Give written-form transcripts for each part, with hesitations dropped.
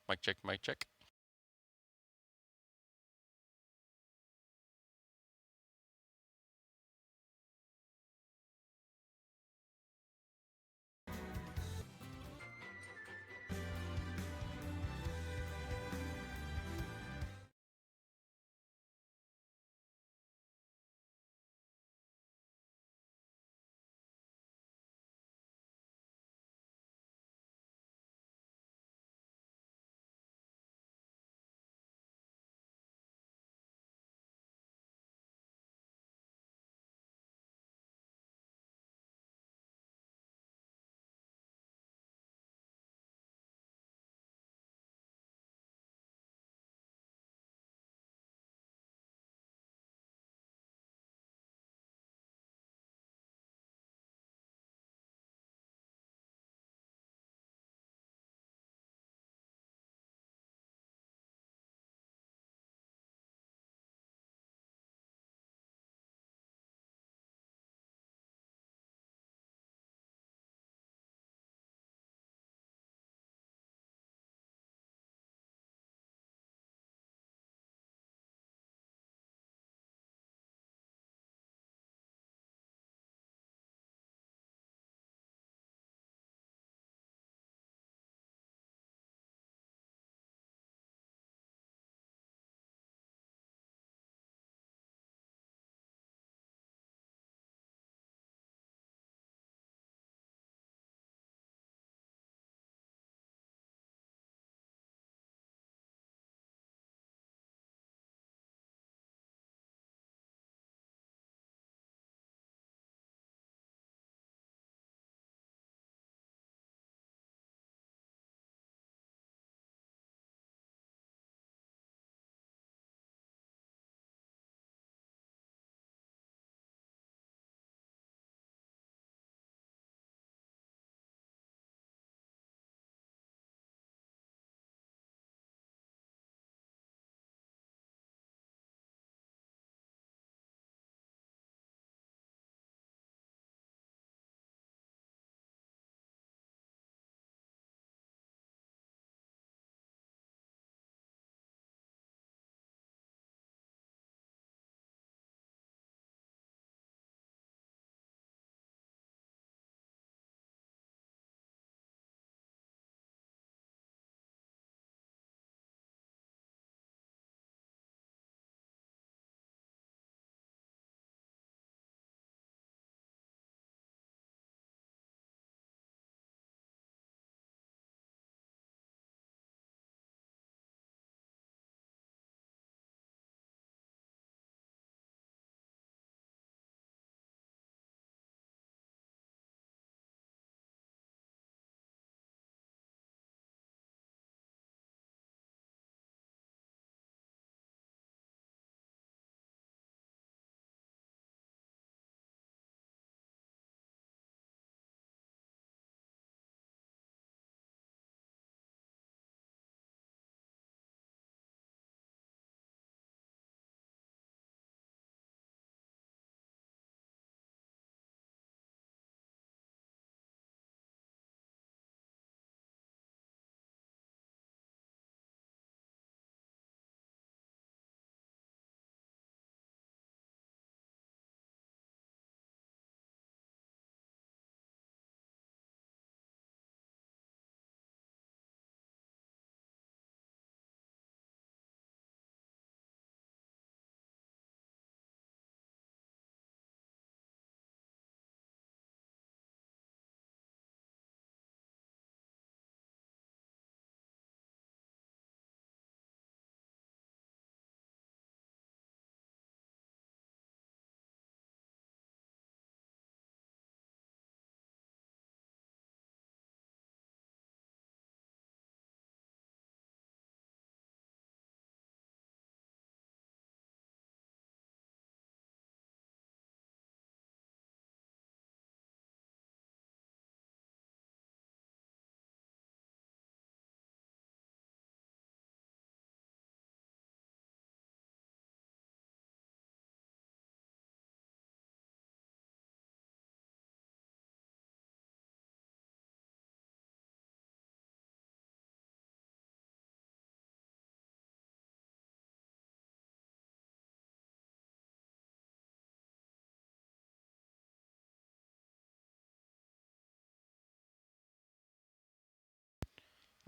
Mic check, mic check.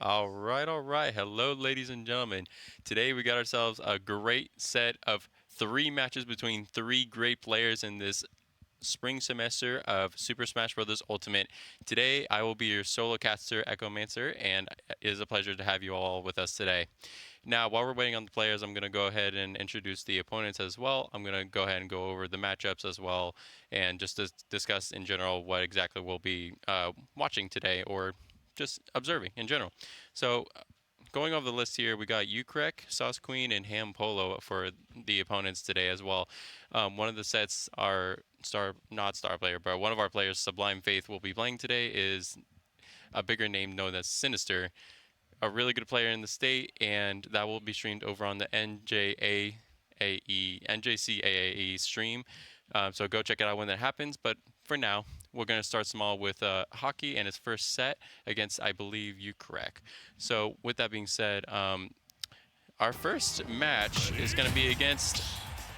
All right, all right. Hello, ladies and gentlemen. Today we got ourselves a great set of three matches between three great players in this spring semester of Super Smash Bros. Ultimate. Today I will be your solo caster, Echomancer, and it is a pleasure to have you all with us today. Now, while we're waiting on the players, I'm going to go ahead and introduce the opponents as well. I'm going to go ahead and go over the matchups as well, and just to discuss in general what exactly we'll be watching today or just observing in general. So, going over the list here, we got Ukrek, Sauce Queen, and Ham Polo for the opponents today as well. One of the sets our not star player, but one of our players, Sublime Faith, will be playing today is a bigger name known as Sinister, a really good player in the state, and that will be streamed over on the NJCAAE stream. So go check it out when that happens. But for now, we're going to start small with Hockey and his first set against, I believe, Ukrek. So with that being said, our first match is going to be against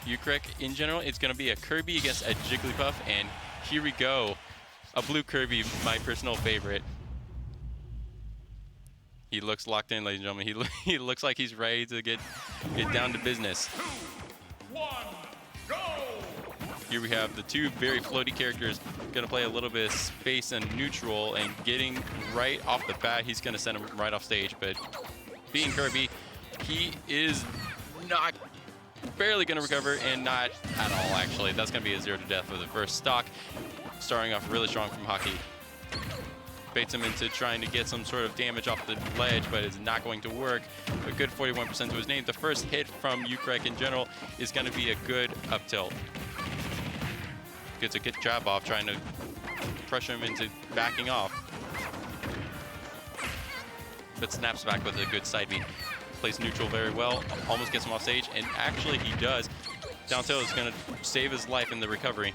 Ukrek in general. It's going to be a Kirby against a Jigglypuff, and here we go. A blue Kirby, my personal favorite. He looks locked in, ladies and gentlemen. He looks like he's ready to get down to business. 2, 1, go! Here we have the two very floaty characters going to play a little bit of space and neutral, and getting right off the bat, he's going to send him right off stage. But being Kirby, he is not barely going to recover, and not at all, actually. That's going to be a 0 to death for the first stock. Starting off really strong from Hockey. Baits him into trying to get some sort of damage off the ledge, but it's not going to work. A good 41% to his name. The first hit from Ukrek in general is going to be a good up tilt. Gets a good jab off, trying to pressure him into backing off. But snaps back with a good side beat. Plays neutral very well, almost gets him off stage, and actually he does. Down tilt is going to save his life in the recovery.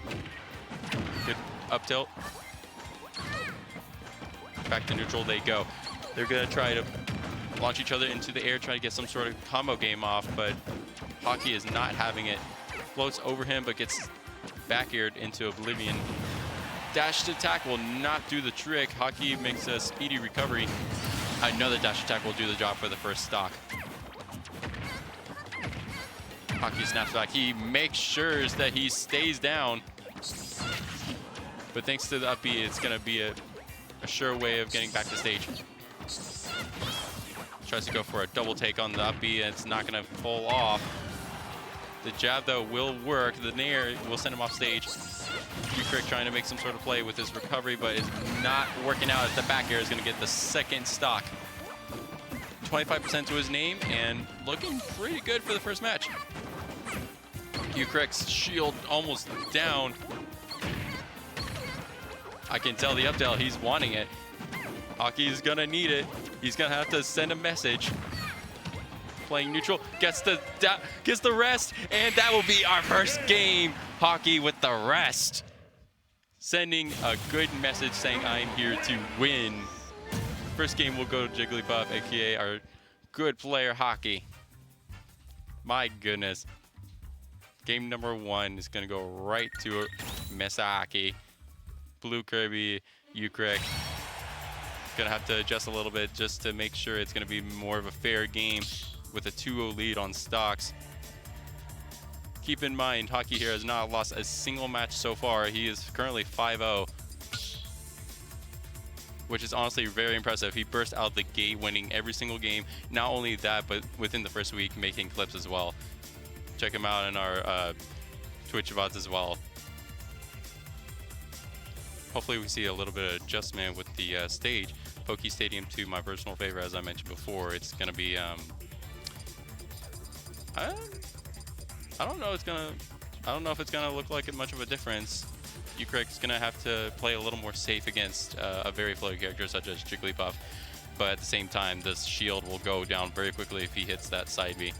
Good up tilt. Back to neutral they go. They're going to try to launch each other into the air, try to get some sort of combo game off, but Hockey is not having it. Floats over him, but gets back-aired into oblivion. Dashed attack will not do the trick. Hockey makes a speedy recovery. Another dash attack will do the job for the first stock. Hockey snaps back. He makes sure that he stays down. But thanks to the up B, it's going to be a sure way of getting back to stage. Tries to go for a double take on the up B, and it's not going to pull off. The jab, though, will work. The nair will send him off stage. Ukrek trying to make some sort of play with his recovery, but is not working out. The back air is going to get the second stock. 25% to his name, and looking pretty good for the first match. Ukrek's shield almost down. I can tell the up tilt, he's wanting it. Hockey's gonna need it. He's gonna have to send a message. Playing neutral, gets the rest, and that will be our first game. Hockey with the rest. Sending a good message saying, I'm here to win. First game will go to Jigglypuff, aka our good player Hockey. My goodness. Game number 1 is gonna go right to Mesa Hockey. Blue Kirby, Ukrek. Gonna have to adjust a little bit just to make sure it's gonna be more of a fair game with a 2-0 lead on stocks. Keep in mind, Hockey here has not lost a single match so far. He is currently 5-0, which is honestly very impressive. He burst out the gate winning every single game. Not only that, but within the first week making clips as well. Check him out in our Twitch VODs as well. Hopefully we see a little bit of adjustment with the stage. Poke Stadium 2, my personal favorite, as I mentioned before. It's gonna be I don't know. I don't know if it's gonna look like much of a difference. Ukrek's gonna have to play a little more safe against a very floaty character such as Jigglypuff, but at the same time, this shield will go down very quickly if he hits that side B.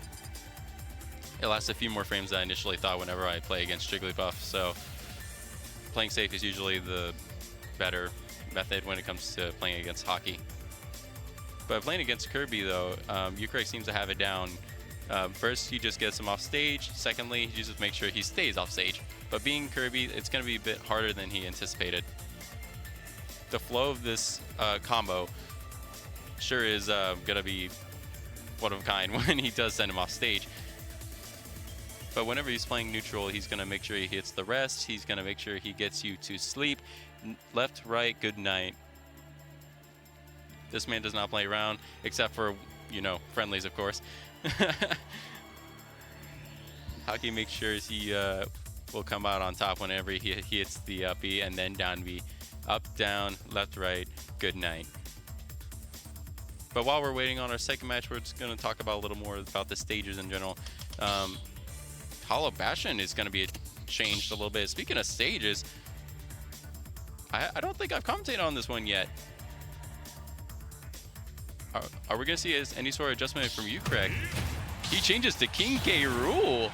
It lasts a few more frames than I initially thought whenever I play against Jigglypuff, so playing safe is usually the better method when it comes to playing against Hockey. But playing against Kirby, though, Ukrek seems to have it down. First, he just gets him off stage. Secondly, he just makes sure he stays off stage. But being Kirby, it's going to be a bit harder than he anticipated. The flow of this combo sure is gonna be one of a kind when he does send him off stage. But whenever he's playing neutral, he's gonna make sure he hits the rest. He's gonna make sure he gets you to sleep. Left, right, good night. This man does not play around, except for, you know, friendlies, of course. Hockey makes sure he will come out on top whenever he hits the up B and then down B. Up, down, left, right, good night. But while we're waiting on our second match, we're just going to talk about a little more about the stages in general. Hollow Bastion is going to be changed a little bit. Speaking of stages, I don't think I've commentated on this one yet. Are we going to see any sort of adjustment from you, Craig? He changes to King K. Rool.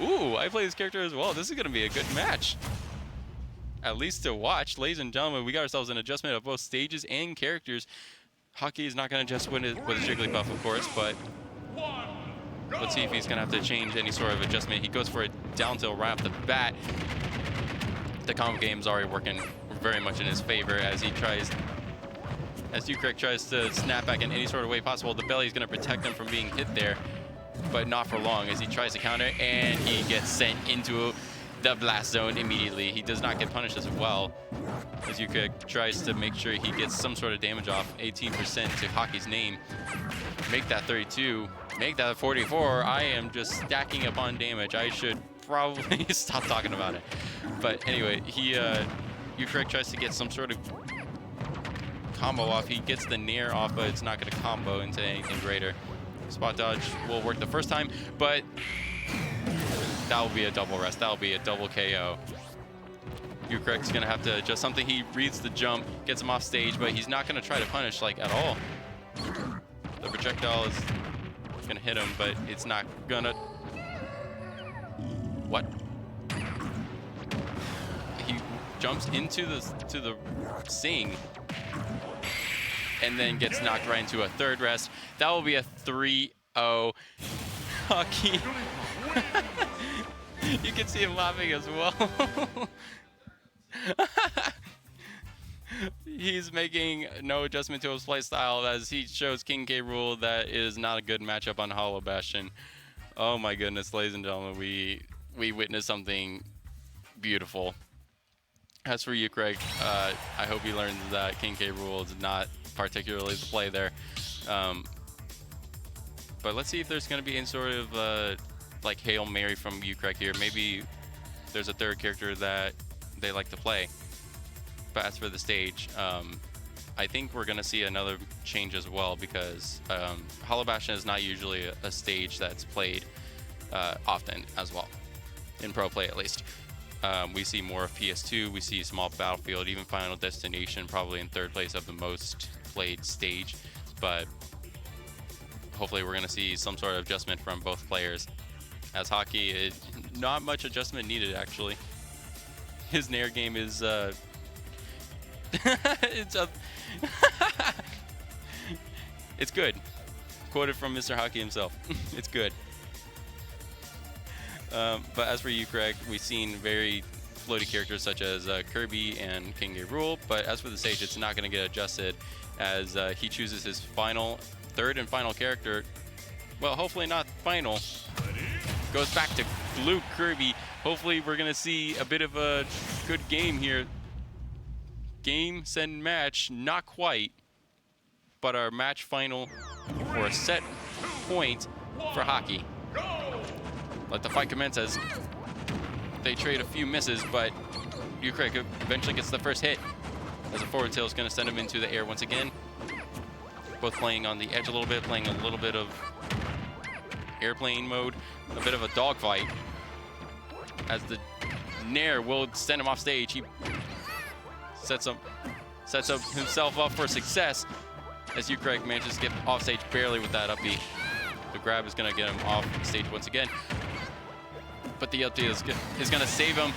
Ooh, I play this character as well. This is going to be a good match. At least to watch. Ladies and gentlemen, we got ourselves an adjustment of both stages and characters. Hockey is not going to adjust with a Jigglypuff, of course, but let's see if he's going to have to change any sort of adjustment. He goes for a down tilt right off the bat. The combo game's already working very much in his favor as he tries, as Ukraine tries to snap back in any sort of way possible. The belly is going to protect him from being hit there, but not for long as he tries to counter, and he gets sent into the blast zone immediately. He does not get punished as well, as Yuka tries to make sure he gets some sort of damage off. 18% to Hockey's name. Make that 32, make that 44. I am just stacking upon damage. I should probably stop talking about it. But anyway, Yuka tries to get some sort of combo off. He gets the nair off, but it's not going to combo into anything greater. Spot dodge will work the first time, but that will be a double rest. That will be a double KO. Ukrek's going to have to adjust something. He reads the jump, gets him off stage, but he's not going to try to punish like at all. The projectile is going to hit him, but it's not going to... What? He jumps into the sing and then gets knocked right into a third rest. That will be a 3-0 Hockey. You can see him laughing as well. He's making no adjustment to his play style as he shows King K. Rool that is not a good matchup on Hollow Bastion. Oh my goodness, ladies and gentlemen, we witnessed something beautiful. As for you, Craig, I hope you learned that King K. Rool is not particularly the play there. But let's see if there's going to be any sort of like Hail Mary from Ukraine here. Maybe there's a third character that they like to play. But as for the stage, I think we're going to see another change as well, because Hollow Bastion is not usually a stage that's played often as well, in pro play at least. We see more of PS2, we see Small Battlefield, even Final Destination probably in third place of the most played stage. But hopefully we're going to see some sort of adjustment from both players. As Hockey, not much adjustment needed actually. His nair game is it's good. Quoted from Mr. Hockey himself. It's good. But as for you, Craig, we've seen very floaty characters such as Kirby and King K. Rool. But as for the stage, it's not going to get adjusted as he chooses his third and final character. Well, hopefully not final. Goes back to Blue Kirby. Hopefully we're going to see a bit of a good game here. Game, set, and match, not quite. But our match final or a set point for Hockey. Let the fight commence as they trade a few misses, but Ukraine eventually gets the first hit as a forward tail is going to send him into the air once again. Both playing on the edge a little bit, playing a little bit of airplane mode, a bit of a dogfight. As the nair will send him off stage, he sets up himself up for success as Ukraine manages to get off stage barely with that up B. The grab is going to get him off stage once again. But the up B is going to save him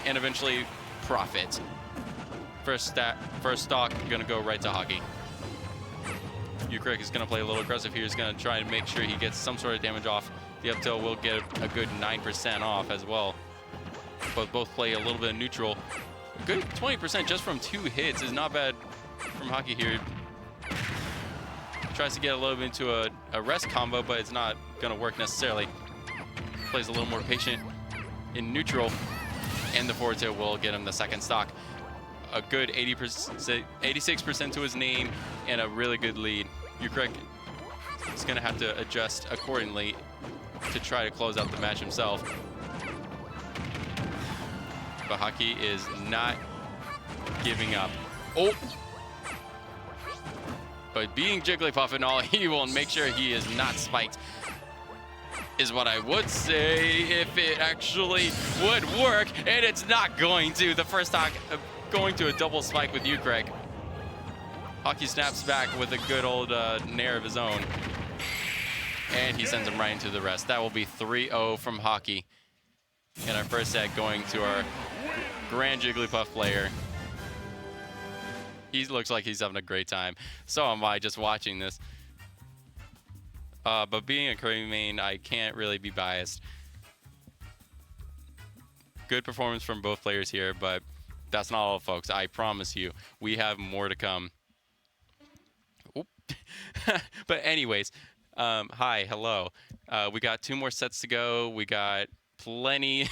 and eventually profit. First stock going to go right to Hockey. Ukraine is going to play a little aggressive here. He's going to try and make sure he gets some sort of damage off. The up tilt will get a good 9% off as well. But both play a little bit of neutral. A good 20% just from 2 hits is not bad from Hockey here. Tries to get a little bit into a rest combo, but it's not going to work necessarily. Plays a little more patient in neutral, and the forward tilt will get him the second stock. A good 86% to his name, and a really good lead. Ukraine is going to have to adjust accordingly to try to close out the match himself. But Haki is not giving up. Oh! But being Jigglypuff and all, he will make sure he is not spiked, is what I would say if it actually would work, and it's not going to. The first stock going to a double spike with Ukraine. Haki snaps back with a good old nair of his own, and he sends him right into the rest. That will be 3-0 from Haki in our first set, going to our Grand Jigglypuff player. He looks like he's having a great time. So am I, just watching this. But being a Kirby main, I can't really be biased. Good performance from both players here, but that's not all, folks. I promise you, we have more to come. Oop. But anyways, hi, hello. We got 2 more sets to go. We got plenty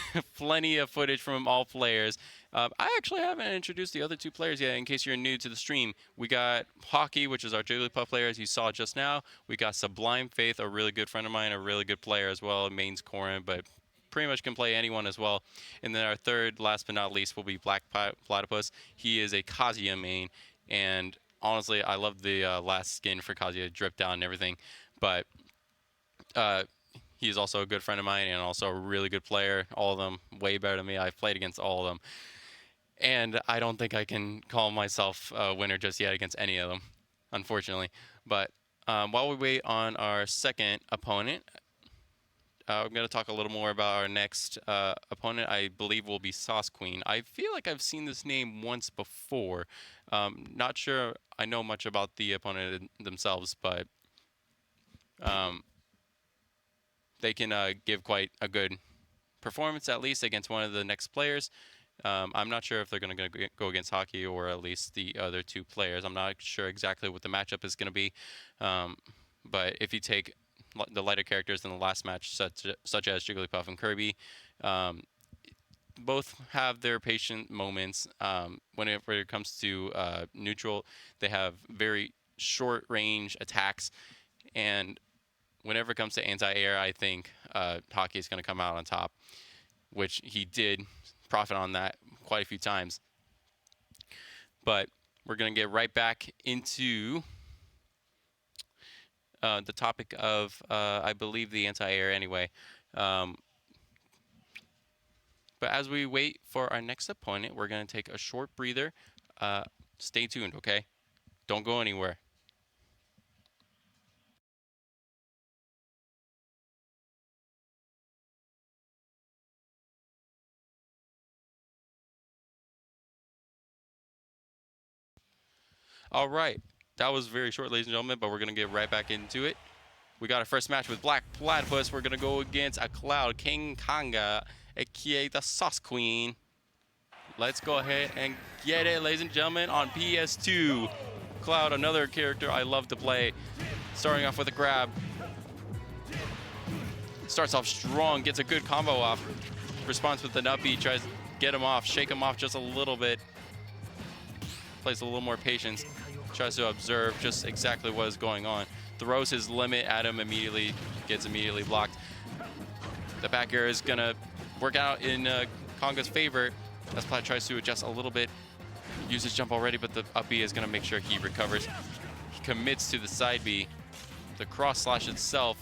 of footage from all players. I actually haven't introduced the other 2 players yet, in case you're new to the stream. We got Haki, which is our Jigglypuff player, as you saw just now. We got Sublime Faith, a really good friend of mine, a really good player as well, mains Corrin, but pretty much can play anyone as well. And then our third, last but not least, will be Black Platypus. He is a Kazuya main, and honestly, I love the last skin for Kazuya, drip down and everything. But he is also a good friend of mine and also a really good player. All of them way better than me. I've played against all of them. And I don't think I can call myself a winner just yet against any of them, unfortunately. But while we wait on our second opponent, I'm going to talk a little more about our next opponent. I believe will be Sauce Queen. I feel like I've seen this name once before. Not sure I know much about the opponent themselves, but they can give quite a good performance, at least against one of the next players. I'm not sure if they're going to go against Haki or at least the other 2 players. I'm not sure exactly what the matchup is going to be. But if you take the lighter characters in the last match, such as Jigglypuff and Kirby, both have their patient moments. Whenever it comes to neutral, they have very short range attacks. And whenever it comes to anti-air, I think Haki is going to come out on top, which he did profit on that quite a few times. But we're going to get right back into the topic of, I believe, the anti-air anyway. But as we wait for our next opponent, we're going to take a short breather. Stay tuned, okay? Don't go anywhere. All right, that was very short, ladies and gentlemen, but we're going to get right back into it. We got our first match with Black Platypus. We're going to go against a Cloud King Kanga, aka the Sauce Queen. Let's go ahead and get it, ladies and gentlemen, on PS2. Cloud, another character I love to play. Starting off with a grab. Starts off strong, gets a good combo off. Responds with an up B, tries to get him off, shake him off just a little bit. Plays a little more patience. Tries to observe just exactly what is going on. Throws his limit at him immediately, gets immediately blocked. The back air is gonna work out in Konga's favor as Plat tries to adjust a little bit. Use his jump already, but the up B is gonna make sure he recovers. He commits to the side B. The cross slash itself.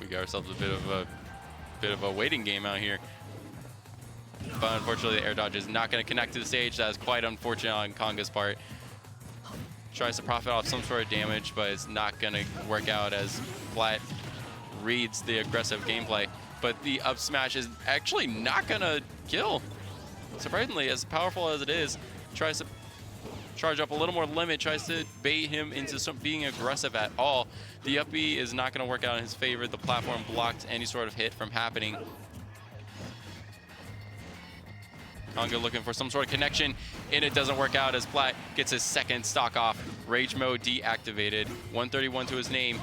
We got ourselves a bit of a waiting game out here. But unfortunately, the air dodge is not going to connect to the stage. That is quite unfortunate on Konga's part. Tries to profit off some sort of damage, but it's not going to work out as Plat reads the aggressive gameplay. But the up smash is actually not going to kill. Surprisingly, as powerful as it is, tries to charge up a little more limit, tries to bait him into being aggressive at all. The up B is not going to work out in his favor. The platform blocked any sort of hit from happening. Conga looking for some sort of connection, and it doesn't work out as Platt gets his second stock off. Rage mode deactivated. 131 to his name.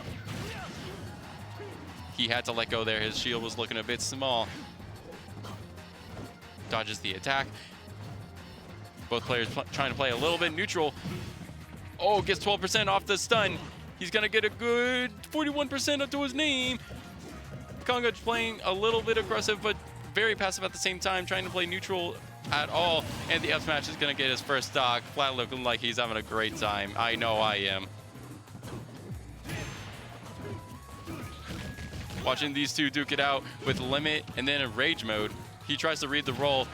He had to let go there. His shield was looking a bit small. Dodges the attack. Both players trying to play a little bit neutral. Oh, gets 12% off the stun. He's gonna get a good 41% up to his name. Conga playing a little bit aggressive, but very passive at the same time, trying to play neutral at all. And the F smash is gonna get his first stock. Flat looking like he's having a great time. I know I am. Watching these two duke it out with limit and then in rage mode. He tries to read the roll.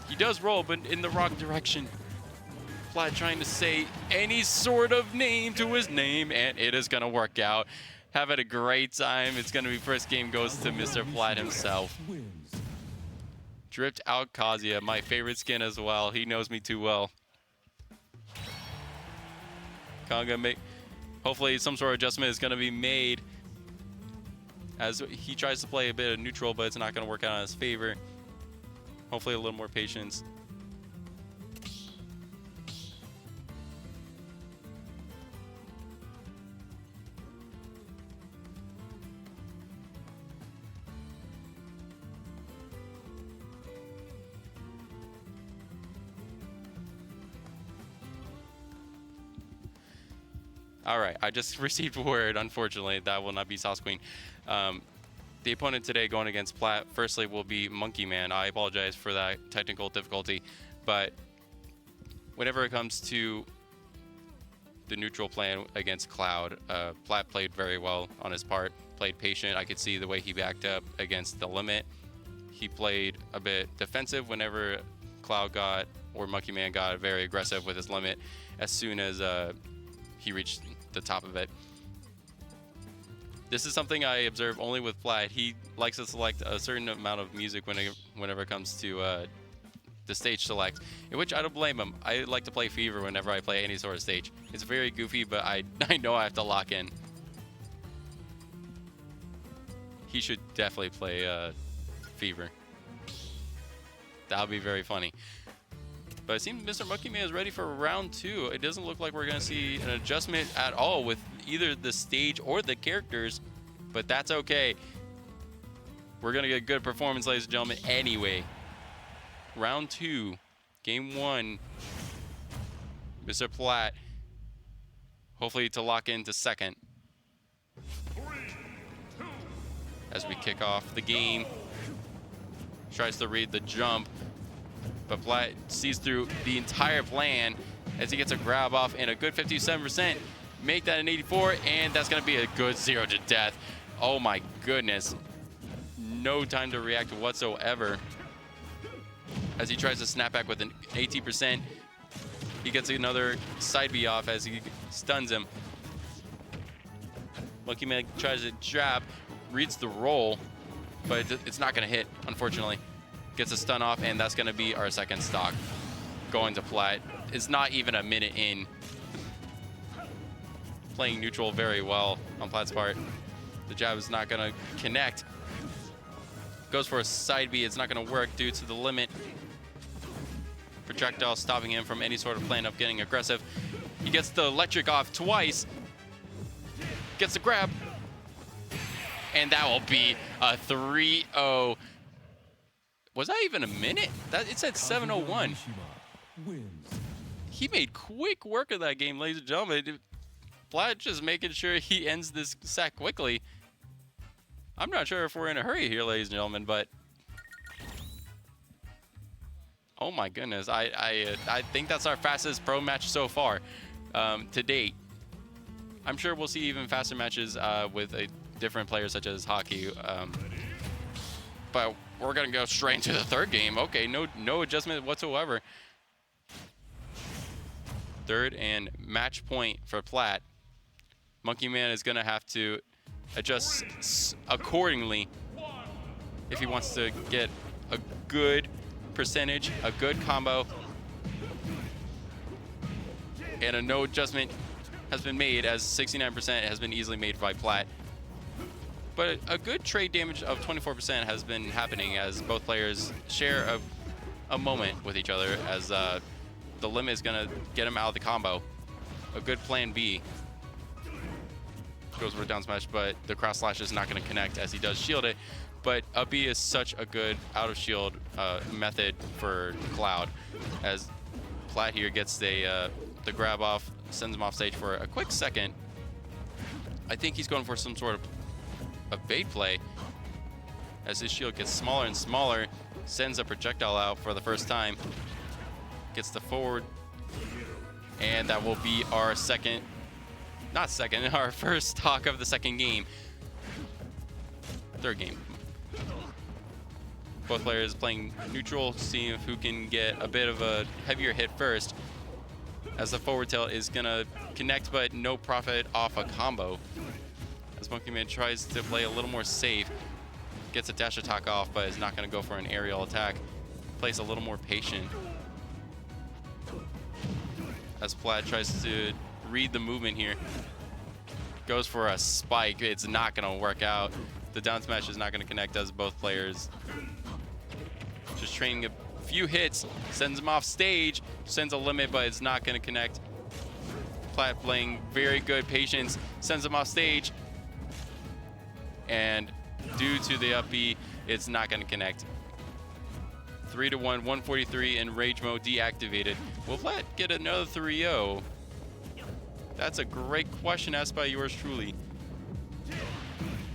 He does roll, but in the wrong direction. Flat trying to say any sort of name to his name, and it is gonna work out. Having a great time. It's gonna be first game goes to Mr. Flat himself. Dripped out Kazuya, my favorite skin as well. He knows me too well. Conga hopefully some sort of adjustment is gonna be made as he tries to play a bit of neutral, but it's not gonna work out in his favor. Hopefully a little more patience. All right, I just received word, unfortunately, that will not be Sauce Queen. The opponent today going against Platt, firstly, will be Monkey Man. I apologize for that technical difficulty, but whenever it comes to the neutral plan against Cloud, Platt played very well on his part, played patient. I could see the way he backed up against the limit. He played a bit defensive whenever Cloud got, or Monkey Man got very aggressive with his limit as soon as he reached the top of it. This is something I observe only with Platt. He likes to select a certain amount of music whenever it comes to the stage select, in which I don't blame him. I like to play Fever whenever I play any sort of stage. It's very goofy, but I know I have to lock in. He should definitely play Fever. That would be very funny. But it seems Mr. Monkey Man is ready for round 2. It doesn't look like we're going to see an adjustment at all with either the stage or the characters, but that's okay. We're going to get a good performance, ladies and gentlemen, anyway. Round 2, game 1. Mr. Platt, hopefully to lock into second. 3, 2, as we kick off the game. Tries to read the jump, but Platt sees through the entire plan as he gets a grab off and a good 57%. Make that an 84, and that's gonna be a good 0 to death. Oh my goodness. No time to react whatsoever. As he tries to snap back with an 80%, he gets another side B off as he stuns him. Monkey Man tries to jab, reads the roll, but it's not gonna hit, unfortunately. Gets a stun off, and that's gonna be our second stock. Going to Platt. It's not even a minute in. Playing neutral very well on Platt's part. The jab is not gonna connect. Goes for a side B, it's not gonna work due to the limit. Projectile stopping him from any sort of plan of getting aggressive. He gets the electric off twice. Gets the grab. And that will be a 3-0. Was that even a minute? It said 7:01. He made quick work of that game, ladies and gentlemen. Platt just making sure he ends this set quickly. I'm not sure if we're in a hurry here, ladies and gentlemen, but oh my goodness, I think that's our fastest pro match so far to date. I'm sure we'll see even faster matches with different players such as Hockey, but we're gonna go straight into the third game. Okay, no adjustment whatsoever. Third and match point for Platt. Monkey Man is gonna have to adjust accordingly if he wants to get a good percentage, a good combo. And a no adjustment has been made, as 69% has been easily made by Platt. But a good trade damage of 24% has been happening as both players share a moment with each other as the limit is going to get him out of the combo. A good plan B. Goes for a down smash, but the cross slash is not going to connect as he does shield it. But up B is such a good out of shield method for Cloud, as Plat here gets the grab off, sends him off stage for a quick second. I think he's going for some sort of a bait play as his shield gets smaller and smaller, sends a projectile out for the first time, gets the forward, and that will be our our first stock of the second game. Third game. Both players playing neutral, seeing who can get a bit of a heavier hit first, as the forward tilt is gonna connect, but no profit off a combo. As Monkey Man tries to play a little more safe, gets a dash attack off, but is not gonna go for an aerial attack. Plays a little more patient. As Plaid tries to read the movement here. Goes for a spike, it's not gonna work out. The down smash is not gonna connect as both players just training a few hits, sends him off stage, sends a limit, but it's not gonna connect. Platt playing very good patience, sends him off stage, and due to the up B, it's not gonna connect. 3-1, 143 in rage mode deactivated. Will Platt get another 3-0? That's a great question asked by yours truly.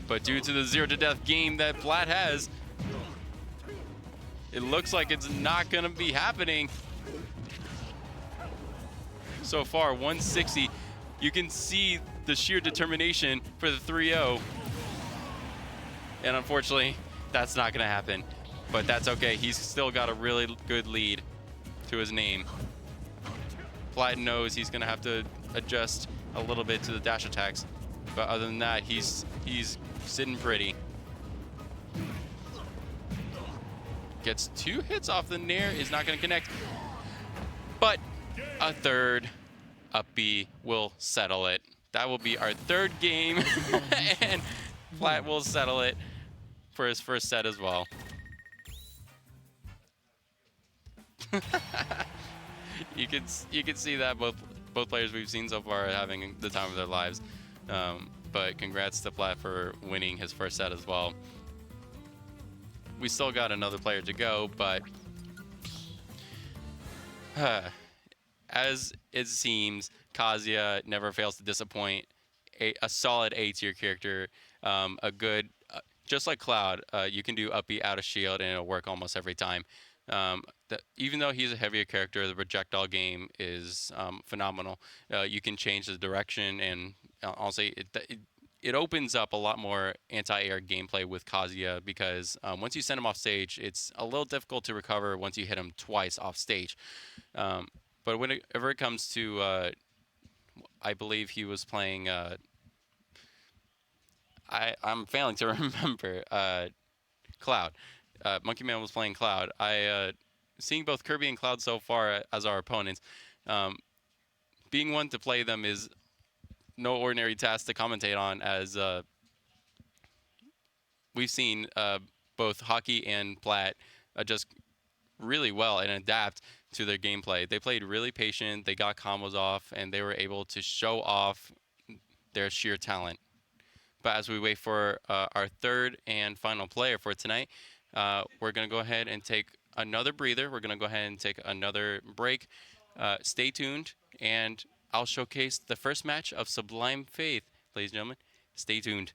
But due to the 0-to-death game that Platt has, it looks like it's not gonna be happening. So far, 160. You can see the sheer determination for the 3-0. And unfortunately, that's not gonna happen. But that's okay, he's still got a really good lead to his name. Platt knows he's gonna have to adjust a little bit to the dash attacks. But other than that, he's sitting pretty. Gets 2 hits off the Nair, is not gonna connect. But a third up B will settle it. That will be our third game, and Platt will settle it for his first set as well. you can see that both players we've seen so far are having the time of their lives. But congrats to Platt for winning his first set as well. We still got another player to go, but as it seems, Kazuya never fails to disappoint. A solid A-tier character, a good, just like Cloud, you can do up B out of shield and it'll work almost every time. Even though he's a heavier character, the projectile game is phenomenal. You can change the direction, and I'll say it opens up a lot more anti-air gameplay with Kazuya, because once you send him off stage, it's a little difficult to recover once you hit him twice off stage. But whenever it comes to, I believe he was playing, I'm failing to remember, Cloud. Monkey Man was playing Cloud. Seeing both Kirby and Cloud so far as our opponents, being one to play them is no ordinary task to commentate on, as we've seen both Hockey and Platt adjust really well and adapt to their gameplay. They played really patient, they got combos off, and they were able to show off their sheer talent. But as we wait for our third and final player for tonight, we're going to go ahead and take another breather. We're going to go ahead and take another break. Stay tuned, and I'll showcase the first match of Sublime Faith. Ladies and gentlemen, stay tuned.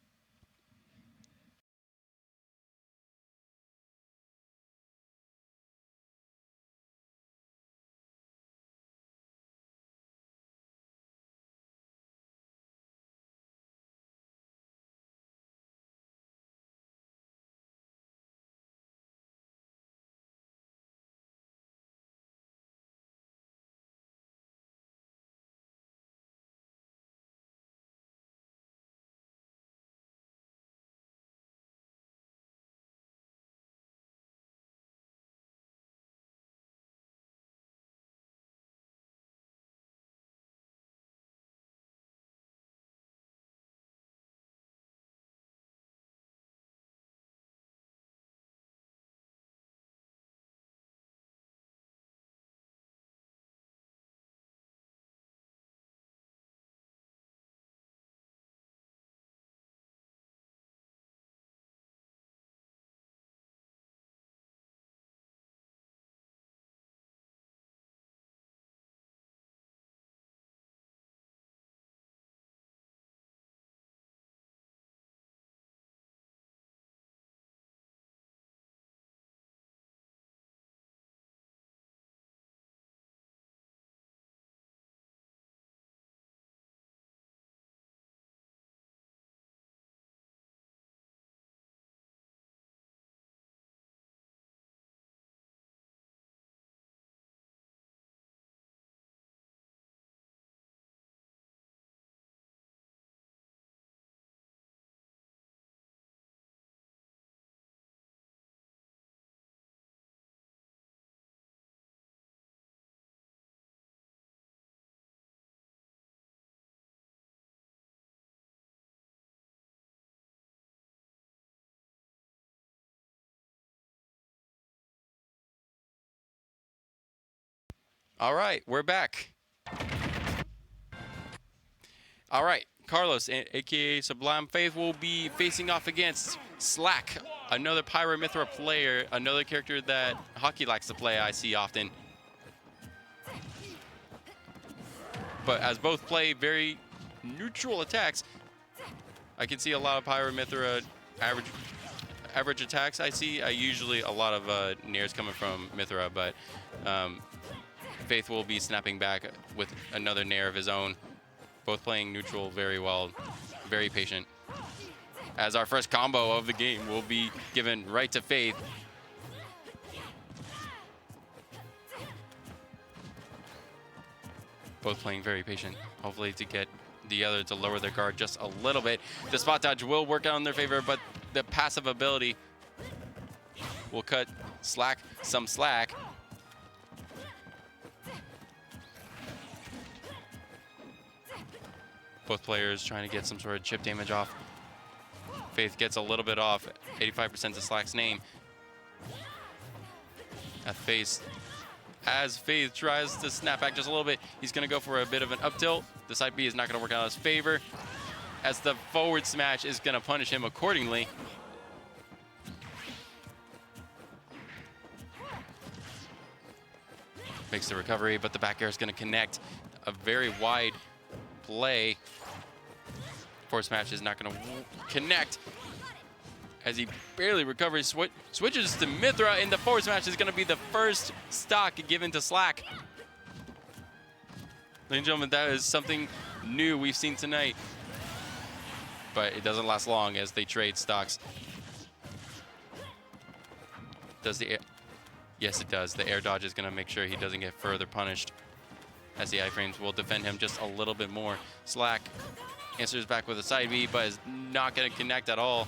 All right, we're back. All right, Carlos, aka Sublime Faith, will be facing off against Slack, another Pyra Mythra player, another character that Hockey likes to play, I see often. But as both play very neutral attacks, I can see a lot of Pyra Mythra average attacks. I usually a lot of nairs coming from Mythra, but Faith will be snapping back with another nair of his own. Both playing neutral very well, very patient. As our first combo of the game will be given right to Faith. Both playing very patient, hopefully to get the other to lower their guard just a little bit. The spot dodge will work out in their favor, but the passive ability will cut some slack. Both players trying to get some sort of chip damage off. Faith gets a little bit off, 85% to Slack's name. As Faith tries to snap back just a little bit, he's going to go for a bit of an up tilt. The side B is not going to work out in his favor, as the forward smash is going to punish him accordingly. Makes the recovery, but the back air is going to connect. A very wide play. Forward smash is not going to connect, as he barely recovers. Switches to Mythra, and the forward smash is going to be the first stock given to Slack. Ladies and gentlemen, that is something new we've seen tonight. But it doesn't last long as they trade stocks. Does the air? Yes, it does. The air dodge is going to make sure he doesn't get further punished, as the iframes will defend him just a little bit more. Slack answers back with a side B, but is not going to connect at all.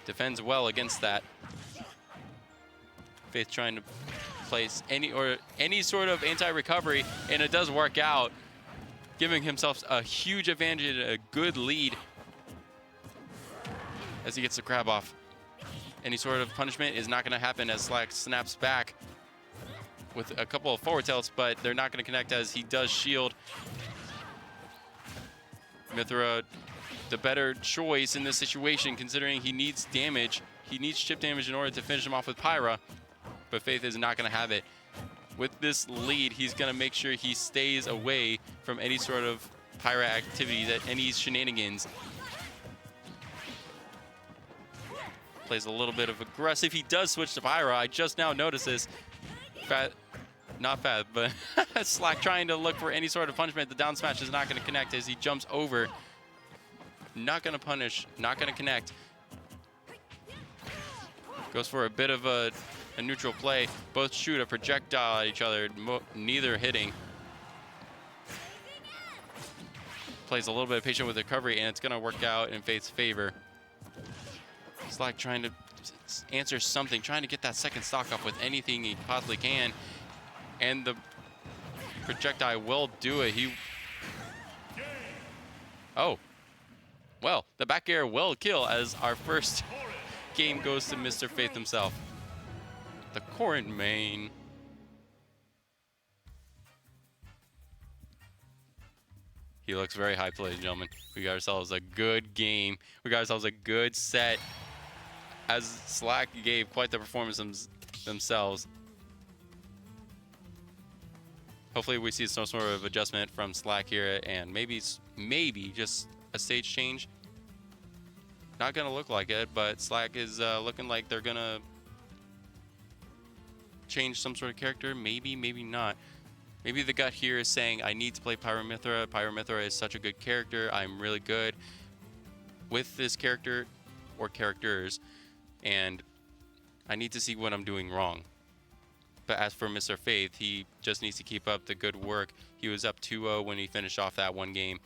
Defends well against that. Faith trying to place any sort of anti-recovery, and it does work out, giving himself a huge advantage, a good lead, as he gets the grab off. Any sort of punishment is not going to happen as Slack snaps back with a couple of forward tilts, but they're not going to connect as he does shield. Mythra, the better choice in this situation, considering he needs damage. He needs chip damage in order to finish him off with Pyra, but Faith is not going to have it. With this lead, he's going to make sure he stays away from any sort of Pyra activity, any shenanigans. Plays a little bit of aggressive. He does switch to Pyra. I just now noticed this. Not Fat, but Slack trying to look for any sort of punishment. The down smash is not going to connect as he jumps over. Not going to punish, not going to connect. Goes for a bit of a neutral play. Both shoot a projectile at each other, neither hitting. Plays a little bit of patient with recovery, and it's going to work out in Faith's favor. Slack trying to answer something, trying to get that second stock off with anything he possibly can. And the projectile will do it. Oh. Well, the back air will kill as our first game goes to Mr. Faith himself. The current main. He looks very hyped, ladies and gentlemen. We got ourselves a good game. We got ourselves a good set, as Slack gave quite the performance themselves. Hopefully we see some sort of adjustment from Slack here, and maybe just a stage change. Not going to look like it, but Slack is looking like they're going to change some sort of character. Maybe, maybe not. Maybe the gut here is saying, I need to play Pyra Mythra. Pyra Mythra is such a good character. I'm really good with this character or characters, and I need to see what I'm doing wrong. But as for Mr. Faith, he just needs to keep up the good work. He was up 2-0 when he finished off that one game.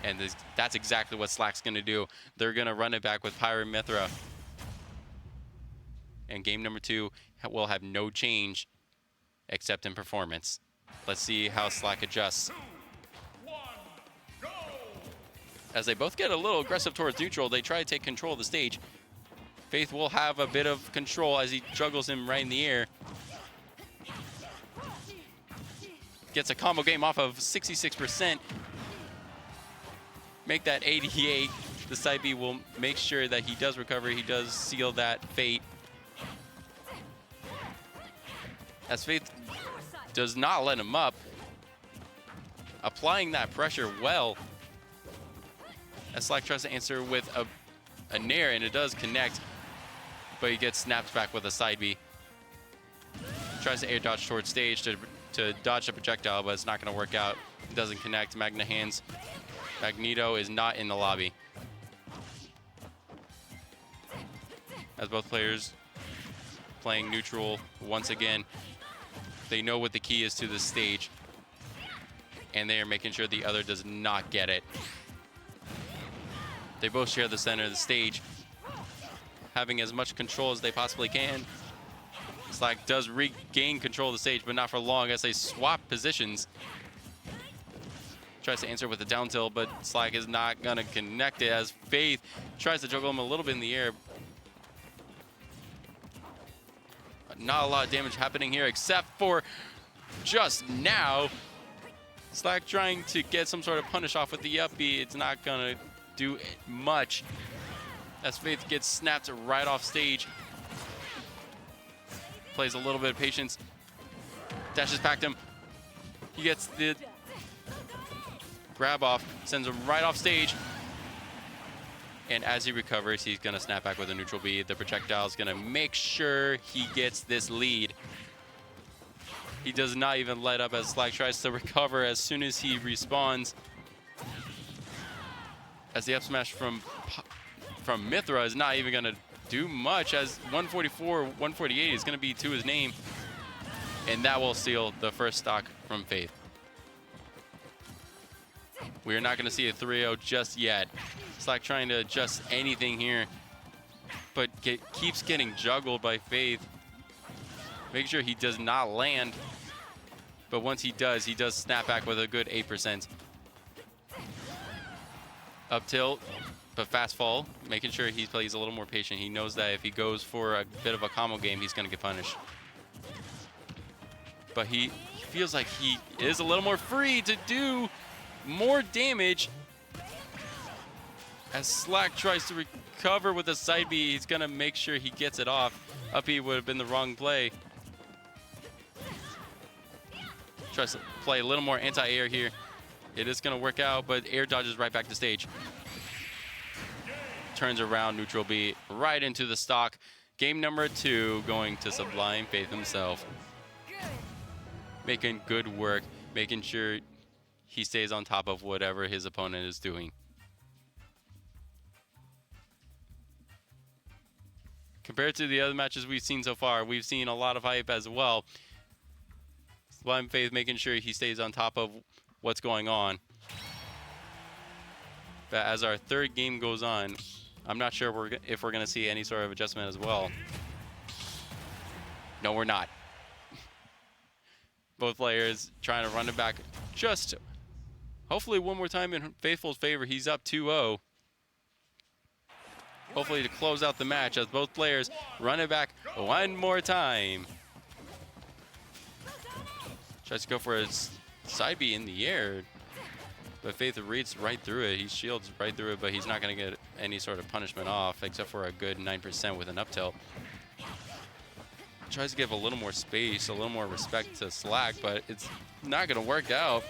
And that's exactly what Slack's going to do. They're going to run it back with Pyra Mythra. And game number 2 will have no change except in performance. Let's see how Slack adjusts. As they both get a little aggressive towards neutral, they try to take control of the stage. Faith will have a bit of control as he juggles him right in the air. Gets a combo game off of 66%. Make that 88. The side B will make sure that he does recover. He does seal that fate. As Faith does not let him up. Applying that pressure well. As Slack tries to answer with a nair, and it does connect. But he gets snapped back with a side B. Tries to air dodge towards stage to dodge the projectile, but it's not going to work out. It doesn't connect. Magna hands. Magneto is not in the lobby. As both players playing neutral once again, they know what the key is to the stage, and they are making sure the other does not get it. They both share the center of the stage, having as much control as they possibly can. Slack does regain control of the stage, but not for long as they swap positions. Tries to answer with a down tilt, but Slack is not going to connect it as Faith tries to juggle him a little bit in the air. But not a lot of damage happening here except for just now. Slack trying to get some sort of punish off with the up B. It's not going to do much as Faith gets snapped right off stage. Plays a little bit of patience. Dashes past him. He gets the grab off, sends him right off stage. And as he recovers, he's going to snap back with a neutral B. The projectile is going to make sure he gets this lead. He does not even let up as Slack tries to recover as soon as he respawns. As the up smash from Mythra is not even going to do much, as 144, 148 is going to be to his name. And that will seal the first stock from Faith. We are not going to see a 3-0 just yet. Slack trying to adjust anything here, but keeps getting juggled by Faith. Make sure he does not land. But once he does snap back with a good 8%. Up tilt, but fast fall, making sure he plays a little more patient. He knows that if he goes for a bit of a combo game, he's going to get punished. But he feels like he is a little more free to do more damage. As Slack tries to recover with a side B, he's going to make sure he gets it off. Up B would have been the wrong play. Tries to play a little more anti-air here. It is going to work out, but air dodges right back to stage. Turns around, neutral B right into the stock. Game number 2 going to Sublime Faith himself. Making good work, making sure he stays on top of whatever his opponent is doing. Compared to the other matches we've seen so far, we've seen a lot of hype as well. Sublime Faith making sure he stays on top of what's going on. But as our third game goes on, I'm not sure if we're going to see any sort of adjustment as well. No, we're not. Both players trying to run it back just hopefully one more time in Faithful's favor. He's up 2-0. Hopefully to close out the match as both players run it back one more time. Tries to go for a side B in the air, but Faith reads right through it. He shields right through it, but he's not going to get any sort of punishment off except for a good 9% with an up tilt. Tries to give a little more space, a little more respect to Slack, but it's not going to work out.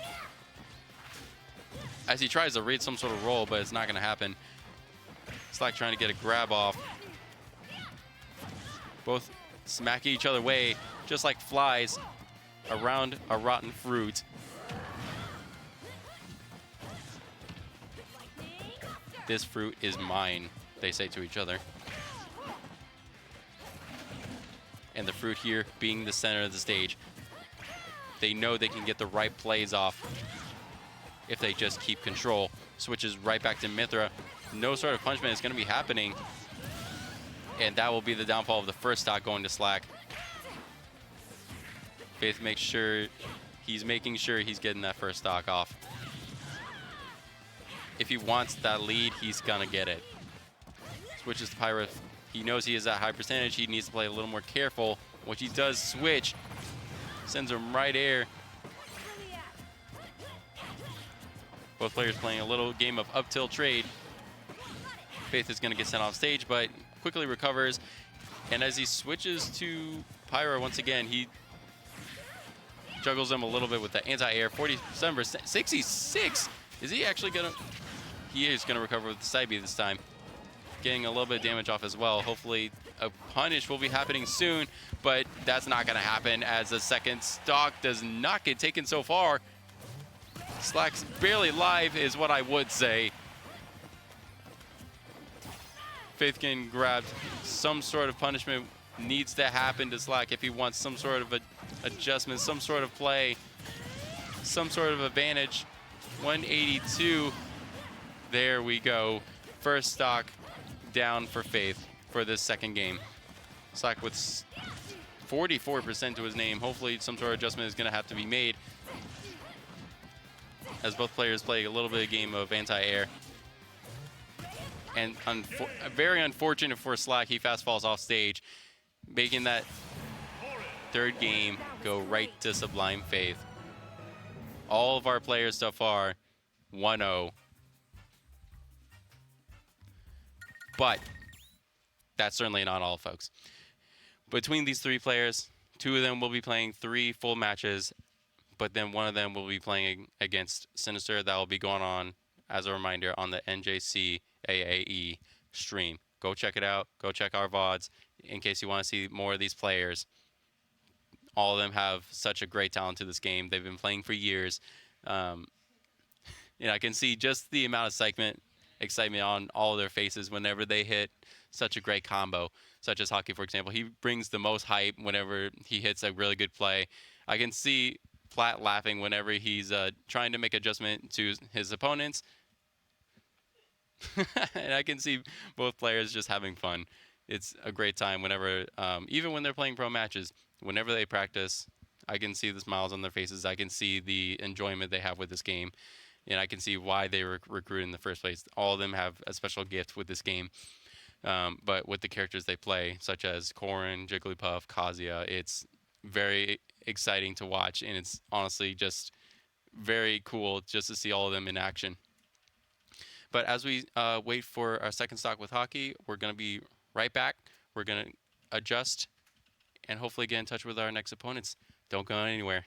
As he tries to read some sort of roll, but it's not going to happen. Slack trying to get a grab off. Both smack each other away, just like flies around a rotten fruit. This fruit is mine, they say to each other. And the fruit here being the center of the stage. They know they can get the right plays off if they just keep control. Switches right back to Mythra. No sort of punishment is going to be happening. And that will be the downfall of the first stock going to Slack. Faith makes sure he's making sure he's getting that first stock off. If he wants that lead, he's going to get it. Switches to Pyro He knows he is at high percentage. He needs to play a little more careful. Which he does switch. Sends him right air. Both players playing a little game of up tilt trade. Faith is going to get sent off stage, but quickly recovers. And as he switches to Pyro once again, he juggles him a little bit with the anti-air. 47%, 66. Is he actually going to? He is going to recover with the side B this time. Getting a little bit of damage off as well. Hopefully a punish will be happening soon, but that's not going to happen as the second stock does not get taken so far. Slack's barely live is what I would say. Faith getting grabbed. Some sort of punishment needs to happen to Slack if he wants some sort of adjustment, some sort of play, some sort of advantage. 182. There we go. First stock down for Faith for this second game. Slack with 44% to his name. Hopefully some sort of adjustment is going to have to be made as both players play a little bit of game of anti-air. And very unfortunate for Slack, he fast falls off stage, making that third game go right to Sublime Faith. All of our players so far, 1-0. But that's certainly not all, folks. Between these three players, two of them will be playing 3 full matches, but then one of them will be playing against Sinister. That will be going on, as a reminder, on the NJCAAE stream. Go check it out. Go check our VODs in case you want to see more of these players. All of them have such a great talent to this game. They've been playing for years. I can see just the amount of excitement on all of their faces whenever they hit such a great combo, such as Hockey, for example. He brings the most hype whenever he hits a really good play. I can see Platt laughing whenever he's trying to make adjustment to his opponents. And I can see both players just having fun. It's a great time whenever, even when they're playing pro matches, whenever they practice, I can see the smiles on their faces. I can see the enjoyment they have with this game. And I can see why they were recruited in the first place. All of them have a special gift with this game. But with the characters they play, such as Corrin, Jigglypuff, Kazuya, it's very exciting to watch. And it's honestly just very cool just to see all of them in action. But as we wait for our second stock with Hockey, we're going to be right back. We're going to adjust and hopefully get in touch with our next opponents. Don't go anywhere.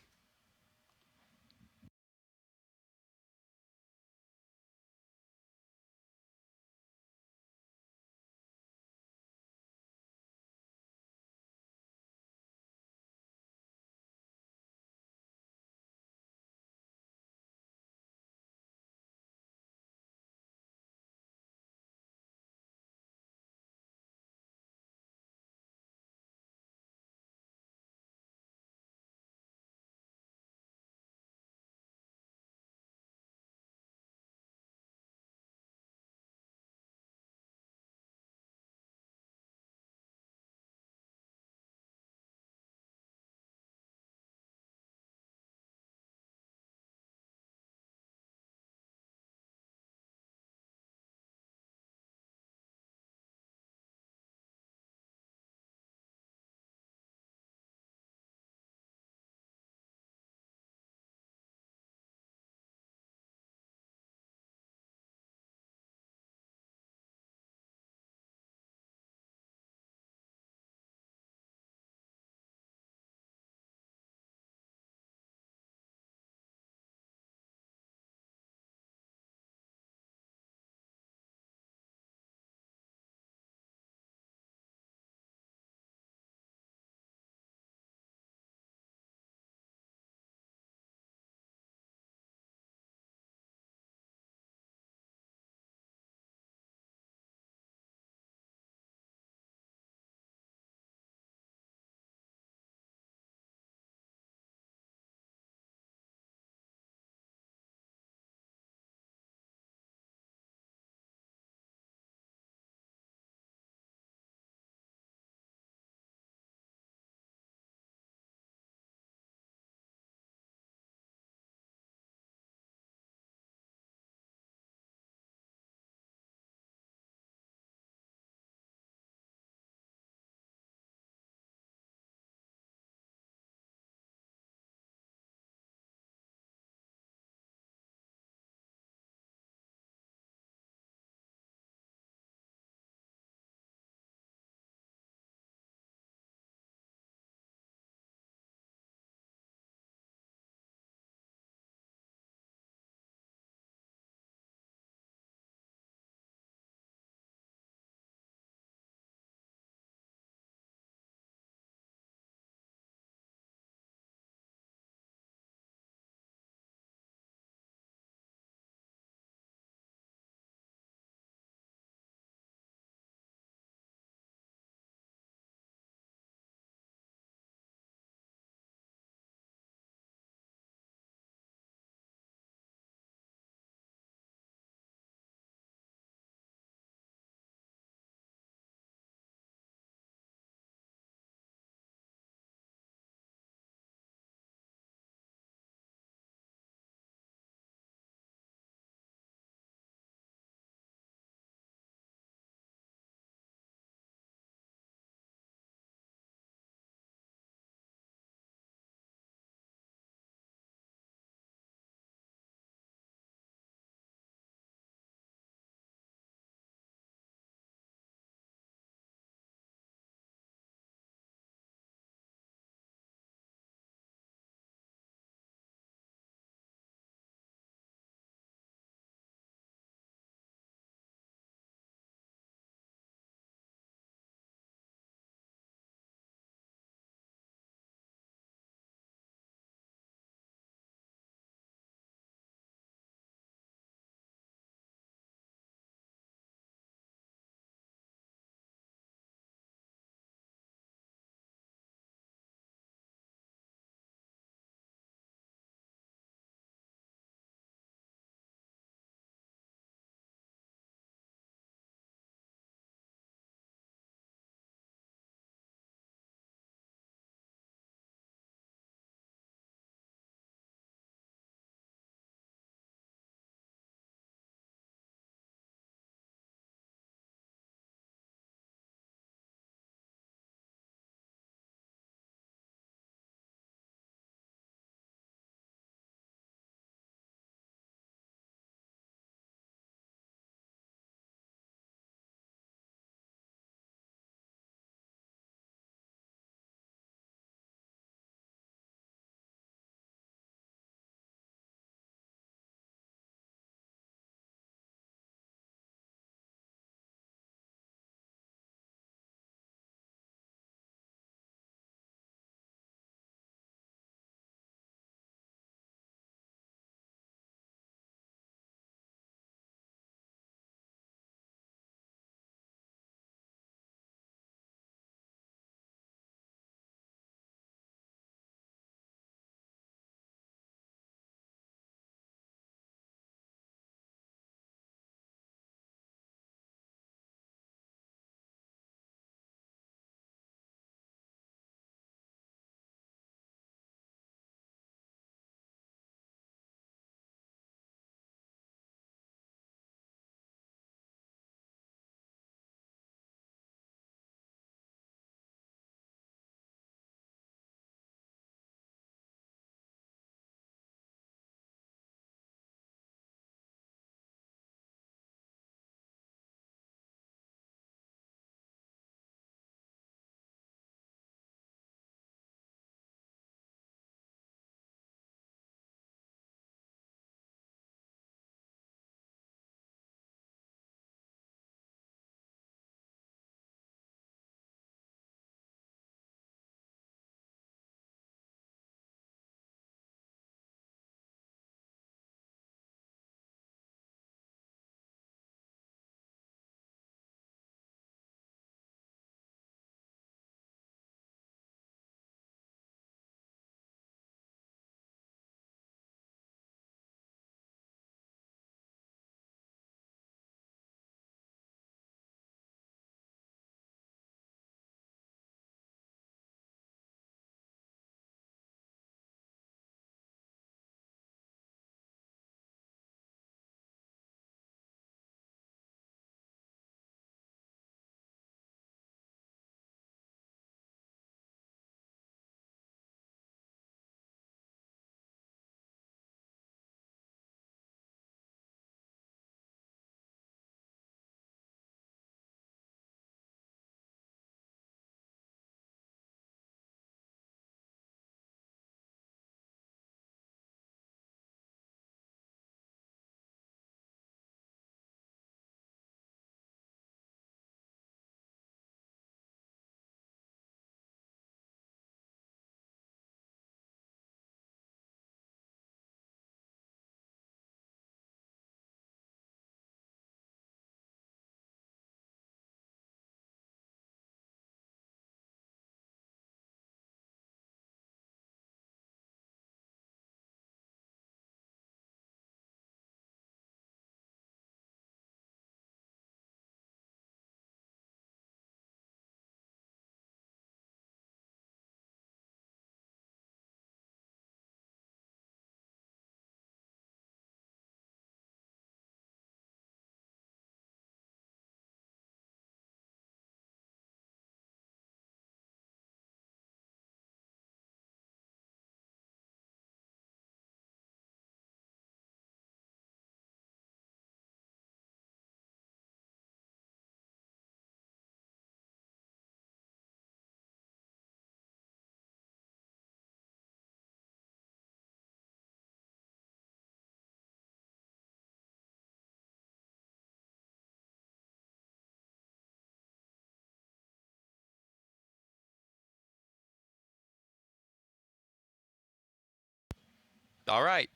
All right,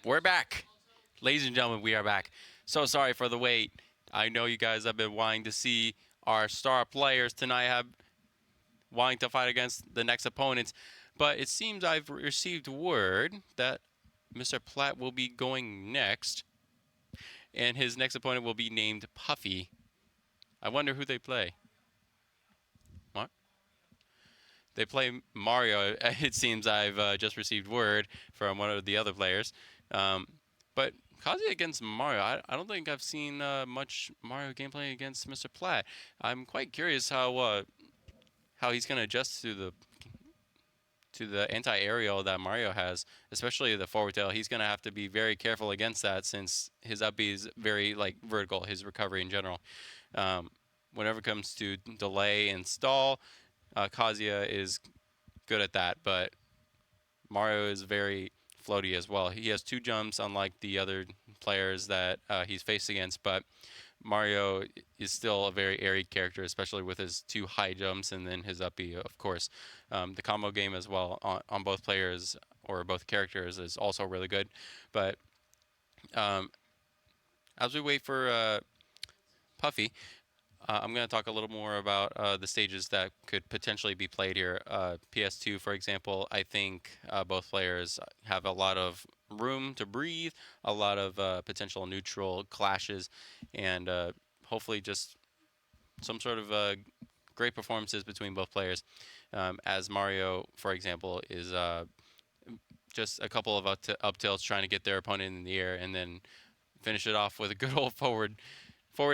we're back. Ladies and gentlemen, we are back. So sorry for the wait. I know you guys have been wanting to see our star players tonight have wanting to fight against the next opponents, but it seems I've received word that Mr. Platt will be going next, and his next opponent will be named Puffy. I wonder who they play. What? They play Mario. It seems I've just received word from one of the other players. But Kazuya against Mario, I don't think I've seen much Mario gameplay against Mr. Platt. I'm quite curious how he's going to adjust to the anti-aerial that Mario has, especially the forward tail. He's going to have to be very careful against that since his up B is very like vertical, his recovery in general. Whenever it comes to delay and stall, Kazuya is good at that, but Mario is very floaty as well. He has two jumps, unlike the other players that he's faced against, but Mario is still a very airy character, especially with his two high jumps and then his up B, of course. The combo game as well on both players or both characters is also really good. But as we wait for Puffy, I'm going to talk a little more about the stages that could potentially be played here. PS2, for example, I think both players have a lot of room to breathe, a lot of potential neutral clashes, and hopefully just some sort of great performances between both players. As Mario, for example, is just a couple of up tilts trying to get their opponent in the air and then finish it off with a good old forward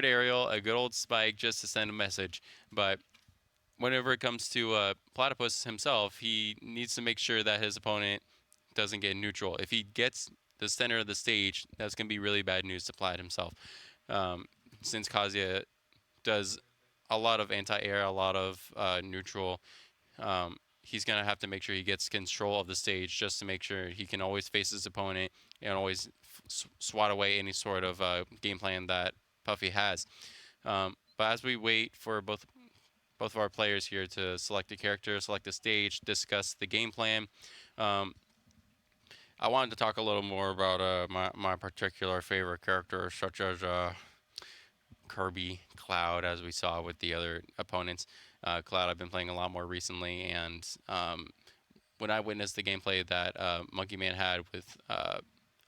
aerial, a good old spike just to send a message. But whenever it comes to Platypus himself, he needs to make sure that his opponent doesn't get neutral. If he gets the center of the stage, that's going to be really bad news to Plat himself. Since Kazuya does a lot of anti-air, a lot of neutral, he's going to have to make sure he gets control of the stage just to make sure he can always face his opponent and always swat away any sort of game plan that Puffy has. But as we wait for both of our players here to select a character, select a stage, discuss the game plan, I wanted to talk a little more about my particular favorite characters, such as Kirby, Cloud, as we saw with the other opponents. Cloud I've been playing a lot more recently, and when I witnessed the gameplay that Monkey Man had with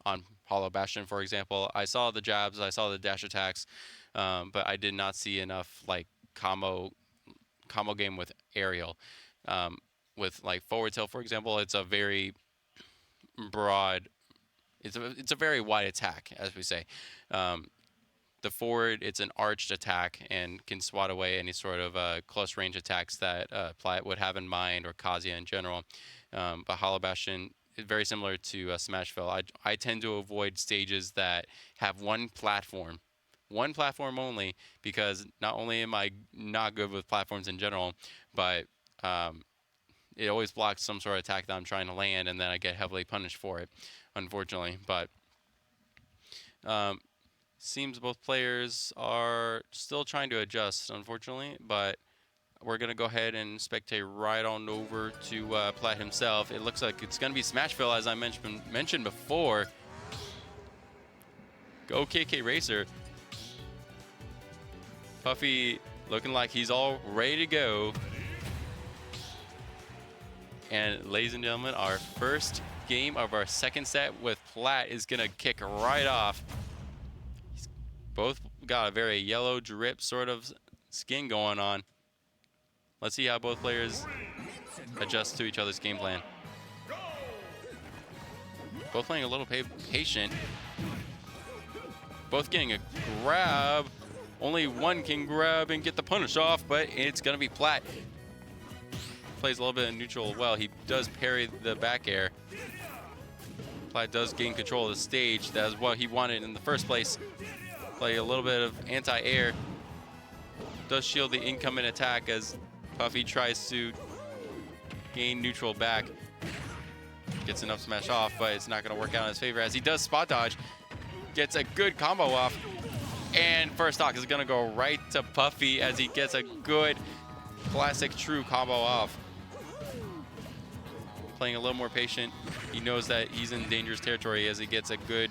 on Hollow Bastion, for example, I saw the jabs, I saw the dash attacks, but I did not see enough like combo game with aerial. With like forward tilt, for example, it's a very broad, it's a very wide attack, as we say. The forward, it's an arched attack and can swat away any sort of close range attacks that Platt would have in mind, or Kazuya in general. But Hollow Bastion is very similar to Smashville. I tend to avoid stages that have one platform only, because not only am I not good with platforms in general, but it always blocks some sort of attack that I'm trying to land, and then I get heavily punished for it, unfortunately. But seems both players are still trying to adjust, unfortunately, but we're going to go ahead and spectate right on over to Platt himself. It looks like it's going to be Smashville, as I mentioned before. Go KK Racer. Puffy looking like he's all ready to go. And ladies and gentlemen, our first game of our second set with Platt is going to kick right off. Both got a very yellow drip sort of skin going on. Let's see how both players adjust to each other's game plan. Both playing a little patient. Both getting a grab. Only one can grab and get the punish off, but it's going to be Platt. Plays a little bit of neutral well. He does parry the back air. Platt does gain control of the stage. That is what he wanted in the first place. Play a little bit of anti-air. Does shield the incoming attack as Puffy tries to gain neutral back. Gets enough smash off, but it's not going to work out in his favor as he does spot dodge. Gets a good combo off. And first stock is going to go right to Puffy as he gets a good classic true combo off. playing a little more patient. He knows that he's in dangerous territory as he gets a good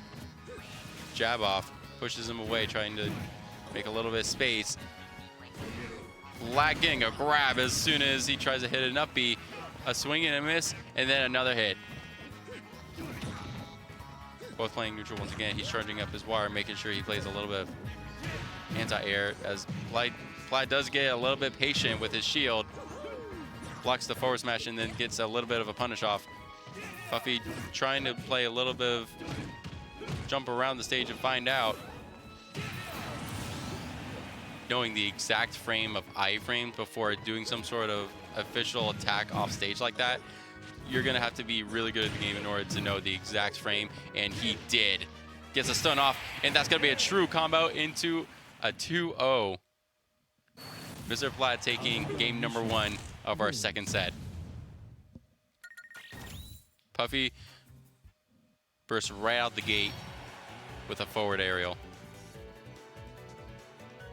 jab off, pushes him away, trying to make a little bit of space. Flat getting a grab as soon as he tries to hit an up B, a swing and a miss, and then another hit. Both playing neutral once again. He's charging up his wire, making sure he plays a little bit of anti-air as Plaid does get a little bit patient with his shield. Blocks the forward smash and then gets a little bit of a punish off. Puffy trying to play a little bit of jump around the stage and find out. Knowing the exact frame of iframes before doing some sort of official attack off stage like that, you're gonna have to be really good at the game in order to know the exact frame, and he did. Gets a stun off, and that's gonna be a true combo into a 2-0. Mr. Plaid taking game number 1 of our second set. Puffy bursts right out the gate with a forward aerial.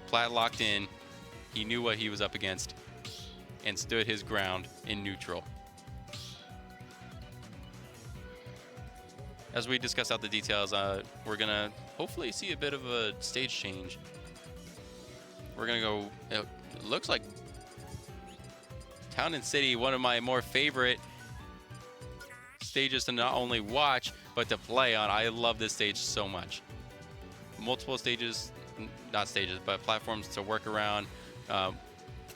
Plaid locked in, he knew what he was up against, and stood his ground in neutral. As we discuss out the details, we're gonna hopefully see a bit of a stage change. We're gonna go, it looks like Town and City, one of my more favorite stages to not only watch, but to play on. I love this stage so much. Multiple stages, not stages, but platforms to work around, a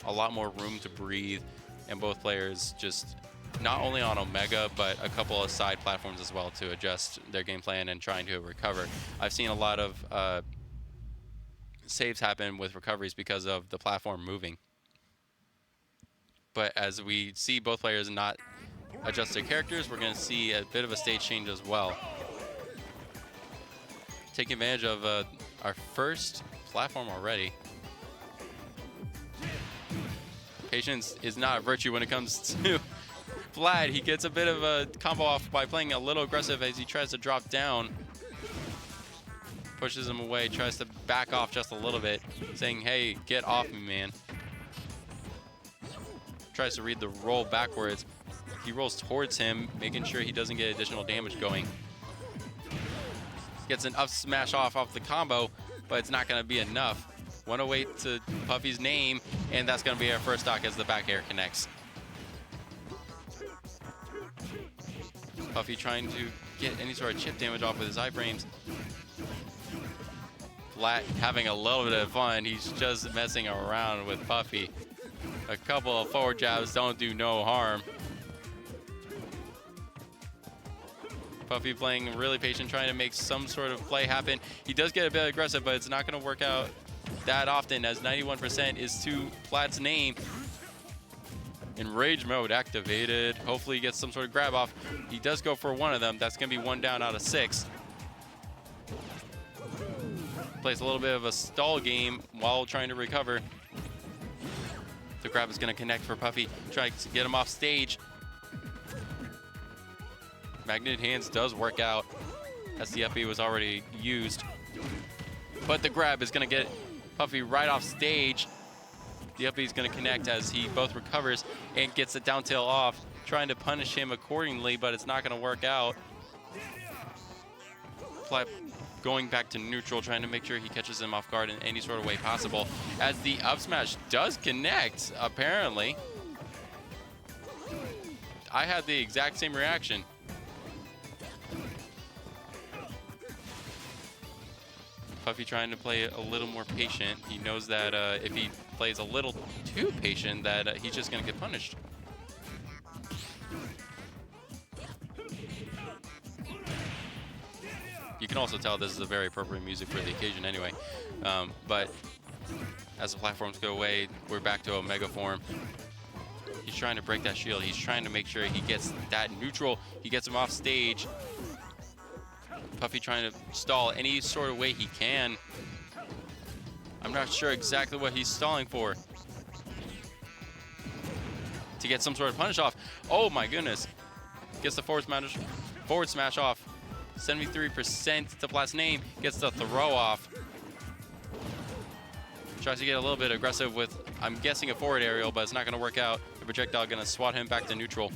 lot more room to breathe, and both players just not only on Omega, but a couple of side platforms as well to adjust their game plan and trying to recover. I've seen a lot of saves happen with recoveries because of the platform moving. But as we see both players not adjust their characters, we're going to see a bit of a stage change as well. Taking advantage of our first platform already. Patience is not a virtue when it comes to Vlad. He gets a bit of a combo off by playing a little aggressive as he tries to drop down. Pushes him away, tries to back off just a little bit, saying, hey, get off me, man. Tries to read the roll backwards. He rolls towards him, making sure he doesn't get additional damage going. Gets an up smash off the combo, but it's not going to be enough. 108 to Puffy's name, and that's going to be our first stock as the back air connects. Puffy trying to get any sort of chip damage off with his iframes. Flat having a little bit of fun. He's just messing around with Puffy. A couple of forward jabs don't do no harm. Puffy playing really patient, trying to make some sort of play happen. He does get a bit aggressive, but it's not going to work out that often as 91% is to Plaid's name. Enrage mode activated. Hopefully he gets some sort of grab off. He does go for one of them. That's going to be 1 down out of 6. Plays a little bit of a stall game while trying to recover. The grab is going to connect for Puffy. Trying to get him off stage. Magnet hands does work out as the up B was already used. But the grab is going to get Puffy right off stage. The up B is going to connect as he both recovers and gets the down tail off, trying to punish him accordingly, but it's not going to work out. Plaid going back to neutral, trying to make sure he catches him off guard in any sort of way possible. As the up smash does connect, apparently. I had the exact same reaction. Puffy trying to play a little more patient. He knows that if he plays a little too patient, that he's just going to get punished. You can also tell this is a very appropriate music for the occasion anyway. But as the platforms go away, we're back to Omega form. He's trying to break that shield. He's trying to make sure he gets that neutral. He gets him off stage. Puffy trying to stall any sort of way he can. I'm not sure exactly what he's stalling for. To get some sort of punish off. Oh my goodness. Gets the forward smash off. 73% to Plaid's name. Gets the throw off. Tries to get a little bit aggressive with, I'm guessing, a forward aerial, but it's not going to work out. The projectile going to swat him back to neutral.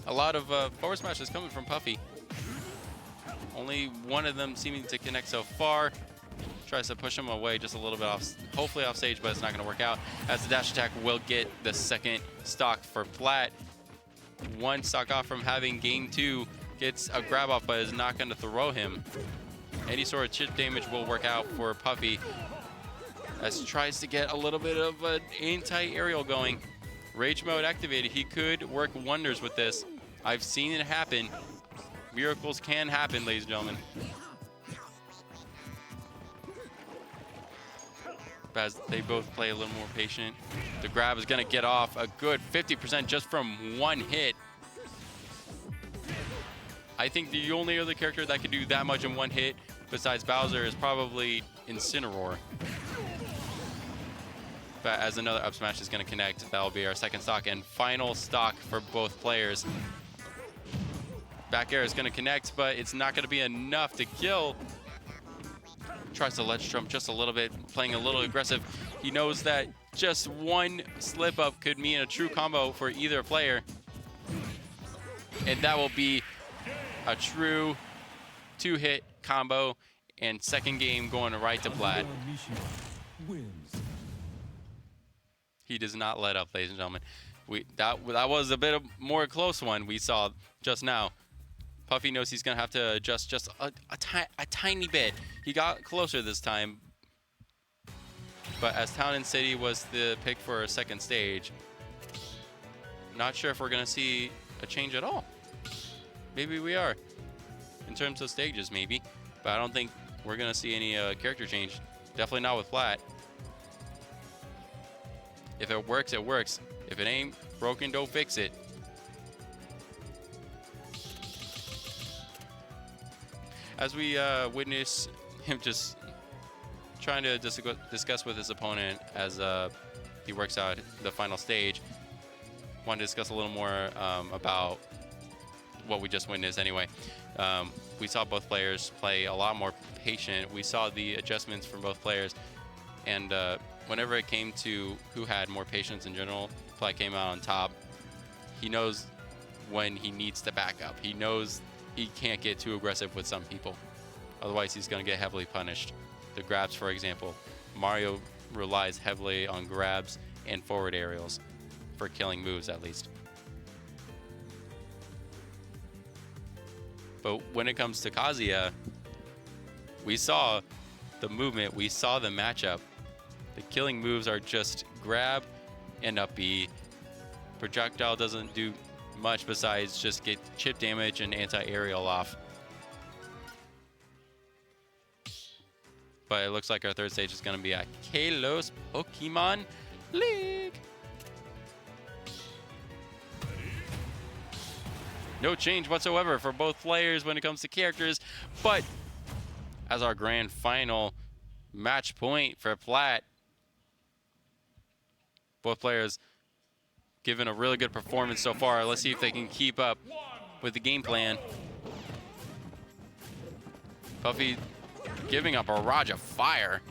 A lot of forward smashes coming from Puffy. Only one of them seeming to connect so far. Tries to push him away just a little bit off, hopefully off stage, but it's not going to work out, as the dash attack will get the second stock for Plat. One stock off from having game 2, gets a grab off, but is not going to throw him. Any sort of chip damage will work out for Puffy, as tries to get a little bit of an anti-aerial going. Rage mode activated. He could work wonders with this. I've seen it happen. Miracles can happen, ladies and gentlemen. As they both play a little more patient. The grab is going to get off a good 50% just from one hit. I think the only other character that could do that much in one hit besides Bowser is probably Incineroar. But as another up smash is going to connect, that'll be our second stock and final stock for both players. Back air is going to connect, but it's not going to be enough to kill. Tries to ledge jump just a little bit, playing a little aggressive. He knows that just one slip up could mean a true combo for either player. And that will be a true 2-hit combo, and second game going right to Plat. He does not let up, ladies and gentlemen. That was a bit of more close one we saw just now. Puffy knows he's going to have to adjust just a tiny bit. He got closer this time. But as Town and City was the pick for a second stage, not sure if we're going to see a change at all. Maybe we are. In terms of stages, maybe. But I don't think we're going to see any character change. Definitely not with Plat. If it works, it works. If it ain't broken, don't fix it. As we witness him just trying to discuss with his opponent as he works out the final stage, want to discuss a little more about what we just witnessed anyway. We saw both players play a lot more patient. We saw the adjustments from both players, and whenever it came to who had more patience in general, Plat came out on top. He knows when he needs to back up. He knows he can't get too aggressive with some people. Otherwise, he's going to get heavily punished. The grabs, for example. Mario relies heavily on grabs and forward aerials for killing moves, at least. But when it comes to Kazuya, we saw the movement, we saw the matchup. The killing moves are just grab and up B. Projectile doesn't do much besides just get chip damage and anti-aerial off. But it looks like our third stage is going to be at Kalos Pokemon League. No change whatsoever for both players when it comes to characters, but as our grand final match point for Plat, both players given a really good performance so far. Let's see if they can keep up with the game plan. Puffy giving a barrage of fire.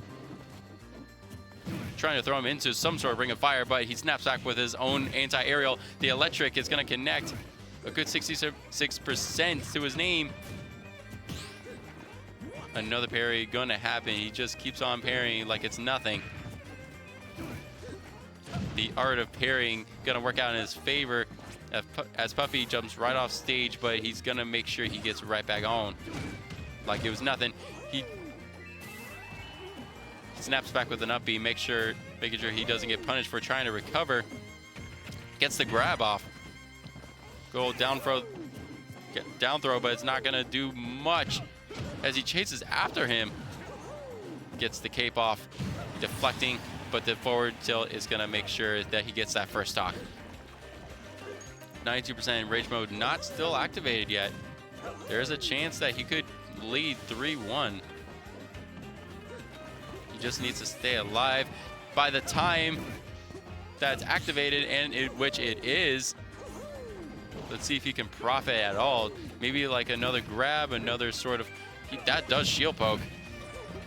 Trying to throw him into some sort of ring of fire, but he snaps back with his own anti-aerial. The electric is going to connect. A good 66% to his name. Another parry going to happen. He just keeps on parrying like it's nothing. The art of parrying going to work out in his favor as Puffy jumps right off stage, but he's going to make sure he gets right back on like it was nothing. He snaps back with an up B, making sure he doesn't get punished for trying to recover. Gets the grab off. Go down throw, but it's not going to do much as he chases after him. Gets the cape off, deflecting, but the forward tilt is going to make sure that he gets that first stock. 92% rage mode not still activated yet. There's a chance that he could lead 3-1. He just needs to stay alive. By the time that's activated, and which it is, let's see if he can profit at all. Maybe like another grab, another sort of, that does shield poke.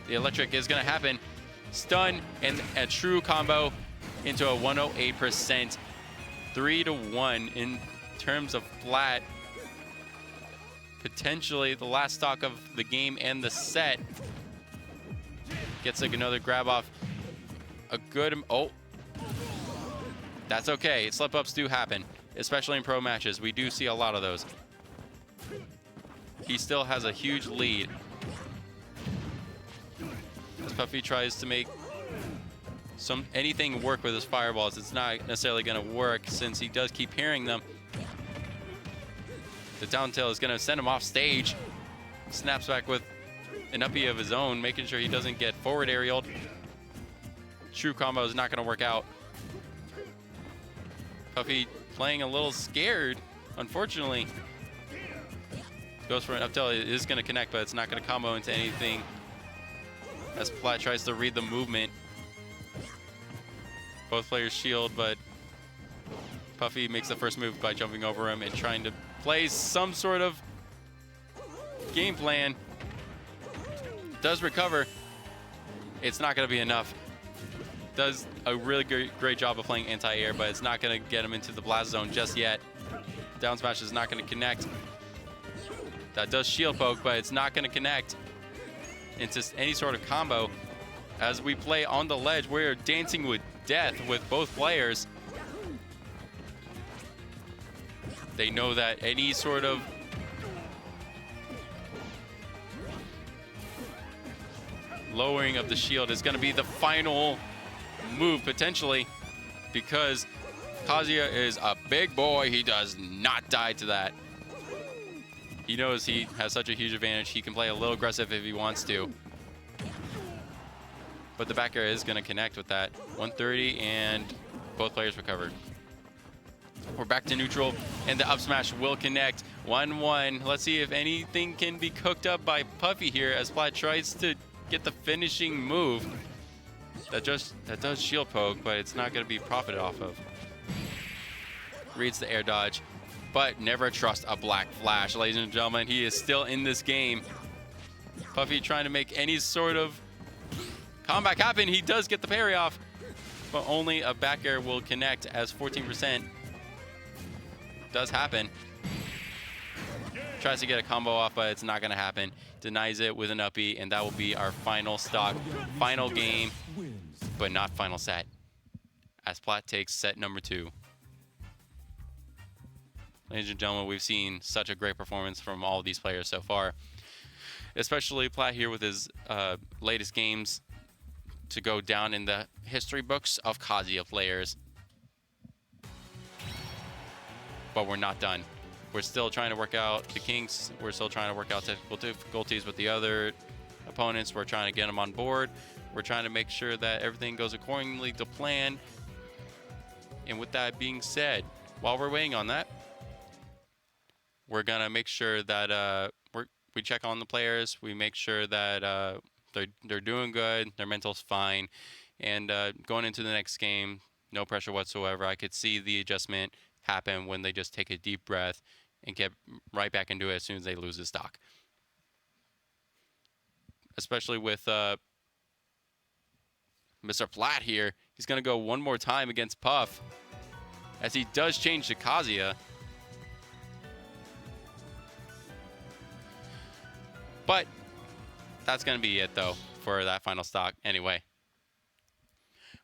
The electric is going to happen. Stun and a true combo into a 108%. 3-1 in terms of flat. Potentially the last stock of the game and the set. Gets like another grab off. A good, oh. That's okay. Slip-ups do happen, especially in pro matches. We do see a lot of those. He still has a huge lead. As Puffy tries to make anything work with his fireballs, it's not necessarily going to work since he does keep hearing them. The down tilt is going to send him off stage. Snaps back with an uppy of his own, making sure he doesn't get forward aerialed. True combo is not going to work out. Puffy playing a little scared, unfortunately. Goes for an up tilt. It is going to connect, but it's not going to combo into anything. As Platt tries to read the movement. Both players shield, but Puffy makes the first move by jumping over him and trying to play some sort of game plan. Does recover. It's not going to be enough. Does a really great job of playing anti-air, but it's not going to get him into the blast zone just yet. Down smash is not going to connect. That does shield poke, but it's not going to connect into any sort of combo. As we play on the ledge, we're dancing with death with both players. They know that any sort of lowering of the shield is going to be the final move, potentially, because Kazuya is a big boy. He does not die to that. He knows he has such a huge advantage. He can play a little aggressive if he wants to. But the back air is going to connect with that. 130, and both players recovered. We're back to neutral, and the up smash will connect. 1-1. Let's see if anything can be cooked up by Puffy here as Platt tries to get the finishing move. That does shield poke, but it's not going to be profited off of. Reads the air dodge, but never trust a black flash, ladies and gentlemen. He is still in this game. Puffy trying to make any sort of comeback happen. He does get the parry off, but only a back air will connect as 14% does happen. Tries to get a combo off, but it's not going to happen. Denies it with an uppy, and that will be our final stock, final game, but not final set, as Platt takes set number 2. Ladies and gentlemen, we've seen such a great performance from all of these players so far, especially Platt here with his latest games to go down in the history books of Kazuya players. But we're not done. We're still trying to work out the kinks. We're still trying to work out technical difficulties with the other opponents. We're trying to get them on board. We're trying to make sure that everything goes accordingly to plan. And with that being said, while we're waiting on that, we're gonna make sure that we check on the players. We make sure that they're doing good, their mental's fine, and going into the next game, no pressure whatsoever. I could see the adjustment happen when they just take a deep breath and get right back into it as soon as they lose the stock. Especially with Mr. Platt here. He's going to go one more time against Puff as he does change to Kazuya. But that's going to be it, though, for that final stock. Anyway,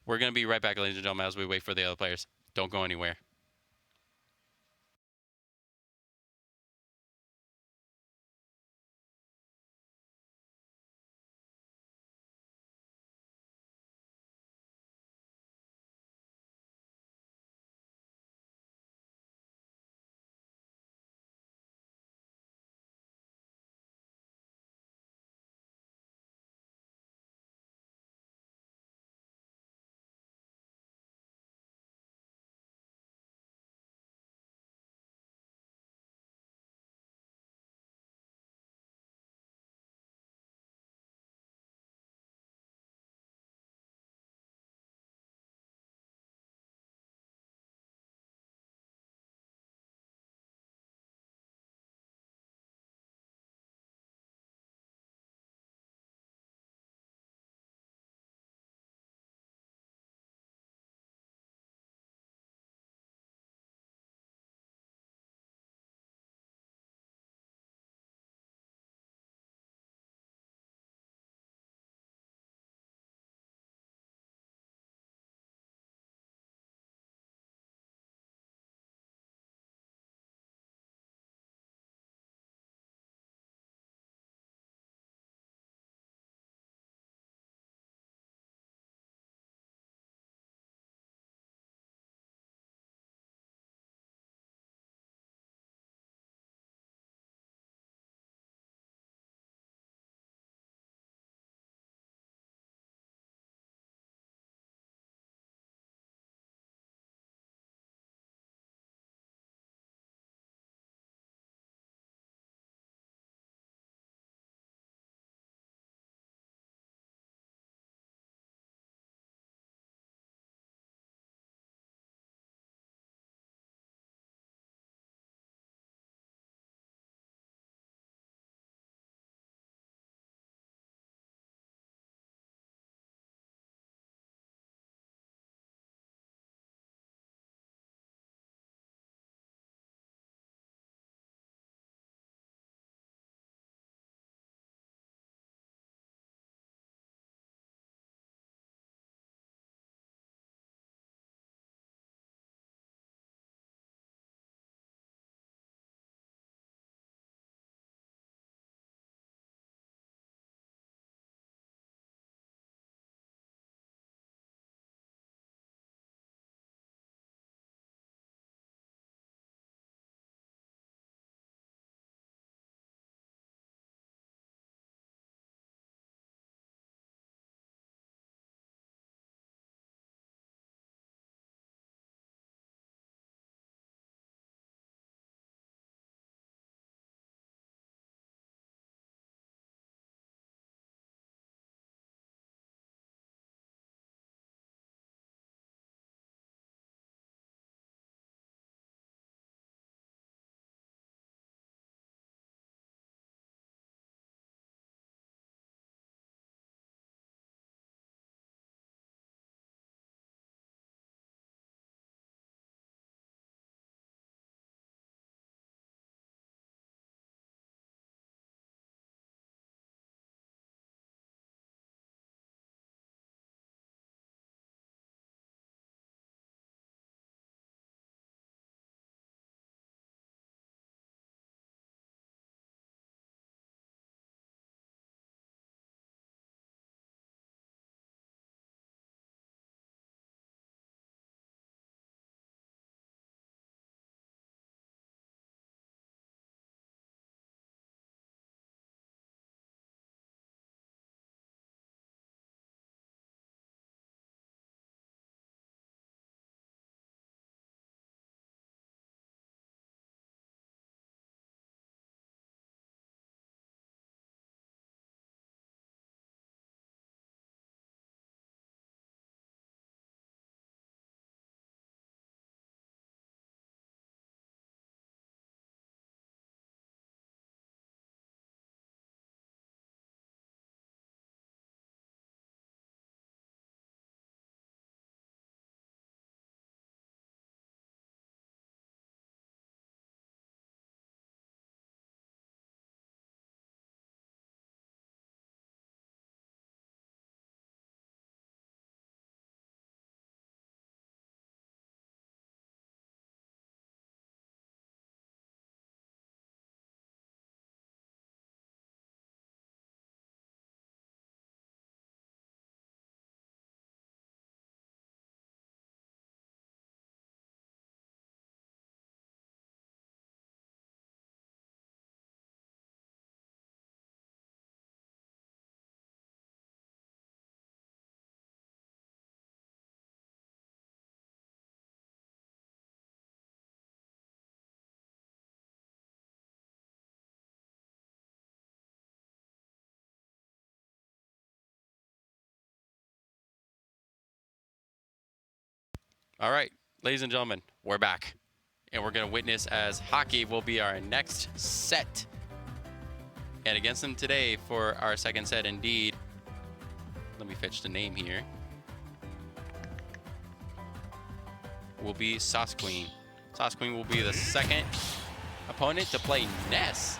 we're going to be right back, ladies and gentlemen, as we wait for the other players. Don't go anywhere. All right, ladies and gentlemen, we're back. And we're going to witness as hockey will be our next set. And against them today for our second set, indeed. Let me fetch the name here. Will be Sauce Queen. Sauce Queen will be the second opponent to play Ness.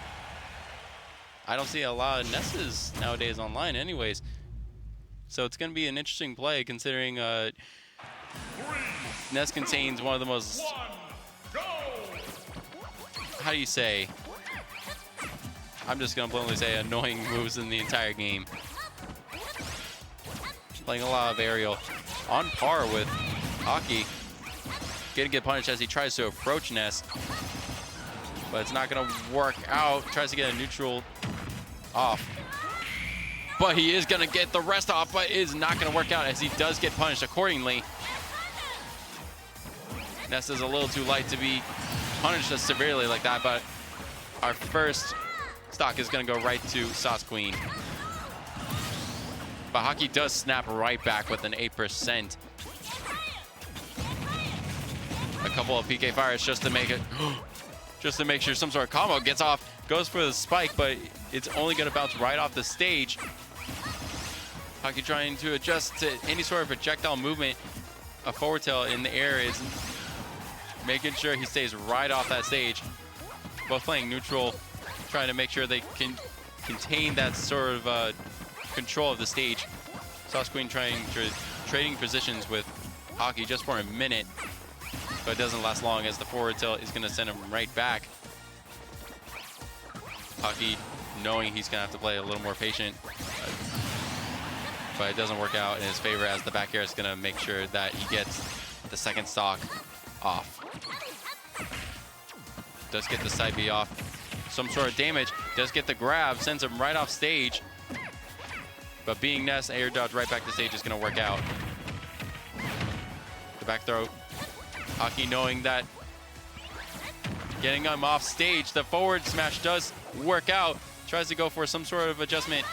I don't see a lot of Nesses nowadays online anyways. So it's going to be an interesting play considering Ness contains one of the most, how do you say, I'm just going to bluntly say annoying moves in the entire game. Playing a lot of aerial on par with Hockey. Getting get punished as he tries to approach Ness. But it's not going to work out. Tries to get a neutral off. But he is going to get the rest off, but it is not going to work out as he does get punished accordingly. Ness is a little too light to be punished as severely like that, but our first stock is going to go right to Sauce Queen. But Hockey does snap right back with an 8%. A couple of PK fires just to make it, just to make sure some sort of combo gets off. Goes for the spike, but it's only going to bounce right off the stage. Hockey trying to adjust to any sort of projectile movement. A forward tail in the air is making sure he stays right off that stage. Both playing neutral, trying to make sure they can contain that sort of control of the stage. Sauce Queen trading positions with Hockey just for a minute, but it doesn't last long as the forward tilt is going to send him right back. Hockey knowing he's going to have to play a little more patient, but it doesn't work out in his favor as the back air is going to make sure that he gets the second stock off. Does get the side B off. Some sort of damage. Does get the grab. Sends him right off stage. But being Ness, air dodge right back to stage is going to work out. The back throw. Hockey knowing that getting him off stage, the forward smash does work out. Tries to go for some sort of adjustment.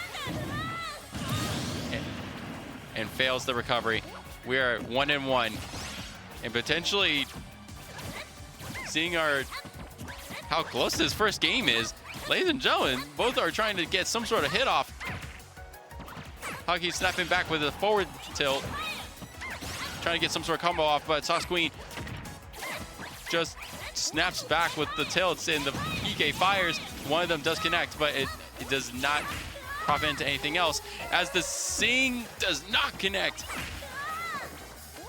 And fails the recovery. We are 1-1. And potentially seeing how close this first game is. Ladies and gentlemen, both are trying to get some sort of hit off. Hockey snapping back with a forward tilt. Trying to get some sort of combo off, but Sauce Queen just snaps back with the tilts and the PK fires. One of them does connect, but it does not profit into anything else as the Sing does not connect.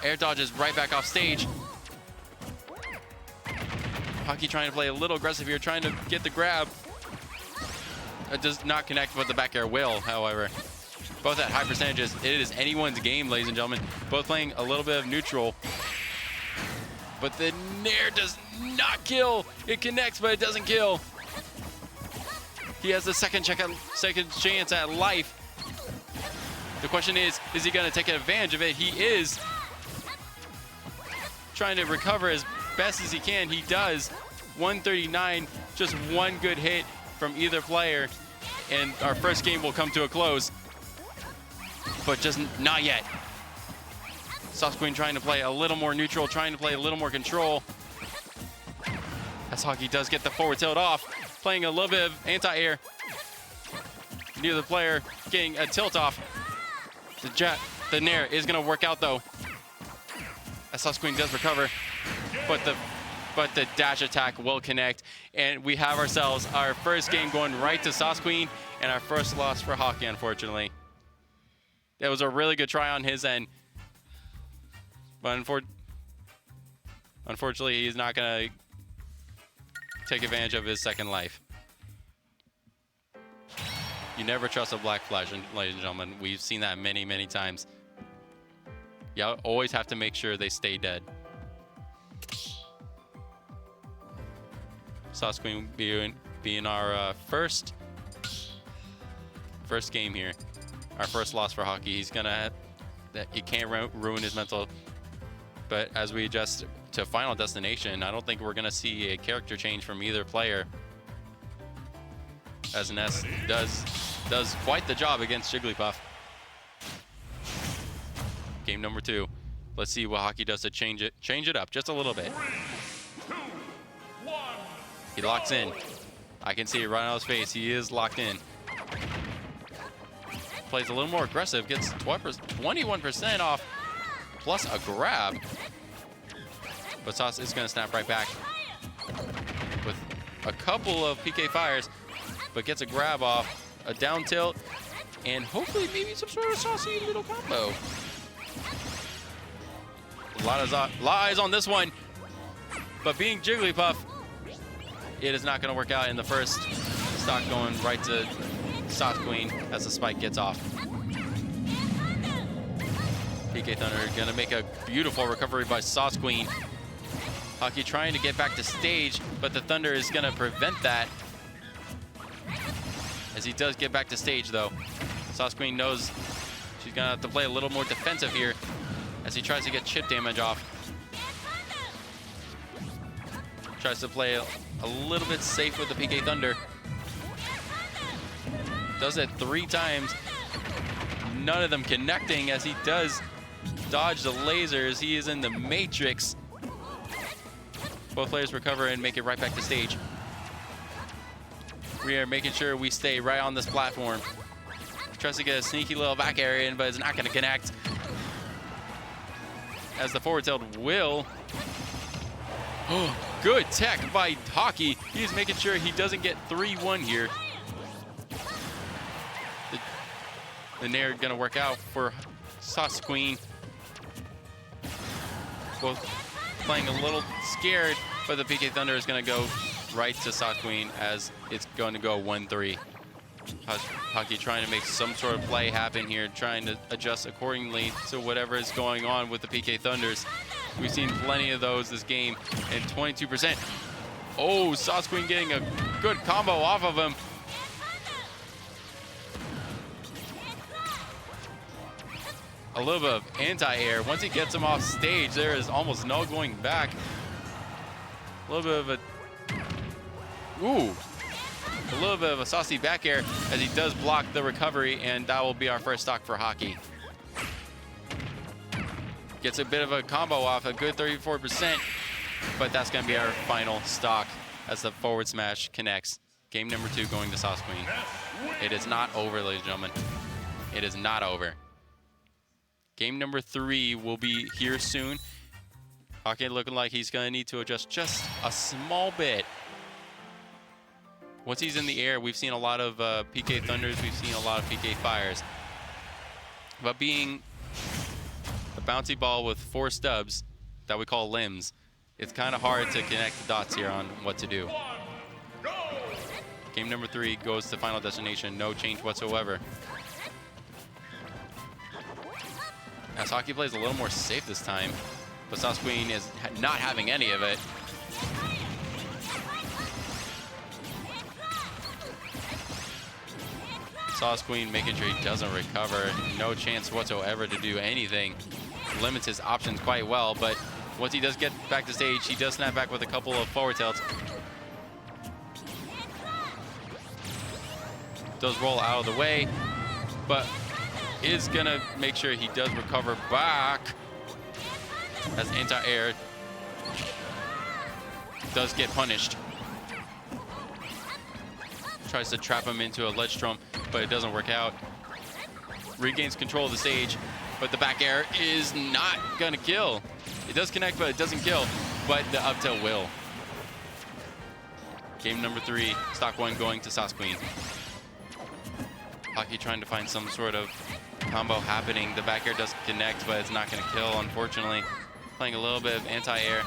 Air dodges right back off stage. Hockey trying to play a little aggressive here, trying to get the grab. It does not connect, but the back air will, however. Both at high percentages. It is anyone's game, ladies and gentlemen. Both playing a little bit of neutral. But the Nair does not kill. It connects, but it doesn't kill. He has the second chance at life. The question is he going to take advantage of it? He is. Trying to recover as best as he can. He does. 139, just one good hit from either player. And our first game will come to a close. But just not yet. Sauce Queen trying to play a little more neutral, trying to play a little more control. As Hockey does get the forward tilt off. Playing a little bit of anti-air. Near the player getting a tilt off. The Nair is going to work out though. As Sauce Queen does recover, but the dash attack will connect, and we have ourselves our first game going right to Sauce Queen, and our first loss for Hockey, unfortunately. It was a really good try on his end, but unfortunately, he's not going to take advantage of his second life. You never trust a Black Flash, ladies and gentlemen. We've seen that many, many times. You always have to make sure they stay dead. Sauce Queen being our first game here. Our first loss for Hockey. He can't ruin his mental. But as we adjust to Final Destination, I don't think we're gonna see a character change from either player. As Ness does quite the job against Jigglypuff. Game number 2. Let's see what Hockey does to change it up just a little bit. 3, 2, 1. He locks in. I can see it right on his face. He is locked in. Plays a little more aggressive, gets 21% off, plus a grab. But Sauce is going to snap right back with a couple of PK fires, but gets a grab off, a down tilt, and hopefully maybe some sort of saucy little combo. A lot of eyes on this one, but being Jigglypuff, it is not going to work out in the first stock, going right to Sauce Queen as the spike gets off. PK Thunder going to make a beautiful recovery by Sauce Queen. Hockey trying to get back to stage, but the Thunder is going to prevent that. As he does get back to stage, though. Sauce Queen knows she's going to have to play a little more defensive here as he tries to get chip damage off. Tries to play a little bit safe with the PK Thunder. Does it 3 times. None of them connecting as he does dodge the lasers. He is in the Matrix. Both players recover and make it right back to stage. We are making sure we stay right on this platform. Tries to get a sneaky little back area in, but it's not going to connect. As the forward tilt will. Oh, good tech by Hockey. He's making sure he doesn't get 3-1 here. The Nair going to work out for Sauce Queen. Both playing a little scared, but the PK Thunder is going to go right to Sauce Queen as it's going to go 1-3. Hockey trying to make some sort of play happen here, trying to adjust accordingly to whatever is going on with the PK Thunders. We've seen plenty of those this game, and 22%. Oh, Sauce Queen getting a good combo off of him. A little bit of anti-air. Once he gets him off stage, there is almost no going back. A little bit of a saucy back air as he does block the recovery, and that will be our first stock for Hockey. Gets a bit of a combo off, a good 34%, but that's going to be our final stock as the forward smash connects. Game number 2 going to Sauce Queen. It is not over, ladies and gentlemen. It is not over. Game number 3 will be here soon. Hockey looking like he's going to need to adjust just a small bit. Once he's in the air, we've seen a lot of PK Thunders. We've seen a lot of PK Fires. But being a bouncy ball with 4 stubs that we call limbs, it's kind of hard to connect the dots here on what to do. Game number 3 goes to Final Destination. No change whatsoever. As Hockey plays a little more safe this time, but Sauce Queen is not having any of it. Sauce Queen making sure he doesn't recover. No chance whatsoever to do anything. Limits his options quite well, but once he does get back to stage, he does snap back with a couple of forward tilts. Does roll out of the way, but is gonna make sure he does recover back as anti-air does get punished. Tries to trap him into a ledge trump, but it doesn't work out. Regains control of the stage, but the back air is not gonna kill. It does connect, but it doesn't kill, but the up tilt will. Game number 3, stock 1 going to Sauce Queen. Hockey trying to find some sort of combo happening. The back air does connect, but it's not gonna kill, unfortunately. Playing a little bit of anti-air.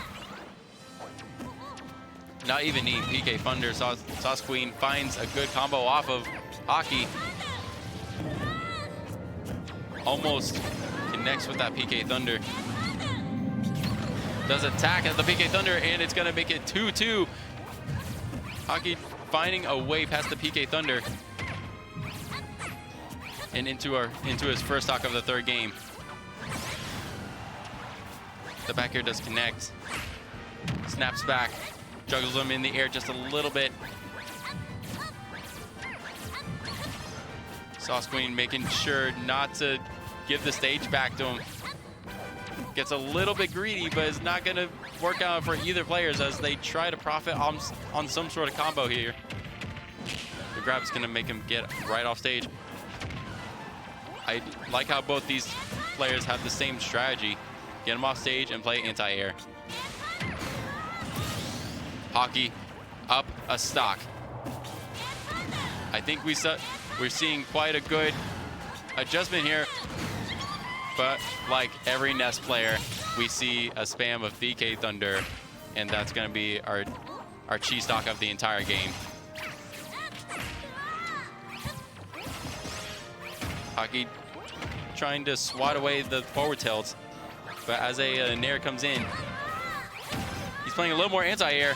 Not even needing PK Thunder. Sauce Queen finds a good combo off of Hockey. Almost connects with that PK Thunder. Does attack at the PK Thunder, and it's gonna make it 2-2. Hockey finding a way past the PK Thunder and into his first stock of the 3rd game. The back air does connect. Snaps back. Juggles him in the air just a little bit. Sauce Queen making sure not to give the stage back to him. gets a little bit greedy, but it's not going to work out for either players as they try to profit on some sort of combo here. The grab is going to make him get right off stage. I like how both these players have the same strategy. Get him off stage and play anti-air. Hockey up a stock. I think we're seeing quite a good adjustment here. But like every Nest player, we see a spam of PK Thunder, and that's going to be our cheese stock of the entire game. Hockey trying to swat away the forward tilts, but as a Nair comes in, he's playing a little more anti-air.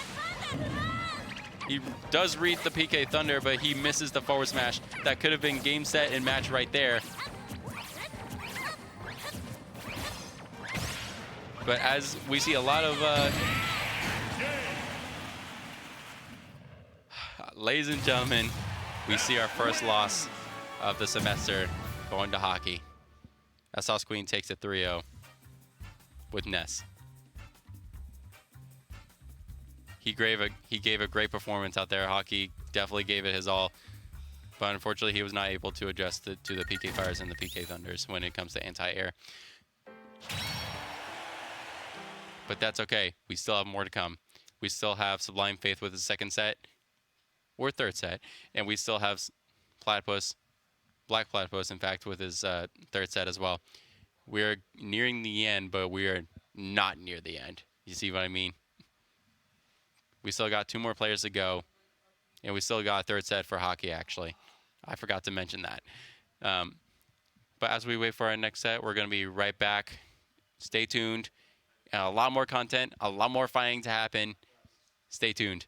He does read the PK Thunder, but he misses the forward smash. That could have been game, set, and match right there. But as we see a lot of, ladies and gentlemen, we see our first loss of the semester going to Hockey. Sauce Queen takes it 3-0 with Ness. He gave a great performance out there. Hockey definitely gave it his all, but unfortunately he was not able to adjust to the PK Fires and the PK Thunders when it comes to anti-air. But that's okay. We still have more to come. We still have Sublime Faith with his second set, or third set, and we still have Platypus, Black Platypus, in fact, with his third set as well. We're nearing the end, but we are not near the end. You see what I mean? We still got 2 more players to go, and we still got a third set for Hockey, actually. I forgot to mention that. But as we wait for our next set, we're going to be right back. Stay tuned. A lot more content, a lot more fighting to happen. Stay tuned.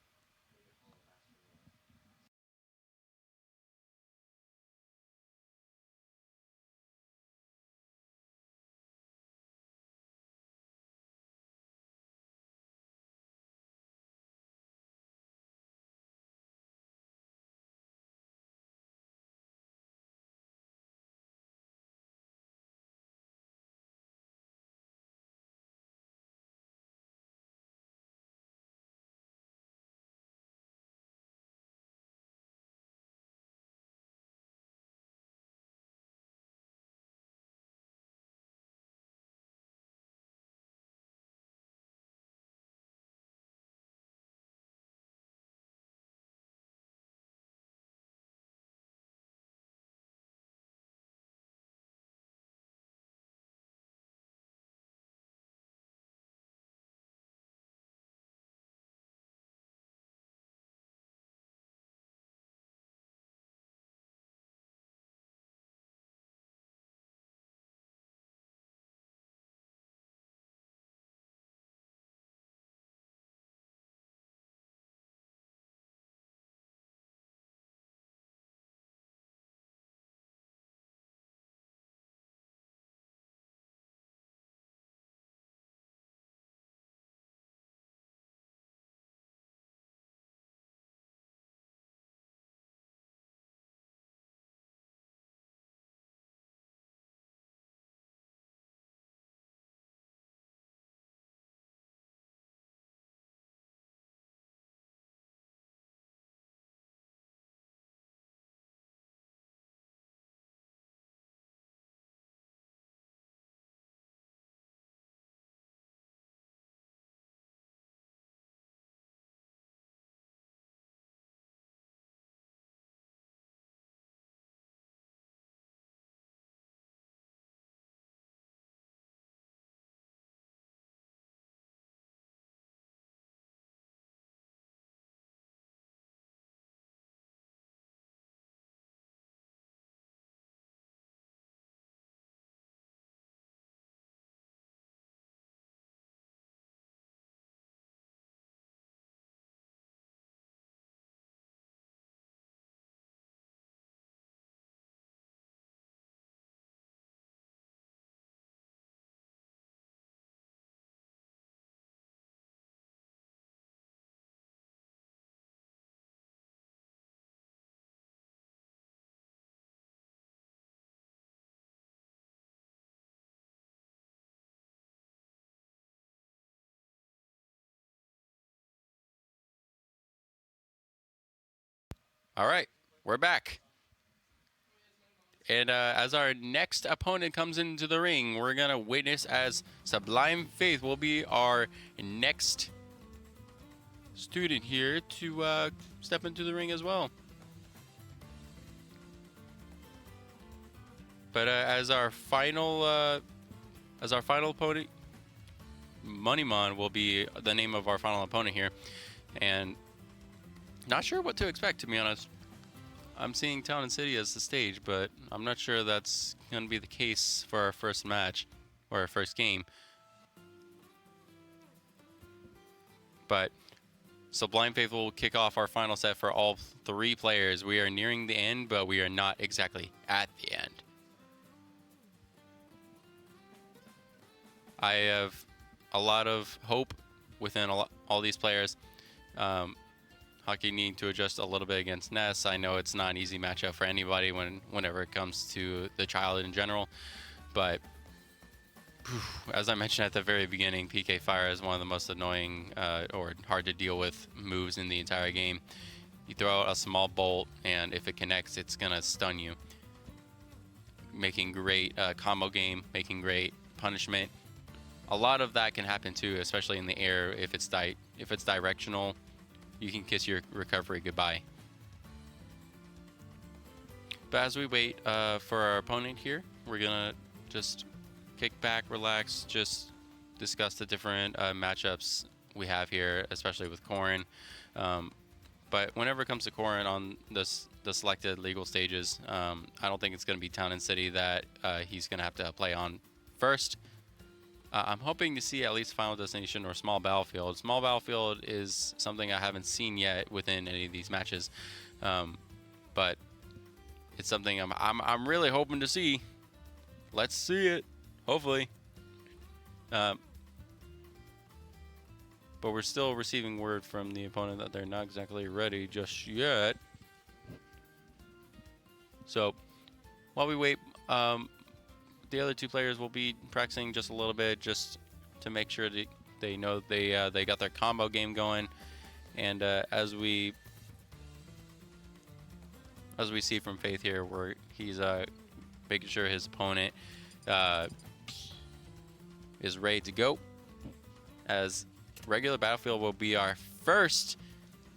All right, we're back. And as our next opponent comes into the ring, we're going to witness as Sublime Faith will be our next student here to step into the ring as well. But as our final opponent, Moneymon will be the name of our final opponent here. And not sure what to expect, to be honest. I'm seeing Town and City as the stage, but I'm not sure that's going to be the case for our first match or our first game. But Sublime Faith will kick off our final set for all 3 players. We are nearing the end, but we are not exactly at the end. I have a lot of hope within all these players. Hockey need to adjust a little bit against Ness. I know it's not an easy matchup for anybody whenever it comes to the child in general. But as I mentioned at the very beginning, PK Fire is one of the most annoying or hard to deal with moves in the entire game. You throw out a small bolt, and if it connects, it's going to stun you. Making great combo game, making great punishment. A lot of that can happen too, especially in the air. If it's directional, you can kiss your recovery goodbye. But as we wait for our opponent here, we're gonna just kick back, relax, just discuss the different matchups we have here, especially with Corrin. But whenever it comes to Corrin on the selected legal stages, I don't think it's going to be Town and City that he's going to have to play on first. I'm hoping to see at least Final Destination or Small Battlefield. Small Battlefield is something I haven't seen yet within any of these matches, but it's something I'm really hoping to see. Let's see it, hopefully. But we're still receiving word from the opponent that they're not exactly ready just yet. So while we wait, the other 2 players will be practicing just a little bit, just to make sure that they know they got their combo game going. And as we see from Faith here, where he's making sure his opponent is ready to go. As regular Battlefield will be our first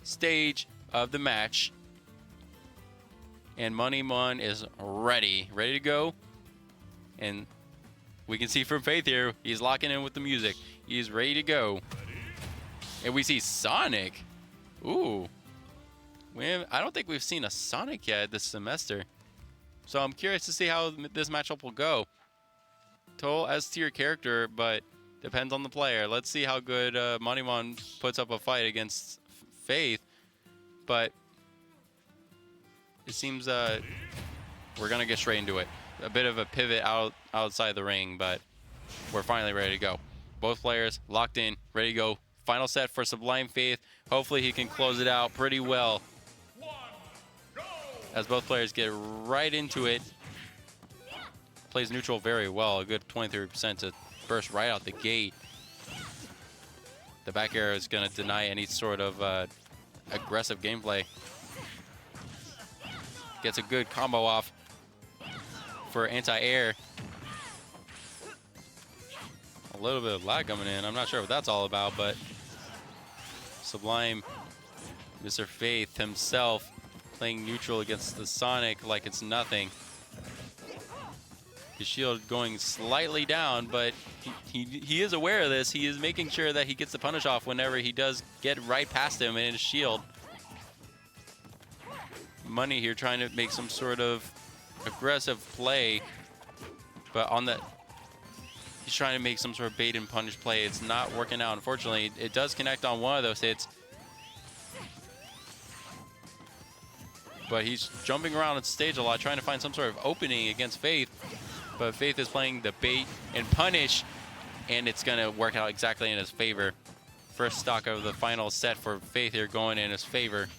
stage of the match, and Moneymon is ready to go. And we can see from Faith here, he's locking in with the music. He's ready to go. And we see Sonic. Ooh. I don't think we've seen a Sonic yet this semester. So I'm curious to see how this matchup will go. Total S-tier character, but depends on the player. Let's see how good Moneymon puts up a fight against Faith. But it seems we're going to get straight into it. A bit of a pivot outside the ring, but we're finally ready to go. Both players locked in, ready to go. Final set for Sublime Faith. Hopefully he can close it out pretty well. As both players get right into it. Plays neutral very well. A good 23% to burst right out the gate. The back air is going to deny any sort of aggressive gameplay. Gets a good combo off for anti-air. A little bit of lag coming in. I'm not sure what that's all about, but Sublime, Mr. Faith himself, playing neutral against the Sonic like it's nothing. His shield going slightly down, but he is aware of this. He is making sure that he gets the punish off whenever he does get right past him in his shield. Money here trying to make some sort of aggressive play, but he's trying to make some sort of bait and punish play. It's not working out, unfortunately. It does connect on one of those hits, but he's jumping around on stage a lot, trying to find some sort of opening against Faith. But Faith is playing the bait and punish, and it's going to work out exactly in his favor. First stock of the final set for Faith here going in his favor.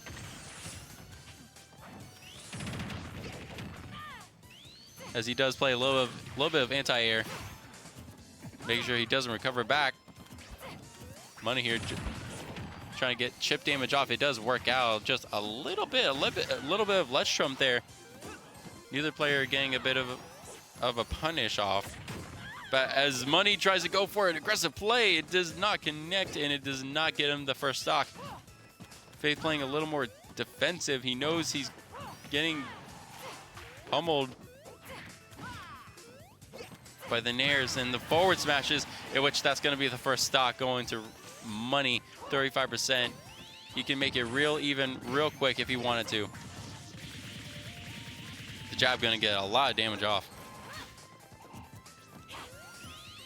As he does play a little bit of anti-air, making sure he doesn't recover back. Money here trying to get chip damage off. It does work out just a little bit of Letstrom there. Neither player getting a bit of a punish off. But as Money tries to go for an aggressive play, it does not connect, and it does not get him the first stock. Faith playing a little more defensive. He knows he's getting pummeled by the nairs and the forward smashes, in which that's going to be the first stock going to Money, 35%. He can make it real even real quick if he wanted to. The jab going to get a lot of damage off.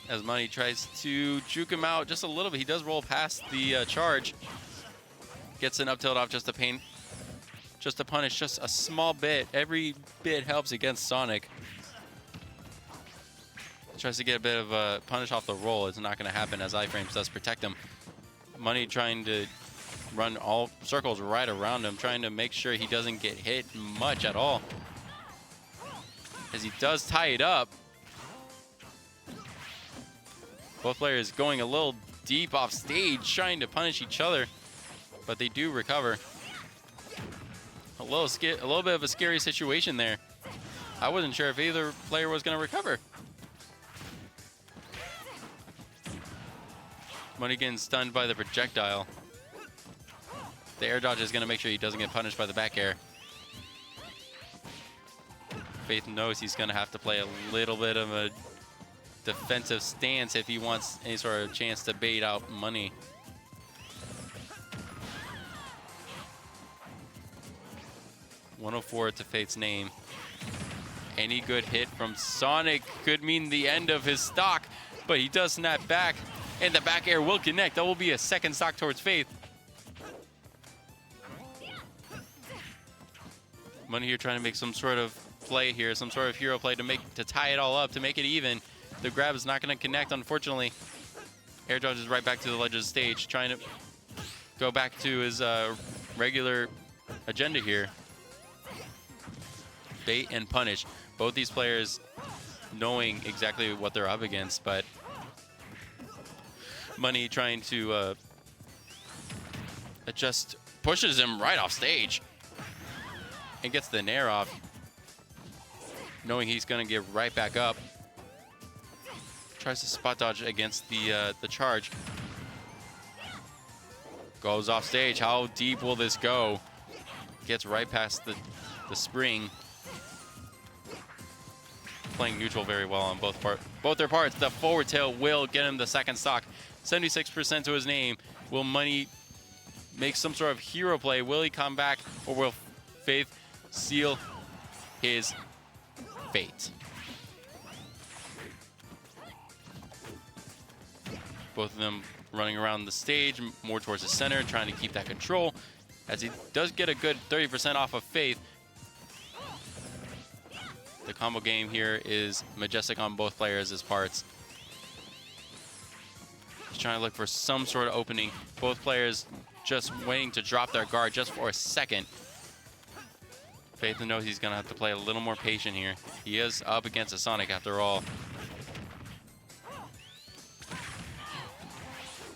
As Money tries to juke him out just a little bit. He does roll past the charge. Gets an up tilt off just to pain, just to punish just a small bit. Every bit helps against Sonic. Tries to get a bit of a punish off the roll. It's not going to happen as iframes does protect him. Money trying to run all circles right around him, trying to make sure he doesn't get hit much at all. As he does tie it up. Both players going a little deep off stage, trying to punish each other, but they do recover. A little bit of a scary situation there. I wasn't sure if either player was going to recover. Money getting stunned by the projectile. The air dodge is going to make sure he doesn't get punished by the back air. Faith knows he's going to have to play a little bit of a defensive stance if he wants any sort of chance to bait out Money. .104 to Faith's name. Any good hit from Sonic could mean the end of his stock, but he does snap back, and the back air will connect. That will be a second stock towards Faith. Money here trying to make some sort of play here, some sort of hero play to tie it all up, to make it even. The grab is not going to connect, unfortunately. Air dodge is right back to the ledge of the stage, trying to go back to his regular agenda here. Bait and punish. Both these players knowing exactly what they're up against, but Money trying to just pushes him right off stage and gets the nair off, knowing he's going to get right back up. Tries to spot dodge against the charge. Goes off stage. How deep will this go? Gets right past the spring. Playing neutral very well on both their parts. The forward tail will get him the second stock. 76% to his name. Will Money make some sort of hero play? Will he come back, or will Faith seal his fate? Both of them running around the stage, more towards the center, trying to keep that control, as he does get a good 30% off of Faith. The combo game here is majestic on both players' parts. He's trying to look for some sort of opening. Both players just waiting to drop their guard just for a second. Faith knows he's going to have to play a little more patient here. He is up against a Sonic after all.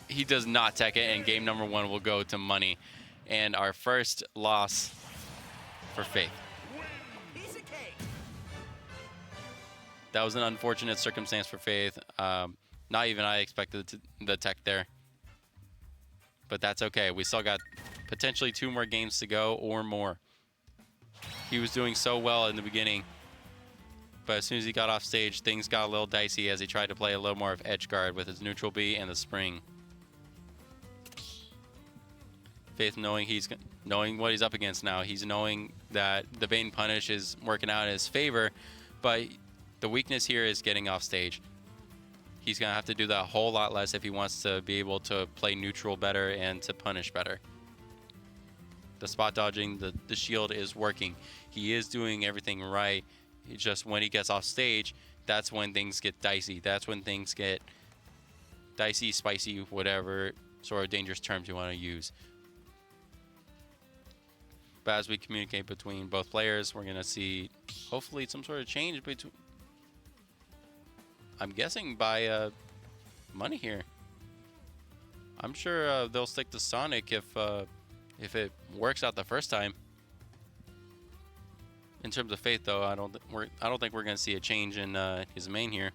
He does not tech it, and game number 1 will go to Money. And our first loss for Faith. That was an unfortunate circumstance for Faith. Not even I expected the tech there. But that's okay. We still got potentially 2 more games to go or more. He was doing so well in the beginning. But as soon as he got off stage, things got a little dicey as he tried to play a little more of edge guard with his neutral B and the spring. Faith knowing what he's up against now. He's knowing that the bait and punish is working out in his favor, but the weakness here is getting off stage. He's going to have to do that a whole lot less if he wants to be able to play neutral better and to punish better. The spot dodging, the shield is working. He is doing everything right. It's just when he gets off stage, that's when things get dicey. That's when things get dicey, spicy, whatever sort of dangerous terms you want to use. But as we communicate between both players, we're going to see hopefully some sort of change between, I'm guessing by Money here. I'm sure they'll stick to Sonic if it works out the first time. In terms of Faith, though, I don't think we're gonna see a change in his main here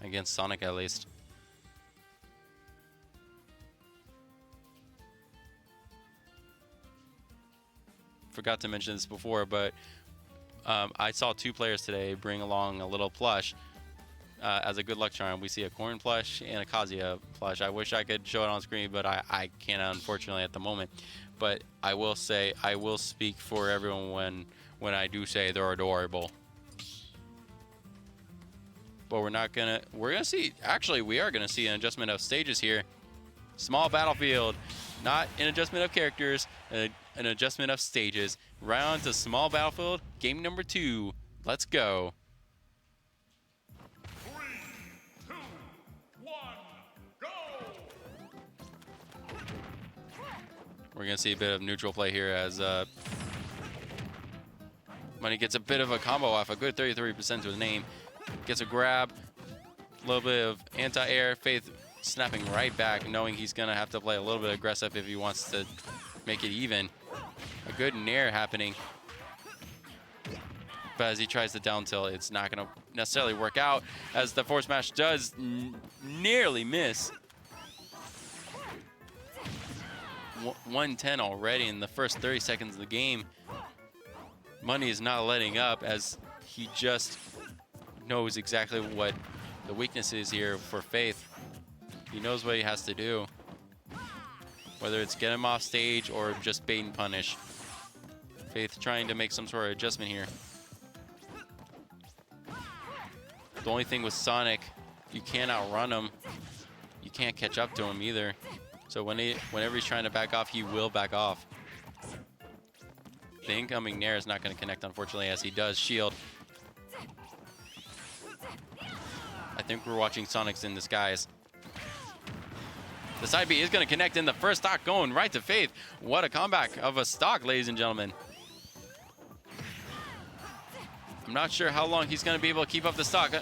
against Sonic, at least. Forgot to mention this before, but I saw 2 players today bring along a little plush as a good luck charm. We see a Corn plush and a Kazuya plush. I wish I could show it on screen, but I can't, unfortunately, at the moment. But I will speak for everyone when I do say they're adorable. But we're gonna see, actually we are gonna see an adjustment of stages here. Small battlefield, not an adjustment of characters, an adjustment of stages. Round to small battlefield, game number 2. Let's go. 3, 2, 1, go! We're gonna see a bit of neutral play here as Money gets a bit of a combo off, a good 33% to his name. Gets a grab, a little bit of anti-air. Faith snapping right back, knowing he's gonna have to play a little bit aggressive if he wants to make it even. A good nair happening. But as he tries to down tilt, it's not gonna necessarily work out, as the forward smash does nearly miss. 110 already in the first 30 seconds of the game. Money is not letting up, as he just knows exactly what the weakness is here for Faith. He knows what he has to do, whether it's get him off stage or just bait and punish. Faith trying to make some sort of adjustment here. The only thing with Sonic, you can't outrun him. You can't catch up to him either. So whenever he's trying to back off, he will back off. The incoming nair is not going to connect, unfortunately, as he does shield. I think we're watching Sonic's in disguise. The side B is going to connect in the first stock, going right to Faith. What a comeback of a stock, ladies and gentlemen. I'm not sure how long he's going to be able to keep up the stock.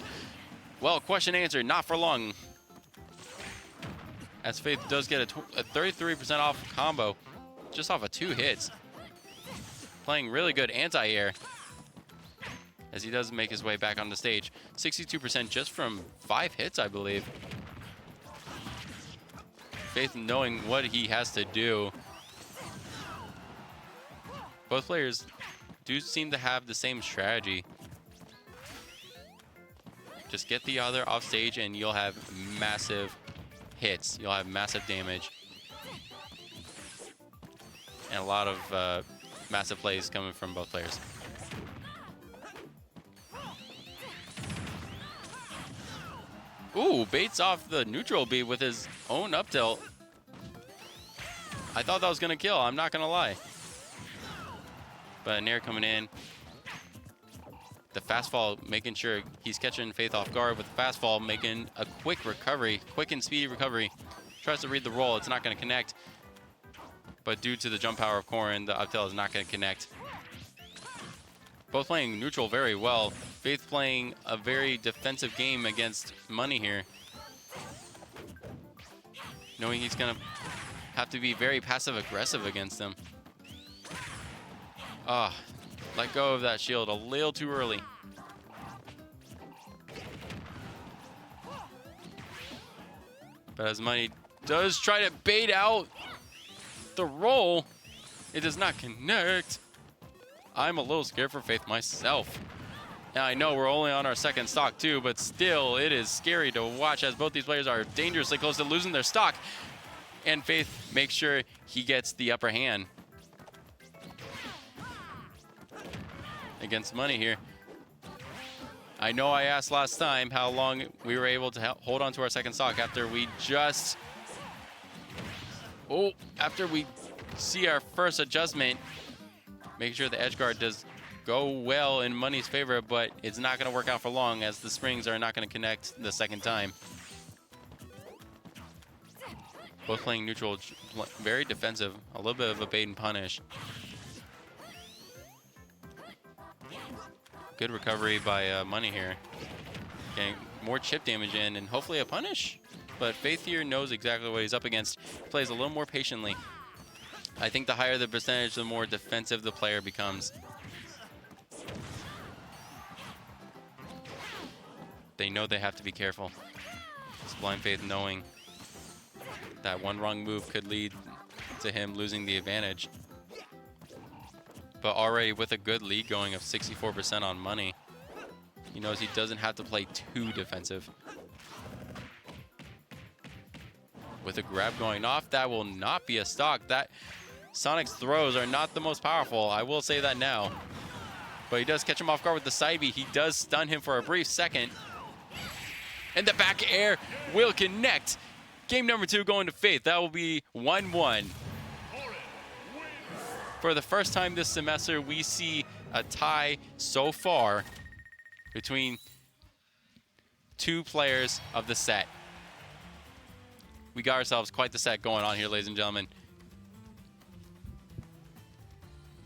Well, question answered, not for long. As Faith does get a 33% off combo, just off of 2 hits. Playing really good anti-air, as he does make his way back on the stage. 62% just from 5 hits, I believe. Faith knowing what he has to do. Both players do seem to have the same strategy. Just get the other off stage and you'll have massive hits. You'll have massive damage. And a lot of massive plays coming from both players. Ooh, baits off the neutral B with his own up tilt. I thought that was gonna kill, I'm not gonna lie. But Nair coming in. The fast fall, making sure he's catching Faith off guard with the fast fall, making a quick recovery, quick and speedy recovery. Tries to read the roll, it's not gonna connect. But due to the jump power of Corrin, the up tilt is not gonna connect. Both playing neutral very well. Faith playing a very defensive game against Money here. Knowing he's gonna have to be very passive aggressive against him. Ah, let go of that shield a little too early. But as Money does try to bait out the roll, it does not connect. I'm a little scared for Faith myself. Now I know we're only on our second stock too, but still it is scary to watch as both these players are dangerously close to losing their stock. And Faith makes sure he gets the upper hand against Money here. I know I asked last time how long we were able to hold on to our second stock after we just... Oh, after we see our first adjustment. Making sure the edge guard does go well in Money's favor, but it's not going to work out for long as the springs are not going to connect the second time. Both playing neutral, very defensive, a little bit of a bait and punish. Good recovery by Money here. Getting more chip damage in and hopefully a punish. but Faith here knows exactly what he's up against. Plays a little more patiently. I think the higher the percentage, the more defensive the player becomes. They know they have to be careful. It's Blind Faith knowing that one wrong move could lead to him losing the advantage. But already with a good lead going of 64% on money, he knows he doesn't have to play too defensive. With a grab going off, that will not be a stock. That Sonic's throws are not the most powerful. I will say that now. But he does catch him off guard with the side B. He does stun him for a brief second. And the back air will connect. Game number 2 going to Faith. That will be 1-1. For the first time this semester, we see a tie so far between 2 players of the set. We got ourselves quite the set going on here, ladies and gentlemen.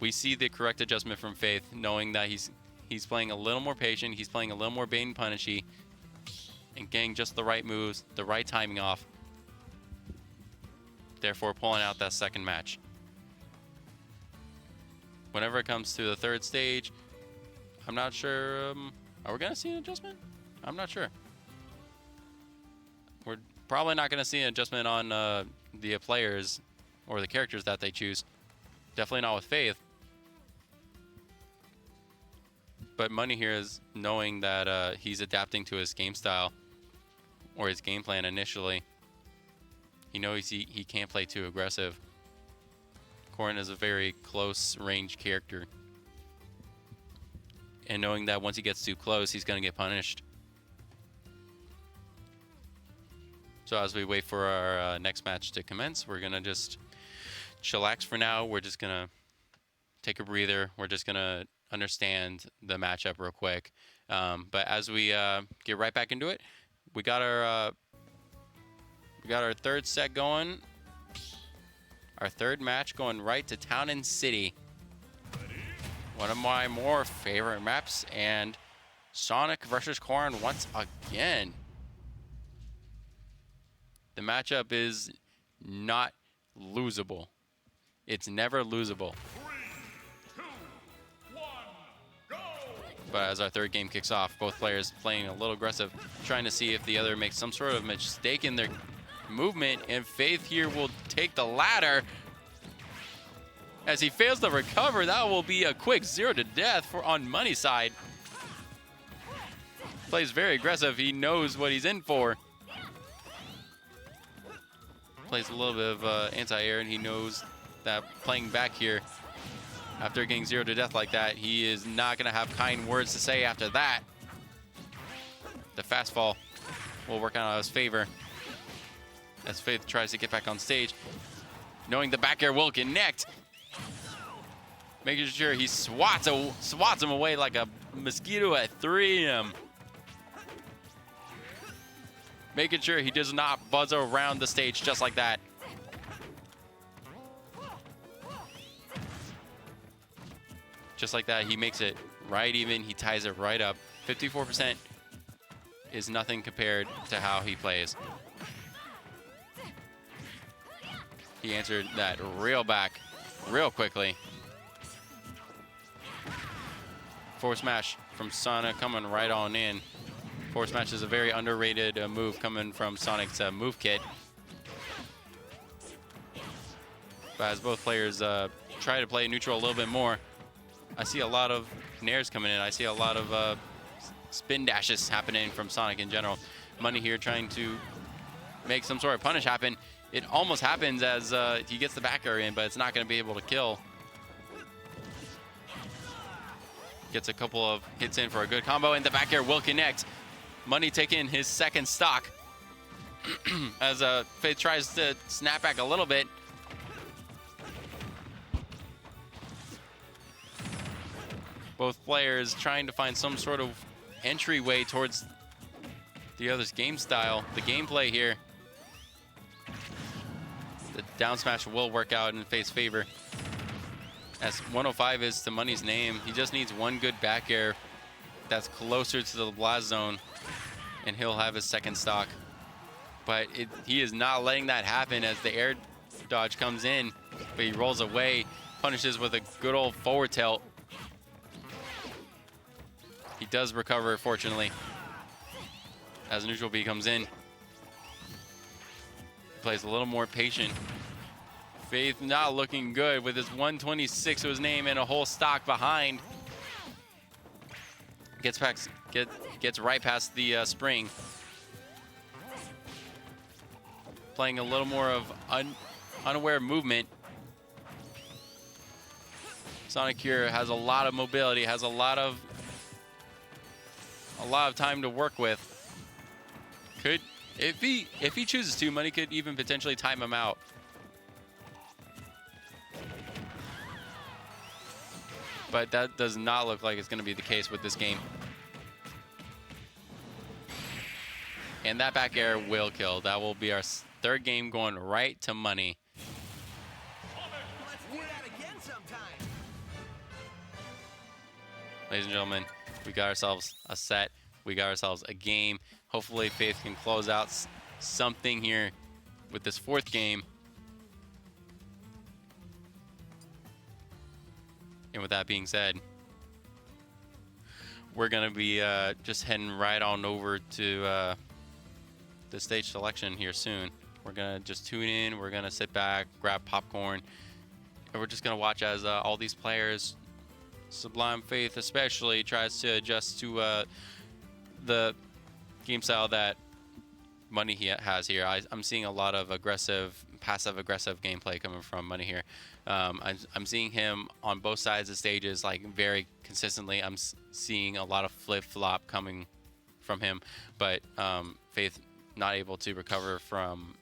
We see the correct adjustment from Faith, knowing that he's playing a little more patient, he's playing a little more bait and punishy, and getting just the right moves, the right timing off. Therefore, pulling out that second match. Whenever it comes to the third stage, I'm not sure. Are we going to see an adjustment? I'm not sure. We're probably not going to see an adjustment on the players or the characters that they choose. Definitely not with Faith. But Money here is knowing that he's adapting to his game style or his game plan initially. He knows he can't play too aggressive. Corrin is a very close range character. And knowing that once he gets too close, he's going to get punished. So as we wait for our next match to commence, we're going to just chillax for now. We're just going to take a breather. We're just going to understand the matchup real quick. But as we get right back into it, we got our third set going. Our third match going right to Town and City. One of my more favorite maps, and Sonic versus Corrin once again. The matchup is not losable. It's never losable. 3, 2, 1, go! But as our third game kicks off, both players playing a little aggressive, trying to see if the other makes some sort of mistake in their movement, and Faith here will take the ladder. As he fails to recover, that will be a quick 0 to death on Money side. Plays very aggressive. He knows what he's in for. Plays a little bit of anti-air, and he knows that playing back here after getting 0 to death like that, he is not going to have kind words to say after that. The fast fall will work out in his favor as Faith tries to get back on stage, knowing the back air will connect. Making sure he swats him away like a mosquito at 3M. Making sure he does not buzz around the stage just like that. Just like that, he makes it right even. He ties it right up. 54% is nothing compared to how he plays. He answered that real back real quickly. Forward smash from Sonic coming right on in. Forward smash is a very underrated move coming from Sonic's move kit. But as both players try to play neutral a little bit more, I see a lot of nairs coming in. I see a lot of spin dashes happening from Sonic in general. Money here trying to make some sort of punish happen. It almost happens as he gets the back air in, but it's not going to be able to kill. Gets a couple of hits in for a good combo, and the back air will connect. Money taking his second stock as Faith tries to snap back a little bit. Both players trying to find some sort of entryway towards the other's game style, the gameplay here. The down smash will work out in Faith's favor. As 105 is to Money's name, he just needs one good back air that's closer to the blast zone, and he'll have his second stock. But he is not letting that happen as the air dodge comes in, but he rolls away, punishes with a good old forward tilt. He does recover, fortunately, as neutral B comes in. He plays a little more patient. Faith not looking good with his 126 to his name and a whole stock behind. Gets right past the spring. Playing a little more of unaware movement. Sonic here has a lot of mobility, has a lot of time to work with. Could, if he chooses to, Money could even potentially time him out. But that does not look like it's going to be the case with this game. And that back air will kill. That will be our third game going right to Money. Let's do that again sometime. Ladies and gentlemen, we got ourselves a set. We got ourselves a game. Hopefully Faith can close out something here with this fourth game. And with that being said, we're going to be just heading right on over to the stage selection here soon. We're going to just tune in. We're going to sit back, grab popcorn, and we're just going to watch as all these players, Sublime Faith especially, tries to adjust to the game style that Money has here. I'm seeing a lot of passive-aggressive gameplay coming from Money here. I'm seeing him on both sides of stages, like very consistently. I'm seeing a lot of flip-flop coming from him, but Faith not able to recover from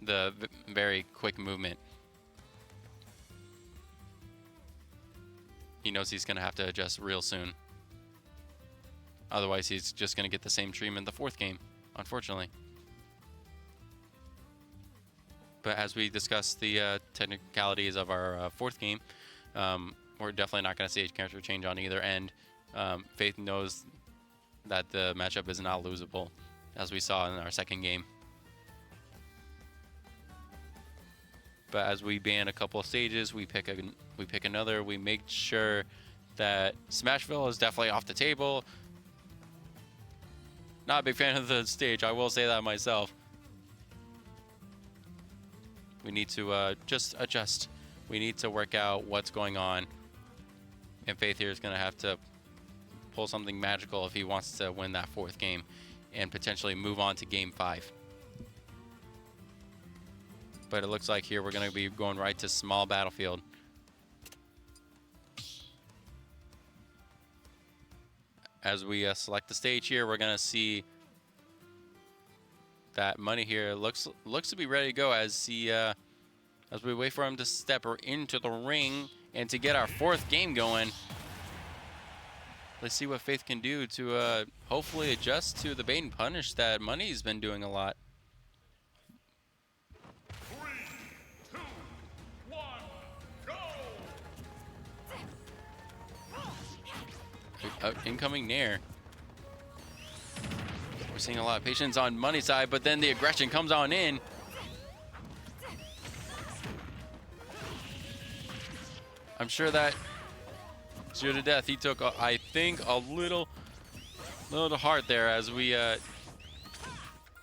the very quick movement. He knows he's going to have to adjust real soon. Otherwise, he's just going to get the same treatment the fourth game, unfortunately. But as we discuss the technicalities of our fourth game, we're definitely not going to see a character change on either end. Faith knows that the matchup is not losable, as we saw in our second game. But as we ban a couple of stages, we pick another. We make sure that Smashville is definitely off the table. Not a big fan of the stage, I will say that myself. We need to just adjust. We need to work out what's going on. And Faith here is going to have to pull something magical if he wants to win that fourth game and potentially move on to game 5. But it looks like here we're going to be going right to small battlefield. As we select the stage here, we're going to see that Money here looks to be ready to go as we wait for him to step into the ring and to get our fourth game going. Let's see what Faith can do to hopefully adjust to the bait and punish that Money's been doing a lot. 3, 2, 1, go! Incoming Nair. We're seeing a lot of patience on Money's side, but then the aggression comes on in. I'm sure that 0 to death, he took, I think, a little to heart there as we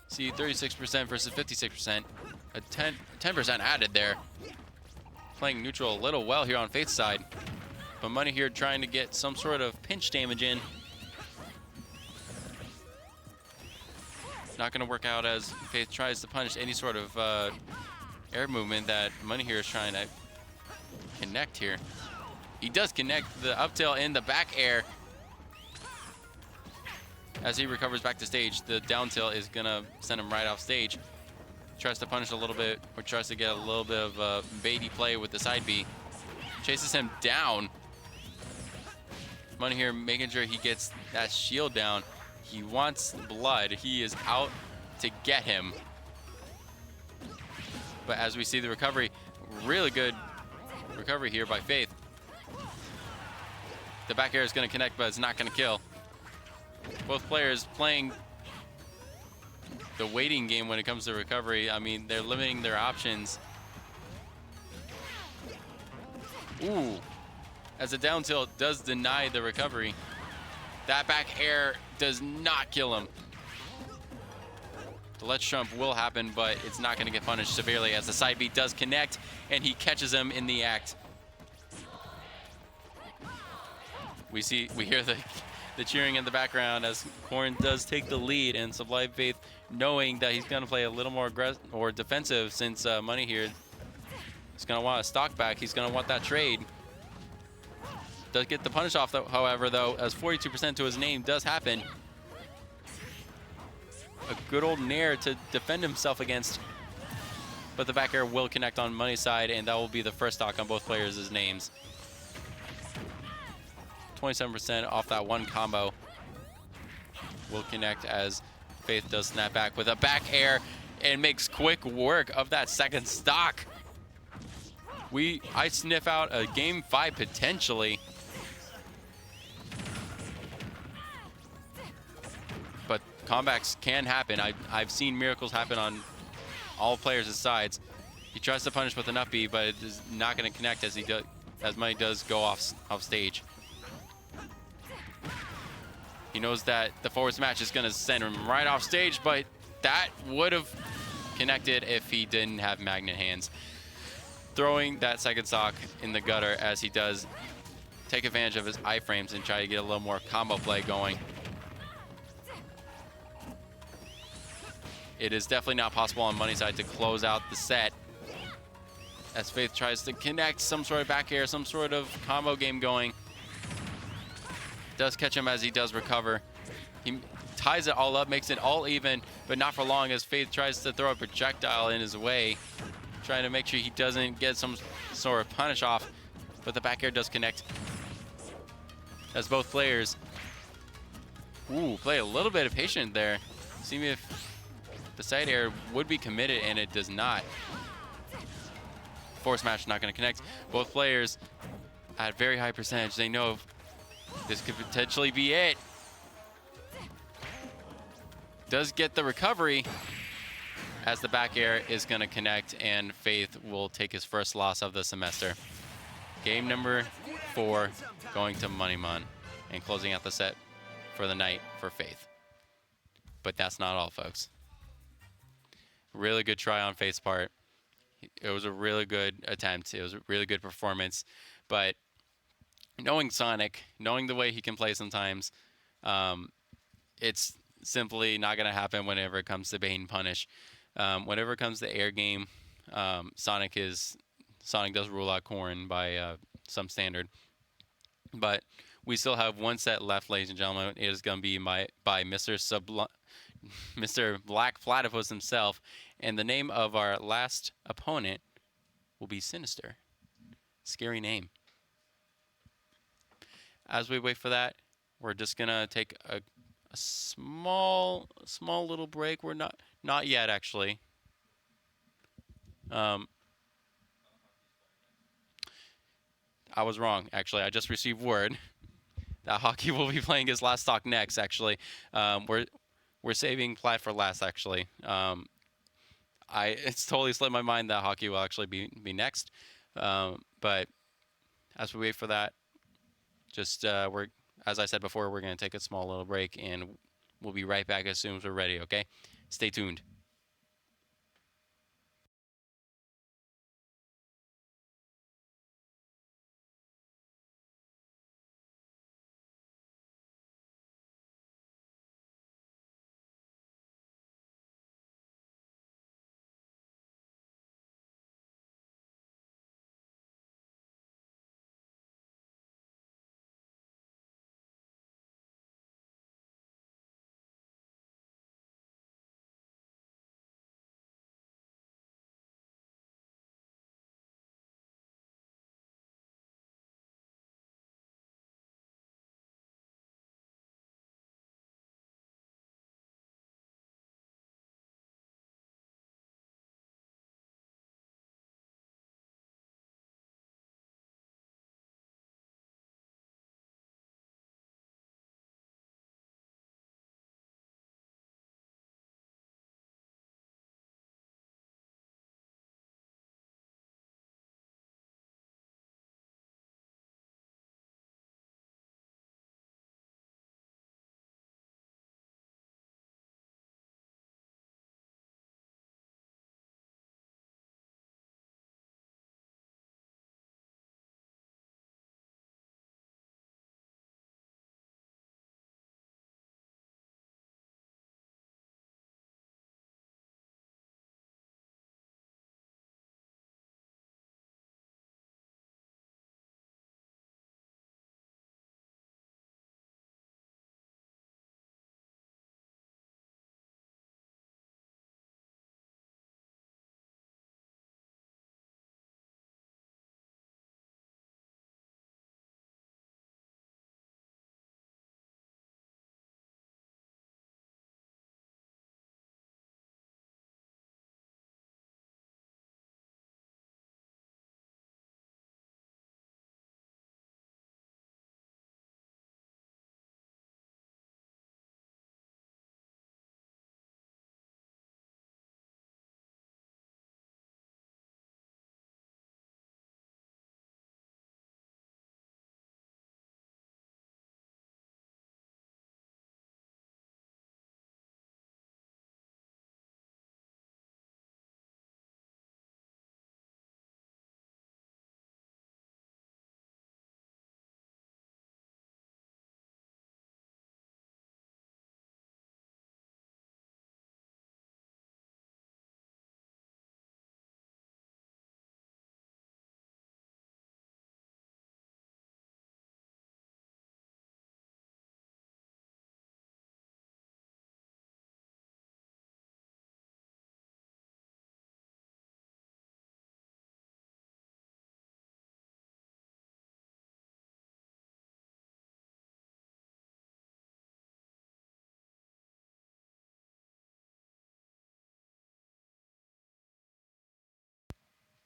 see 36% versus 56%. A 10% added there. Playing neutral a little well here on Faith's side. But Money here trying to get some sort of pinch damage in. Not going to work out as Faith tries to punish any sort of air movement that Money here is trying to connect here. He does connect the up tilt in the back air. As he recovers back to stage, the down tilt is going to send him right off stage. Tries to punish a little bit, or tries to get a little bit of baity play with the side B. Chases him down. Money here making sure he gets that shield down. He wants blood. He is out to get him. But as we see the recovery, really good recovery here by Faith. The back air is going to connect, but it's not going to kill. Both players playing the waiting game when it comes to recovery. I mean, they're limiting their options. Ooh, as a down tilt does deny the recovery. That back air does not kill him. The ledge trump will happen, but it's not going to get punished severely as the side beat does connect, and he catches him in the act. We hear the cheering in the background as Corrin does take the lead, and Sublime Faith, knowing that he's going to play a little more aggressive or defensive since Money here is going to want a stock back. He's going to want that trade. Does get the punish off, though, however, though, as 42% to his name does happen. A good old nair to defend himself against. But the back air will connect on Money's side, and that will be the first stock on both players' names. 27% off that one combo will connect as Faith does snap back with a back air and makes quick work of that second stock. I sniff out a game 5 potentially. But comebacks can happen. I've seen miracles happen on all players' sides. He tries to punish with an up B, but it is not going to connect as Money does go off stage. He knows that the forward smash is going to send him right off stage, but that would have connected if he didn't have magnet hands. Throwing that second stock in the gutter as he does take advantage of his iframes and try to get a little more combo play going. It is definitely not possible on Money's side to close out the set as Faith tries to connect some sort of back air, some sort of combo game going. Does catch him as he does recover. He ties it all up, makes it all even, but not for long as Faith tries to throw a projectile in his way, trying to make sure he doesn't get some sort of punish off, but the back air does connect. As both players, play a little bit of patience there. See if the side air would be committed, and it does not. Force smash not going to connect. Both players at very high percentage. They know this could potentially be it. Does get the recovery as the back air is going to connect, and Faith will take his first loss of the semester. Game number 4 going to Moneymon and closing out the set for the night for Faith. But that's not all, folks. Really good try on Faith's part. It was a really good attempt. It was a really good performance. But knowing Sonic, knowing the way he can play sometimes, it's simply not going to happen whenever it comes to bait and punish. Whenever it comes to air game, Sonic does rule out Corrin by some standard. But we still have one set left, ladies and gentlemen. It is going to be by Mr. Black Platypus himself. And the name of our last opponent will be Sinister. Scary name. As we wait for that, we're just going to take a small little break. We're not yet, actually. I was wrong, actually. I just received word that Hockey will be playing his last stock next, actually. We're saving Plat for last, actually. It's totally slipped my mind that Hockey will actually be next. But as we wait for that, just as I said before, we're going to take a small little break, and we'll be right back as soon as we're ready, okay? Stay tuned.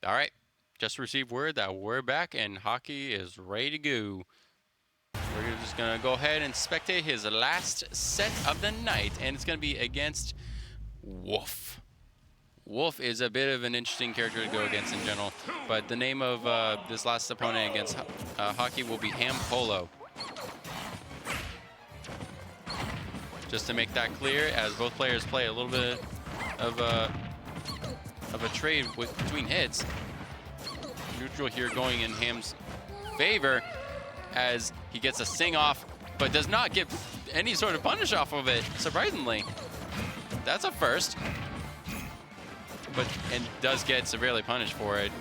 All right, just received word that we're back and hockey is ready to go. We're just gonna go ahead and spectate his last set of the night, and it's gonna be against Wolf. Wolf is a bit of an interesting character to go against in general, but the name of this last opponent against hockey will be Ham Polo. Just to make that clear, as both players play a little bit of a trade between hits. Neutral here going in Ham's favor as he gets a sing off, but does not get any sort of punish off of it, surprisingly. That's a first. And does get severely punished for it,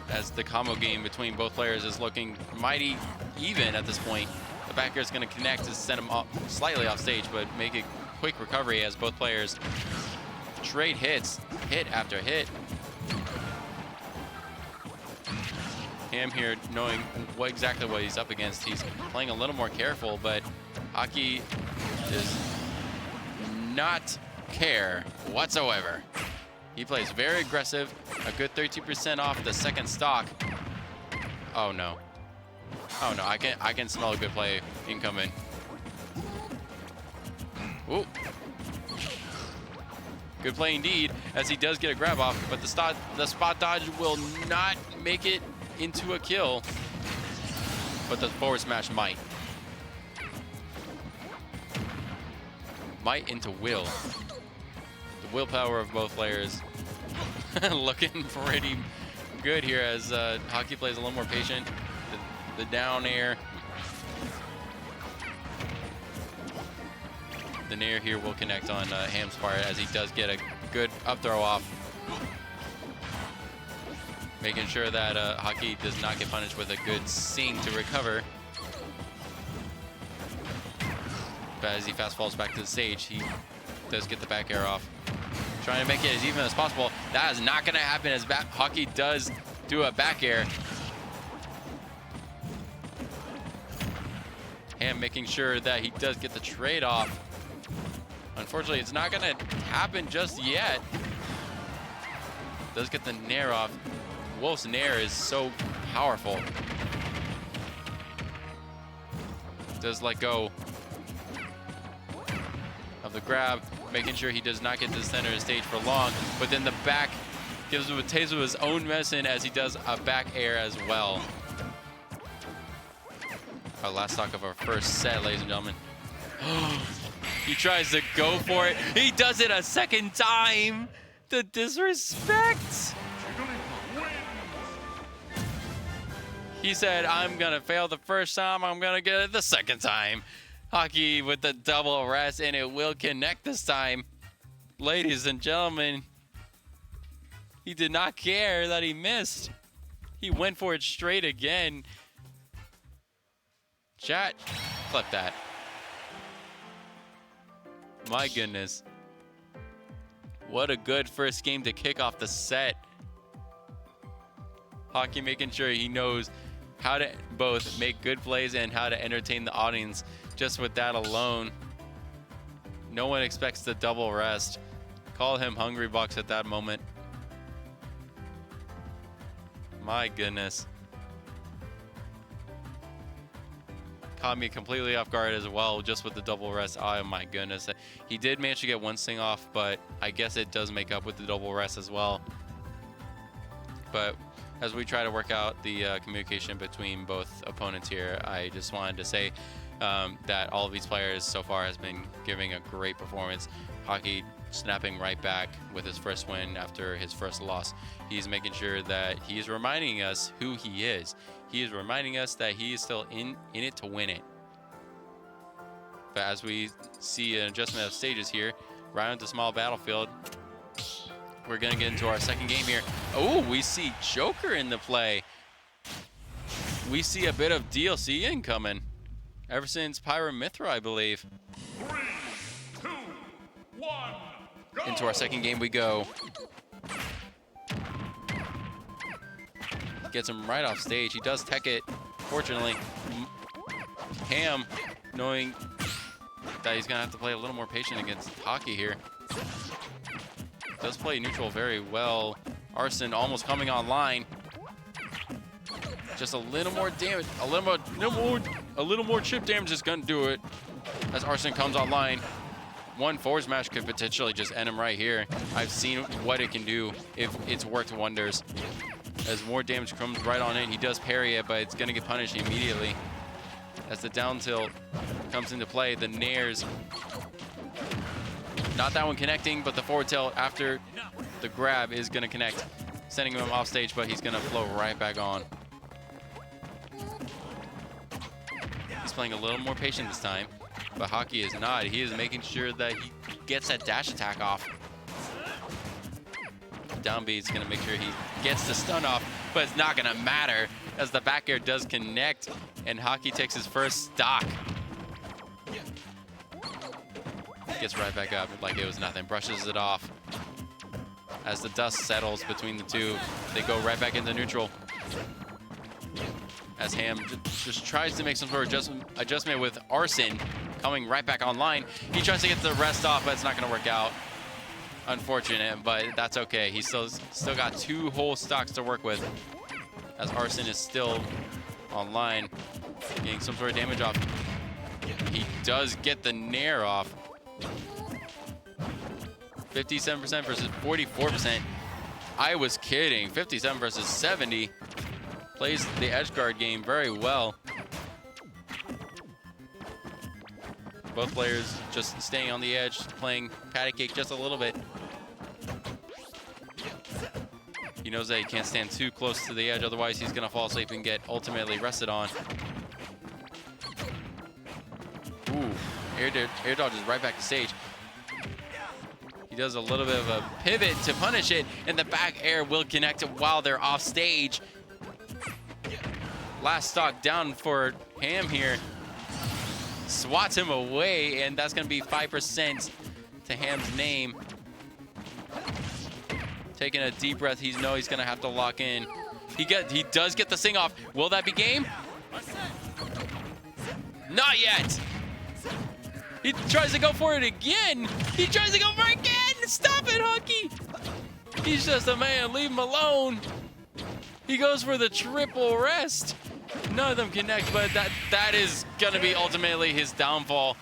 as the combo game between both players is looking mighty even at this point. The back air is going to connect to send him slightly off stage, but make a quick recovery as both players trade hits, hit after hit. Ham here knowing exactly what he's up against. He's playing a little more careful, but Aki does not care whatsoever. He plays very aggressive, a good 13% off the second stock. Oh no. Oh no, I can smell a good play incoming. Ooh. Good play indeed, as he does get a grab off, but the spot dodge will not make it into a kill. But the forward smash might. Might into will. The willpower of both players looking pretty good here as hockey plays a little more patient. The down air. The nair here will connect on Ham's part as he does get a good up throw off. Making sure that hockey does not get punished with a good sing to recover. But as he fast falls back to the stage, he does get the back air off. Trying to make it as even as possible. That is not going to happen as hockey does do a back air. Ham making sure that he does get the trade off. Unfortunately, it's not going to happen just yet. Does get the nair off. Wolf's nair is so powerful. Does let go of the grab, making sure he does not get to the center of the stage for long, but then the back gives him a taste of his own medicine as he does a back air as well. Our last stock of our first set, ladies and gentlemen. He tries to go for it. He does it a second time. The disrespect. He said, I'm going to fail the first time. I'm going to get it the second time. Hockey with the double rest, and it will connect this time. Ladies and gentlemen, he did not care that he missed. He went for it straight again. Chat, clip that. My goodness. What a good first game to kick off the set. Hockey making sure he knows how to both make good plays and how to entertain the audience just with that alone. No one expects the double rest. Call him Hungry Bucks at that moment. My goodness. Caught me completely off guard as well, just with the double rest. Oh my goodness. He did manage to get one sing off, but I guess it does make up with the double rest as well. But as we try to work out the communication between both opponents here, I just wanted to say that all of these players so far has been giving a great performance. Hockey snapping right back with his first win after his first loss. He's making sure that he's reminding us who he is. He is reminding us that he is still in it to win it. But as we see an adjustment of stages here, right onto small battlefield, we're going to get into our second game here. Oh, we see Joker in the play. We see a bit of DLC incoming. Ever since Pyramithra, I believe. 3, 2, 1, go! Into our second game we go. Gets him right off stage. He does tech it. Fortunately, Ham, knowing that he's going to have to play a little more patient against Hockey here, does play neutral very well. Arson almost coming online. Just a little more damage, a little more chip damage is gonna do it. As Arson comes online, one forward smash could potentially just end him right here. I've seen what it can do if it's worked wonders. As more damage comes right on in, he does parry it, but it's gonna get punished immediately. As the down tilt comes into play, the nairs, not that one connecting, but the forward tilt after the grab is gonna connect, sending him off stage, but he's gonna flow right back on. He's playing a little more patient this time, but Hockey is not. He is making sure that he gets that dash attack off. Down B is going to make sure he gets the stun off, but it's not going to matter as the back air does connect, and Hockey takes his first stock. Gets right back up like it was nothing, brushes it off. As the dust settles between the two, they go right back into neutral. As Ham just tries to make some sort of adjustment with Arson coming right back online. He tries to get the rest off, but it's not going to work out. Unfortunate, but that's okay. He's still got 2 whole stocks to work with. As Arson is still online, getting some sort of damage off. He does get the nair off. 57% versus 44%. I was kidding. 57 versus 70. Plays the edge guard game very well. Both players just staying on the edge, playing patty cake just a little bit. He knows that he can't stand too close to the edge, otherwise he's gonna fall asleep and get ultimately rested on. Ooh, air dodges right back to stage. He does a little bit of a pivot to punish it, and the back air will connect while they're off stage. Last stock down for Ham here. Swats him away, and that's going to be 5% to Ham's name. Taking a deep breath, he's going to have to lock in. He does get the sing off. Will that be game? Not yet. He tries to go for it again. He tries to go for it again. Stop it, Hockey. He's just a man. Leave him alone. He goes for the triple rest. None of them connect, but that is going to be ultimately his downfall.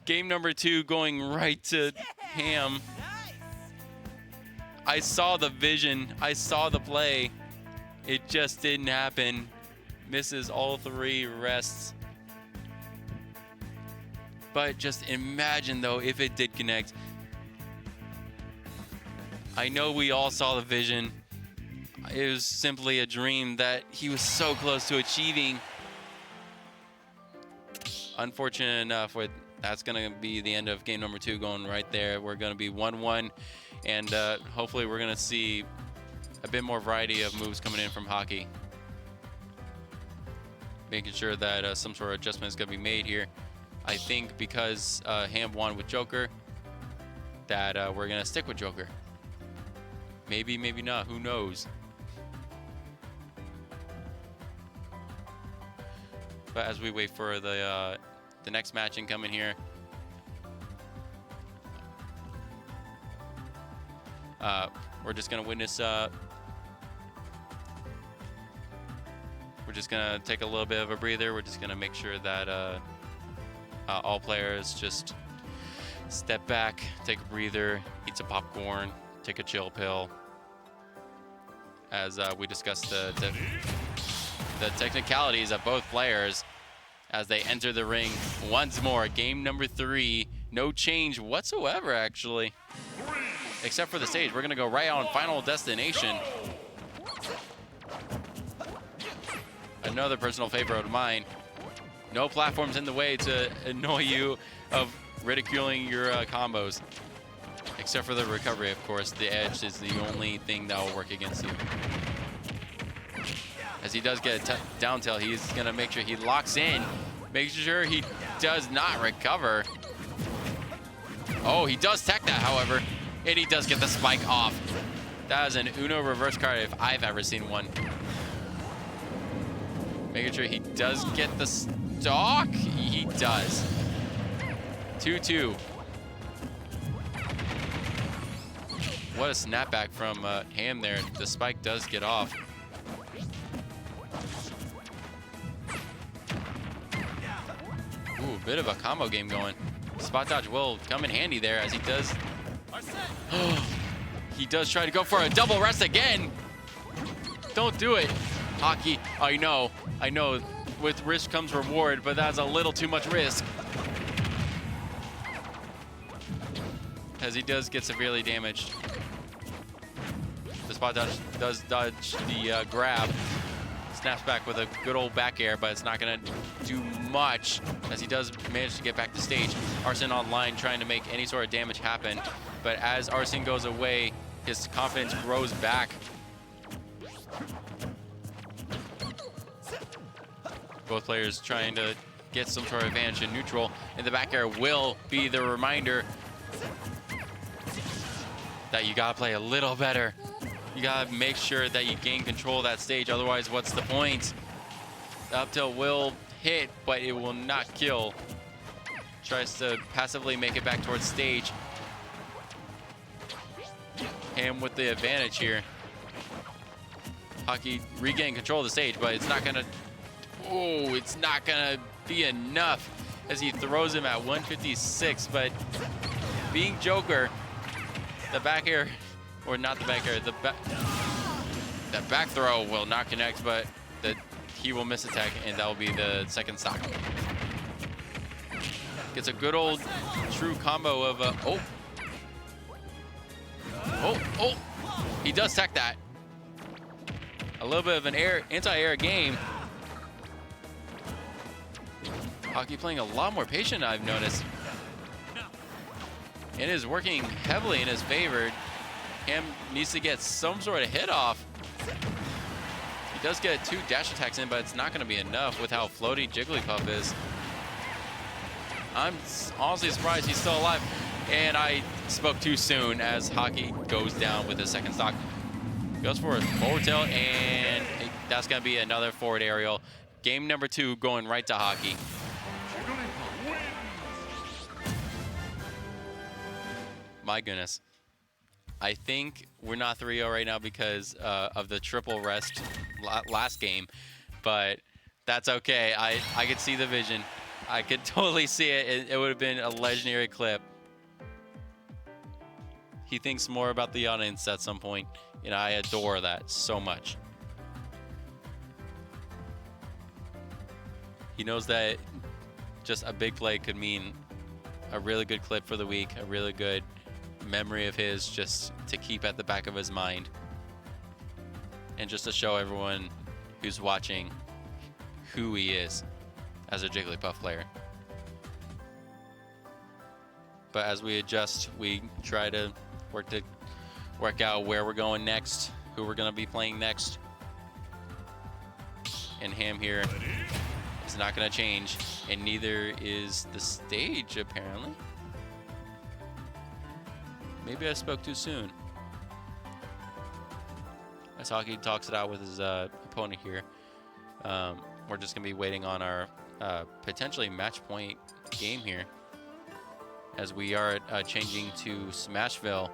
Game number 2 going right to Ham. I saw the vision. I saw the play. It just didn't happen. Misses all 3 rests. But just imagine, though, if it did connect. I know we all saw the vision. It was simply a dream that he was so close to achieving. Unfortunate enough, that's going to be the end of game number 2 going right there. We're going to be 1-1, and hopefully we're going to see a bit more variety of moves coming in from Hockey. Making sure that some sort of adjustment is going to be made here. I think because Ham won with Joker, that we're going to stick with Joker. Maybe, maybe not. Who knows? But as we wait for the next match incoming here, we're just gonna witness. We're just gonna take a little bit of a breather. We're just gonna make sure that all players just step back, take a breather, eat some popcorn, take a chill pill. As we discuss the technicalities of both players as they enter the ring once more. Game number 3, no change whatsoever, actually, except for the stage. We're gonna go right on Final Destination. Another personal favorite of mine. No platforms in the way to annoy you of ridiculing your combos. Except for the recovery, of course. The edge is the only thing that will work against you. As he does get a down tilt, he's going to make sure he locks in. Make sure he does not recover. Oh, he does tech that, however. And he does get the spike off. That is an Uno reverse card if I've ever seen one. Making sure he does get the stock. He does. 2-2. what a snapback from Ham there. The spike does get off. Ooh, a bit of a combo game going. Spot dodge will come in handy there as he does. He does try to go for a double rest again. Don't do it. Hockey, I know. With risk comes reward, but that's a little too much risk. As he does get severely damaged. The spot dodge does dodge the grab. Snaps back with a good old back air, but it's not gonna do much as he does manage to get back to stage. Arsene online trying to make any sort of damage happen, but as Arsene goes away, his confidence grows back. Both players trying to get some sort of advantage in neutral, and the back air will be the reminder that you gotta play a little better. You gotta make sure that you gain control of that stage, otherwise what's the point? The up tilt will hit, but it will not kill. Tries to passively make it back towards stage. And with the advantage here. Hockey regain control of the stage, but it's not gonna, oh, it's not gonna be enough as he throws him at 156, but being Joker, the back air, or not the back air, the back throw will not connect, but he will miss attack, and that will be the second stock. Gets a good old true combo of oh, he does tech that. A little bit of an anti-air game. Hockey playing a lot more patient, I've noticed. It is working heavily in his favor. Ham needs to get some sort of hit off. He does get 2 dash attacks in, but it's not going to be enough with how floaty Jigglypuff is. I'm honestly surprised he's still alive. And I spoke too soon as Hockey goes down with his second stock. Goes for a forward tilt, and that's going to be another forward aerial. Game number 2 going right to Hockey. My goodness. I think we're not 3-0 right now because of the triple rest last game, but that's okay. I could see the vision. I could totally see it. It would have been a legendary clip. He thinks more about the audience at some point, and I adore that so much. He knows that just a big play could mean a really good clip for the week, a really good memory of his just to keep at the back of his mind, and just to show everyone who's watching who he is as a Jigglypuff player. But as we adjust, we try to work out where we're going next, who we're going to be playing next. And Ham here is not going to change, and neither is the stage, apparently. Maybe I spoke too soon. As Hockey talks it out with his opponent here, we're just going to be waiting on our potentially match point game here, as we are changing to Smashville,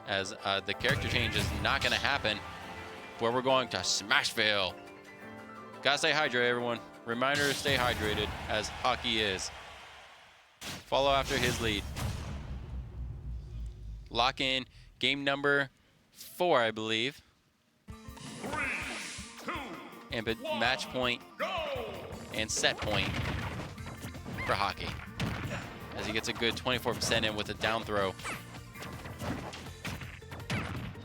as the character change is not going to happen, where we're going to Smashville. Gotta stay hydrated, everyone. Reminder to stay hydrated, as Hockey is. Follow after his lead. Lock in game number 4, I believe. 3, 2, And 1, match point go! and set point for Hockey, as he gets a good 24% in with a down throw.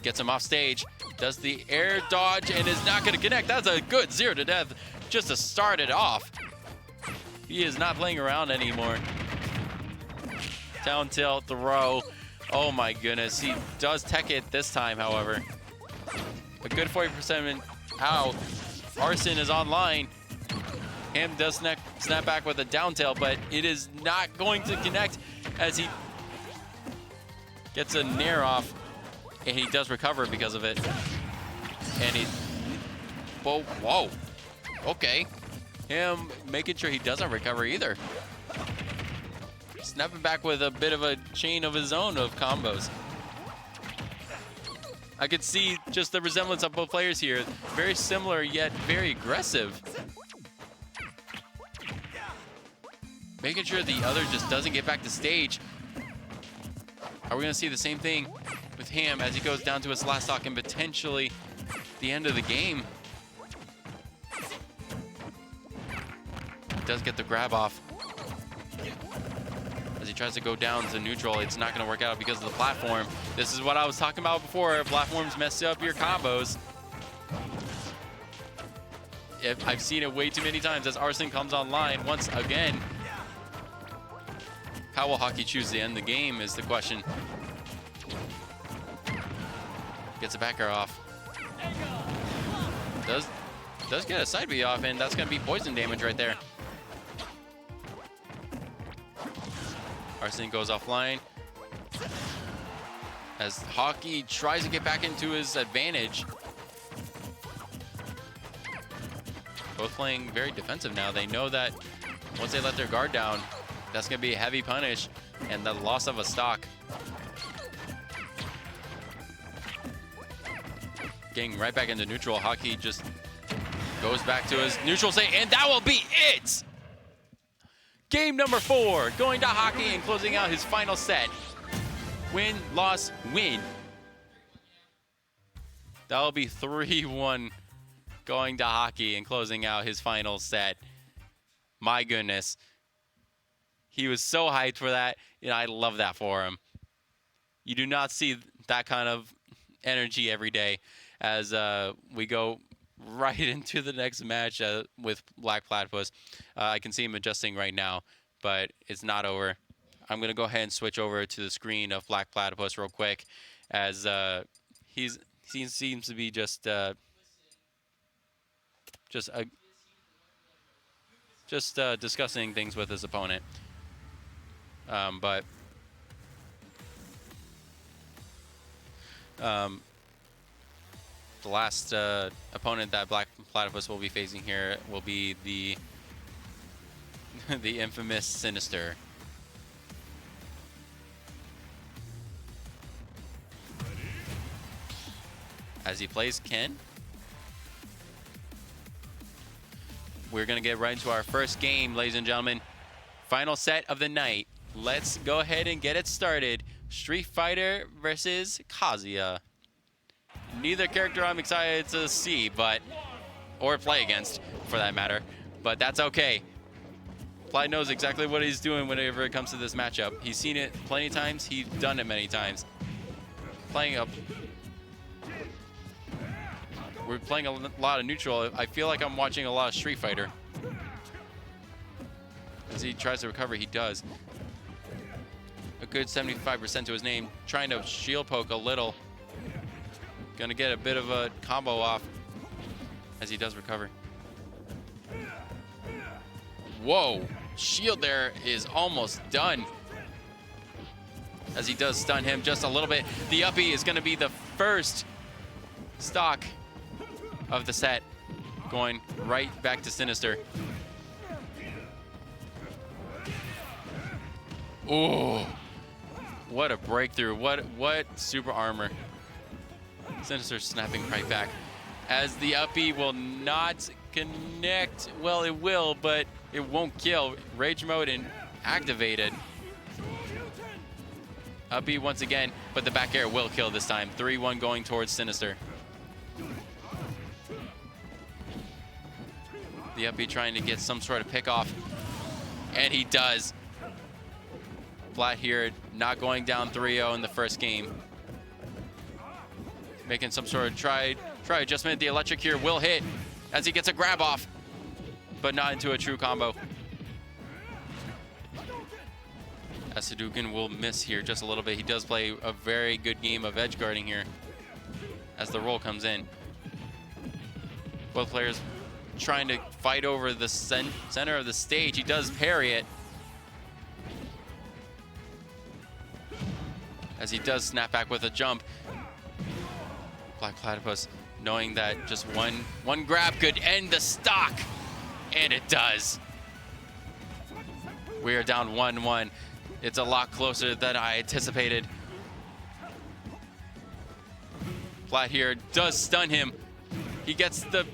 Gets him off stage, does the air dodge, and is not going to connect. That's a good 0 to death just to start it off. He is not playing around anymore. Down tilt throw. Oh my goodness. He does tech it this time, however. A good 40% out. Arsene is online. Ham does snap back with a down tilt, but it is not going to connect as he gets a nair off, and he does recover because of it. And he, whoa, okay. Him making sure he doesn't recover either. Snapping back with a bit of a chain of his own of combos. I could see just the resemblance of both players here. Very similar, yet very aggressive. Making sure the other just doesn't get back to stage. Are we going to see the same thing with Ham as he goes down to his last stock and potentially the end of the game? He does get the grab off. As he tries to go down to neutral, it's not going to work out because of the platform. This is what I was talking about before. Platforms mess up your combos. I've seen it way too many times as Arsene comes online once again. How will Hockey choose to end the game is the question. Gets a back air off. Does get a side B off, and that's going to be poison damage right there. Arsene goes offline. As Hockey tries to get back into his advantage. Both playing very defensive now. They know that once they let their guard down, that's going to be a heavy punish and the loss of a stock. Getting right back into neutral. Hockey just goes back to his neutral state, and that will be it! Game number 4, going to Hockey and closing out his final set. Win, loss, win. That will be 3-1 going to Hockey and closing out his final set. My goodness. He was so hyped for that. You know, I love that for him. You do not see that kind of energy every day as we go right into the next match with Black Platypus. I can see him adjusting right now, but it's not over. I'm going to go ahead and switch over to the screen of Black Platypus real quick as he seems to be just discussing things with his opponent. But the last opponent that Black Platypus will be facing here will be the the infamous Sinister. As he plays Ken. We're going to get right into our first game, ladies and gentlemen. Final set of the night. Let's go ahead and get it started. Street Fighter versus Kazuya. Neither character I'm excited to see, or play against, for that matter. But that's okay. Ply knows exactly what he's doing whenever it comes to this matchup. He's seen it plenty of times. He's done it many times. We're playing a lot of neutral. I feel like I'm watching a lot of Street Fighter. As he tries to recover, he does. A good 75% to his name. Trying to shield poke a little. Gonna get a bit of a combo off as he does recover. Whoa, shield there is almost done. As he does stun him just a little bit. The uppy is gonna be the first stock of the set. Going right back to Sinister. Oh, what a breakthrough. What super armor. Sinister snapping right back. As the uppy will not connect. Well, it will, but it won't kill. Rage mode and activated. Uppy once again, but the back air will kill this time. 3-1 going towards Sinister. The uppy trying to get some sort of pick off. And he does. Flat here, not going down 3-0 in the first game. Making some sort of try adjustment. The electric here will hit as he gets a grab off, but not into a true combo. As Hadouken will miss here just a little bit. He does play a very good game of edge guarding here as the roll comes in. Both players trying to fight over the center of the stage. He does parry it. As he does snap back with a jump. Black Platypus knowing that just one grab could end the stock. And it does. We are down 1-1. It's a lot closer than I anticipated. Platt here does stun him. He gets the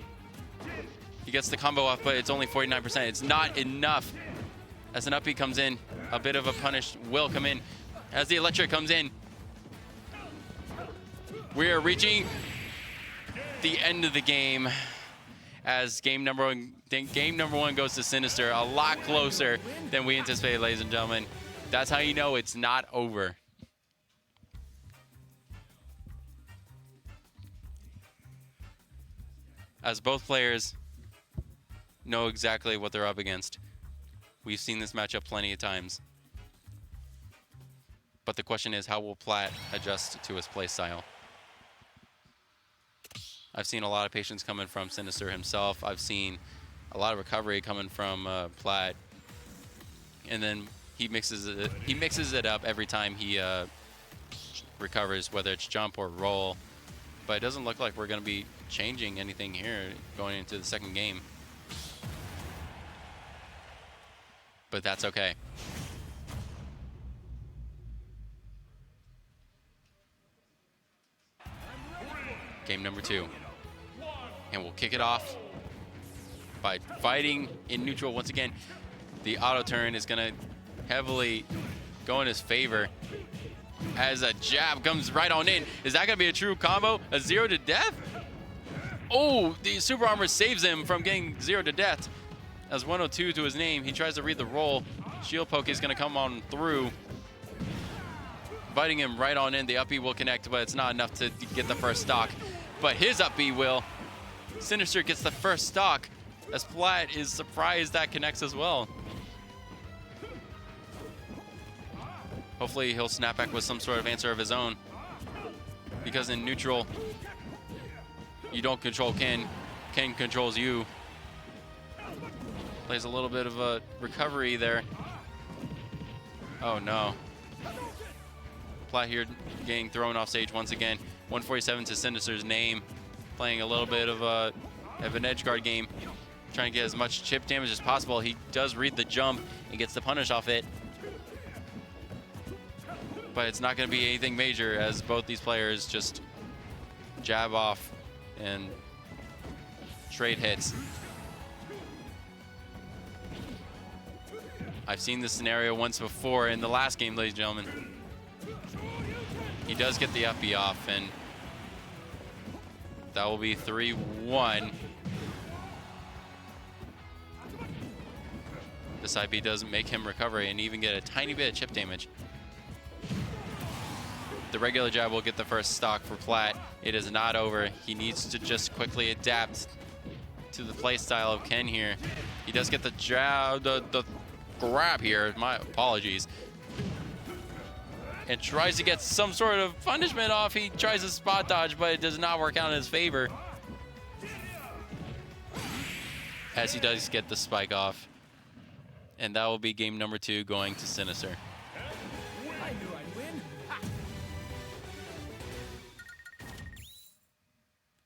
combo off, but it's only 49%. It's not enough. As an up B comes in, a bit of a punish will come in. As the electric comes in, we are reaching the end of the game. As game number one goes to Sinister, a lot closer than we anticipated, ladies and gentlemen. That's how you know it's not over. As both players know exactly what they're up against. We've seen this matchup plenty of times. But the question is, how will Platt adjust to his play style? I've seen a lot of patience coming from Sinister himself. I've seen a lot of recovery coming from Platt. And then he mixes it up every time he recovers, whether it's jump or roll. But it doesn't look like we're going to be changing anything here going into the second game. But that's okay. Game number 2. And we'll kick it off by fighting in neutral once again. The auto turn is going to heavily go in his favor as a jab comes right on in. Is that going to be a true combo? A 0 to death? Oh, the super armor saves him from getting 0 to death. As 102 to his name, he tries to read the roll. Shield poke is going to come on through, biting him right on in. The up B will connect, but it's not enough to get the first stock. But his up B will. Sinister gets the first stock, as Platt is surprised that connects as well. Hopefully he'll snap back with some sort of answer of his own, because in neutral, you don't control Ken. Ken controls you. Plays a little bit of a recovery there. Oh no. Platt here getting thrown off stage once again. 147 to Sinister's name. Playing a little bit of an edge guard game. Trying to get as much chip damage as possible. He does read the jump and gets the punish off it. But it's not going to be anything major, as both these players just jab off and trade hits. I've seen this scenario once before in the last game, ladies and gentlemen. He does get the up B off, and that will be 3-1. The side B doesn't make him recover and even get a tiny bit of chip damage. The regular jab will get the first stock for Platt. It is not over. He needs to just quickly adapt to the play style of Ken here. He does get the jab, the grab here, my apologies, and tries to get some sort of punishment off. He tries to spot dodge, but it does not work out in his favor, as he does get the spike off. And that will be game number 2 going to Sinister. I knew I'd win.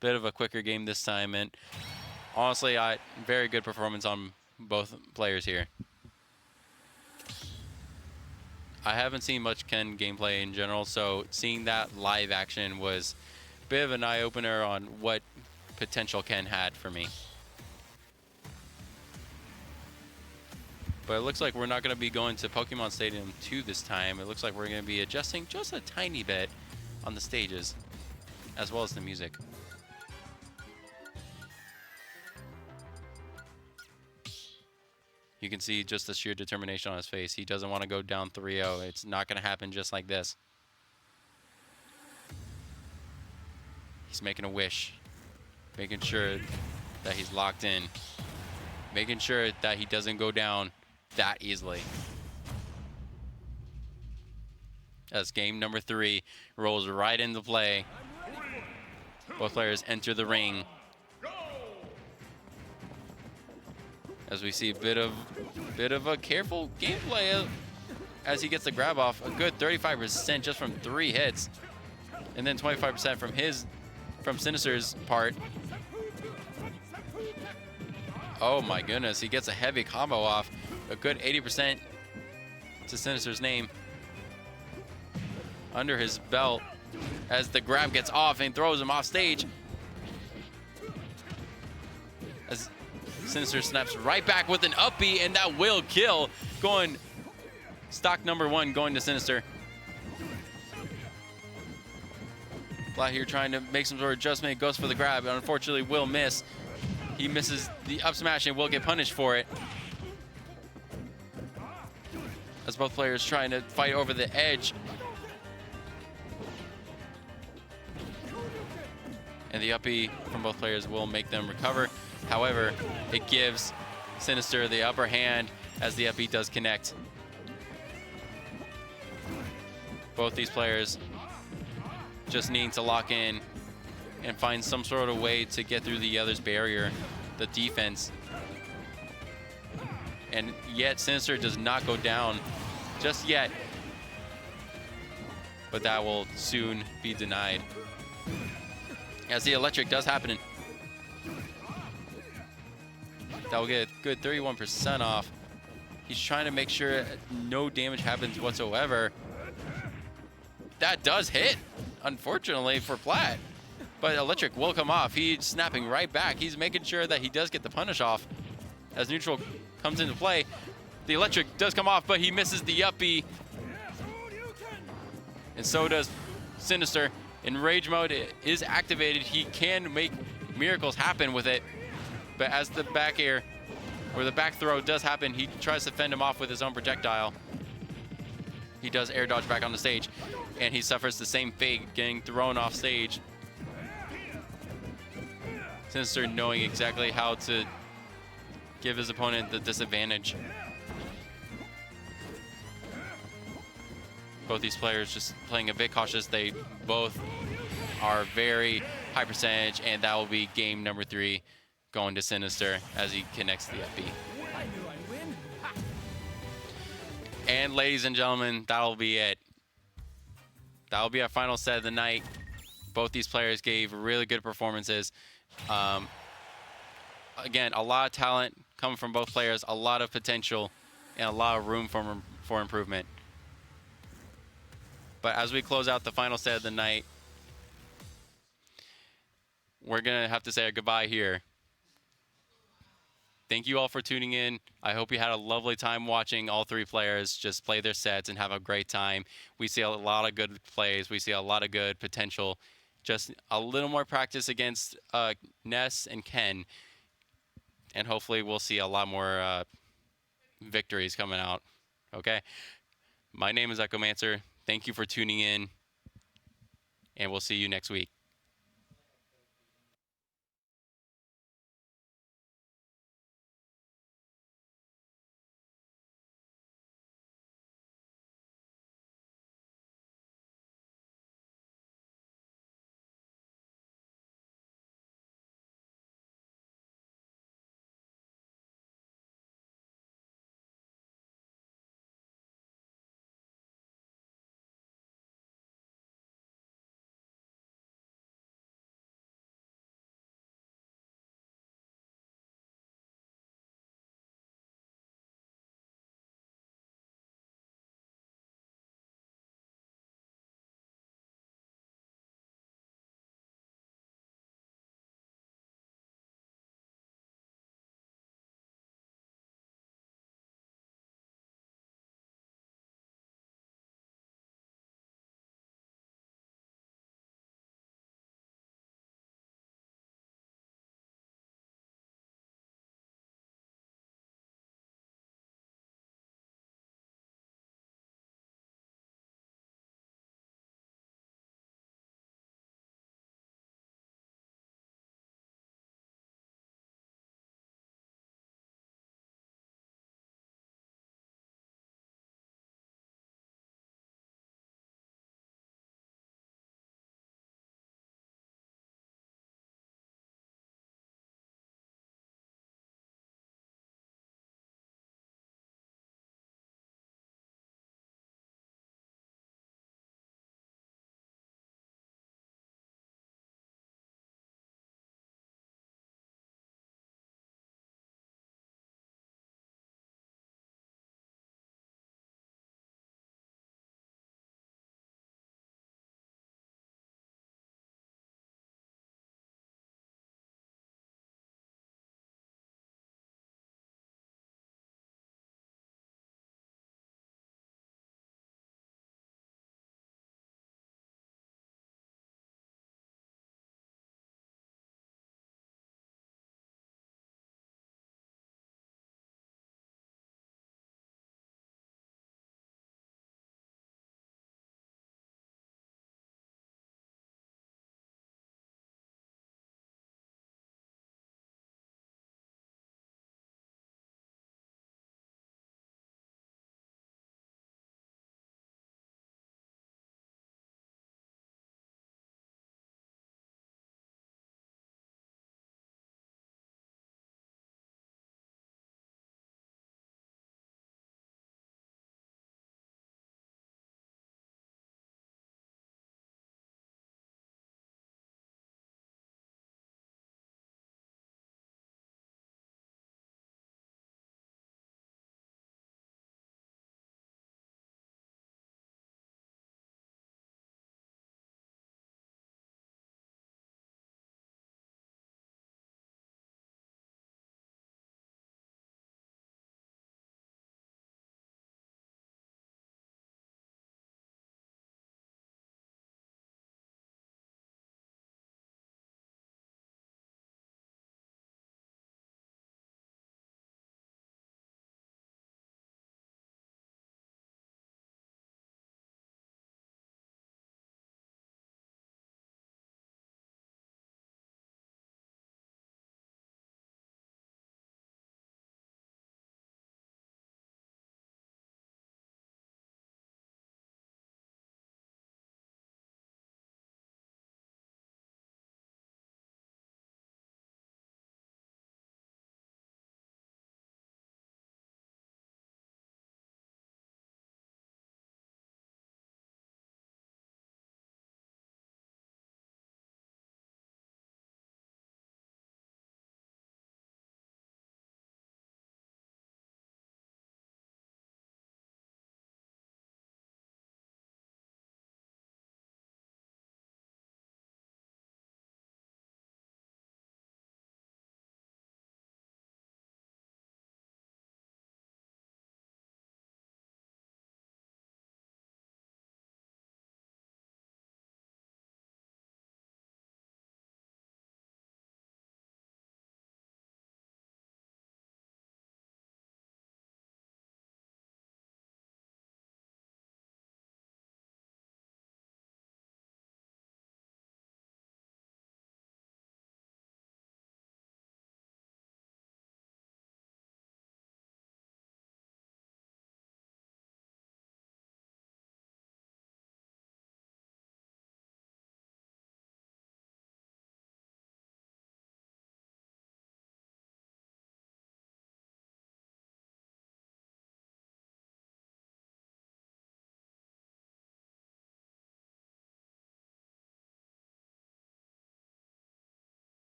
Bit of a quicker game this time, and honestly, very good performance on both players here. I haven't seen much Ken gameplay in general, so seeing that live action was a bit of an eye-opener on what potential Ken had for me. But it looks like we're not going to be going to Pokemon Stadium 2 this time. It looks like we're going to be adjusting just a tiny bit on the stages, as well as the music. You can see just the sheer determination on his face. He doesn't want to go down 3-0. It's not going to happen just like this. He's making a wish, making sure that he's locked in, making sure that he doesn't go down that easily. As game number 3 rolls right into play. Both players enter the ring. As we see a bit of a careful gameplay as he gets the grab off. A good 35% just from 3 hits, and then 25% from Sinister's part. Oh my goodness, he gets a heavy combo off. A good 80% to Sinister's name under his belt, as the grab gets off and throws him off stage. As Sinister snaps right back with an up B, and that will kill. Going stock number 1 going to Sinister. Flat here trying to make some sort of adjustment, goes for the grab, and unfortunately will miss. He misses the up smash and will get punished for it. As both players trying to fight over the edge. And the up B from both players will make them recover. However, it gives Sinister the upper hand as the up B does connect. Both these players just needing to lock in and find some sort of way to get through the other's barrier, the defense. And yet Sinister does not go down just yet. But that will soon be denied. As the electric does happen. That will get a good 31% off. He's trying to make sure no damage happens whatsoever. That does hit, unfortunately, for Plat. But electric will come off. He's snapping right back. He's making sure that he does get the punish off. As neutral comes into play, the electric does come off, but he misses the up B. And so does Sinister. In rage mode, it is activated. He can make miracles happen with it. But as the back air, or the back throw does happen, he tries to fend him off with his own projectile. He does air dodge back on the stage, and he suffers the same fate, getting thrown off stage. Sinister knowing exactly how to give his opponent the disadvantage. Both these players just playing a bit cautious. They both are very high percentage, and that will be game number 3 going to Sinister as he connects the FB. I knew I'd win. Ha! And ladies and gentlemen, that'll be it. That'll be our final set of the night. Both these players gave really good performances. Again, a lot of talent coming from both players, a lot of potential, and a lot of room for improvement. But as we close out the final set of the night, we're going to have to say our goodbye here. Thank you all for tuning in. I hope you had a lovely time watching all 3 players just play their sets and have a great time. We see a lot of good plays. We see a lot of good potential. Just a little more practice against Ness and Ken. And hopefully we'll see a lot more victories coming out. Okay? My name is Echomancer. Thank you for tuning in. And we'll see you next week.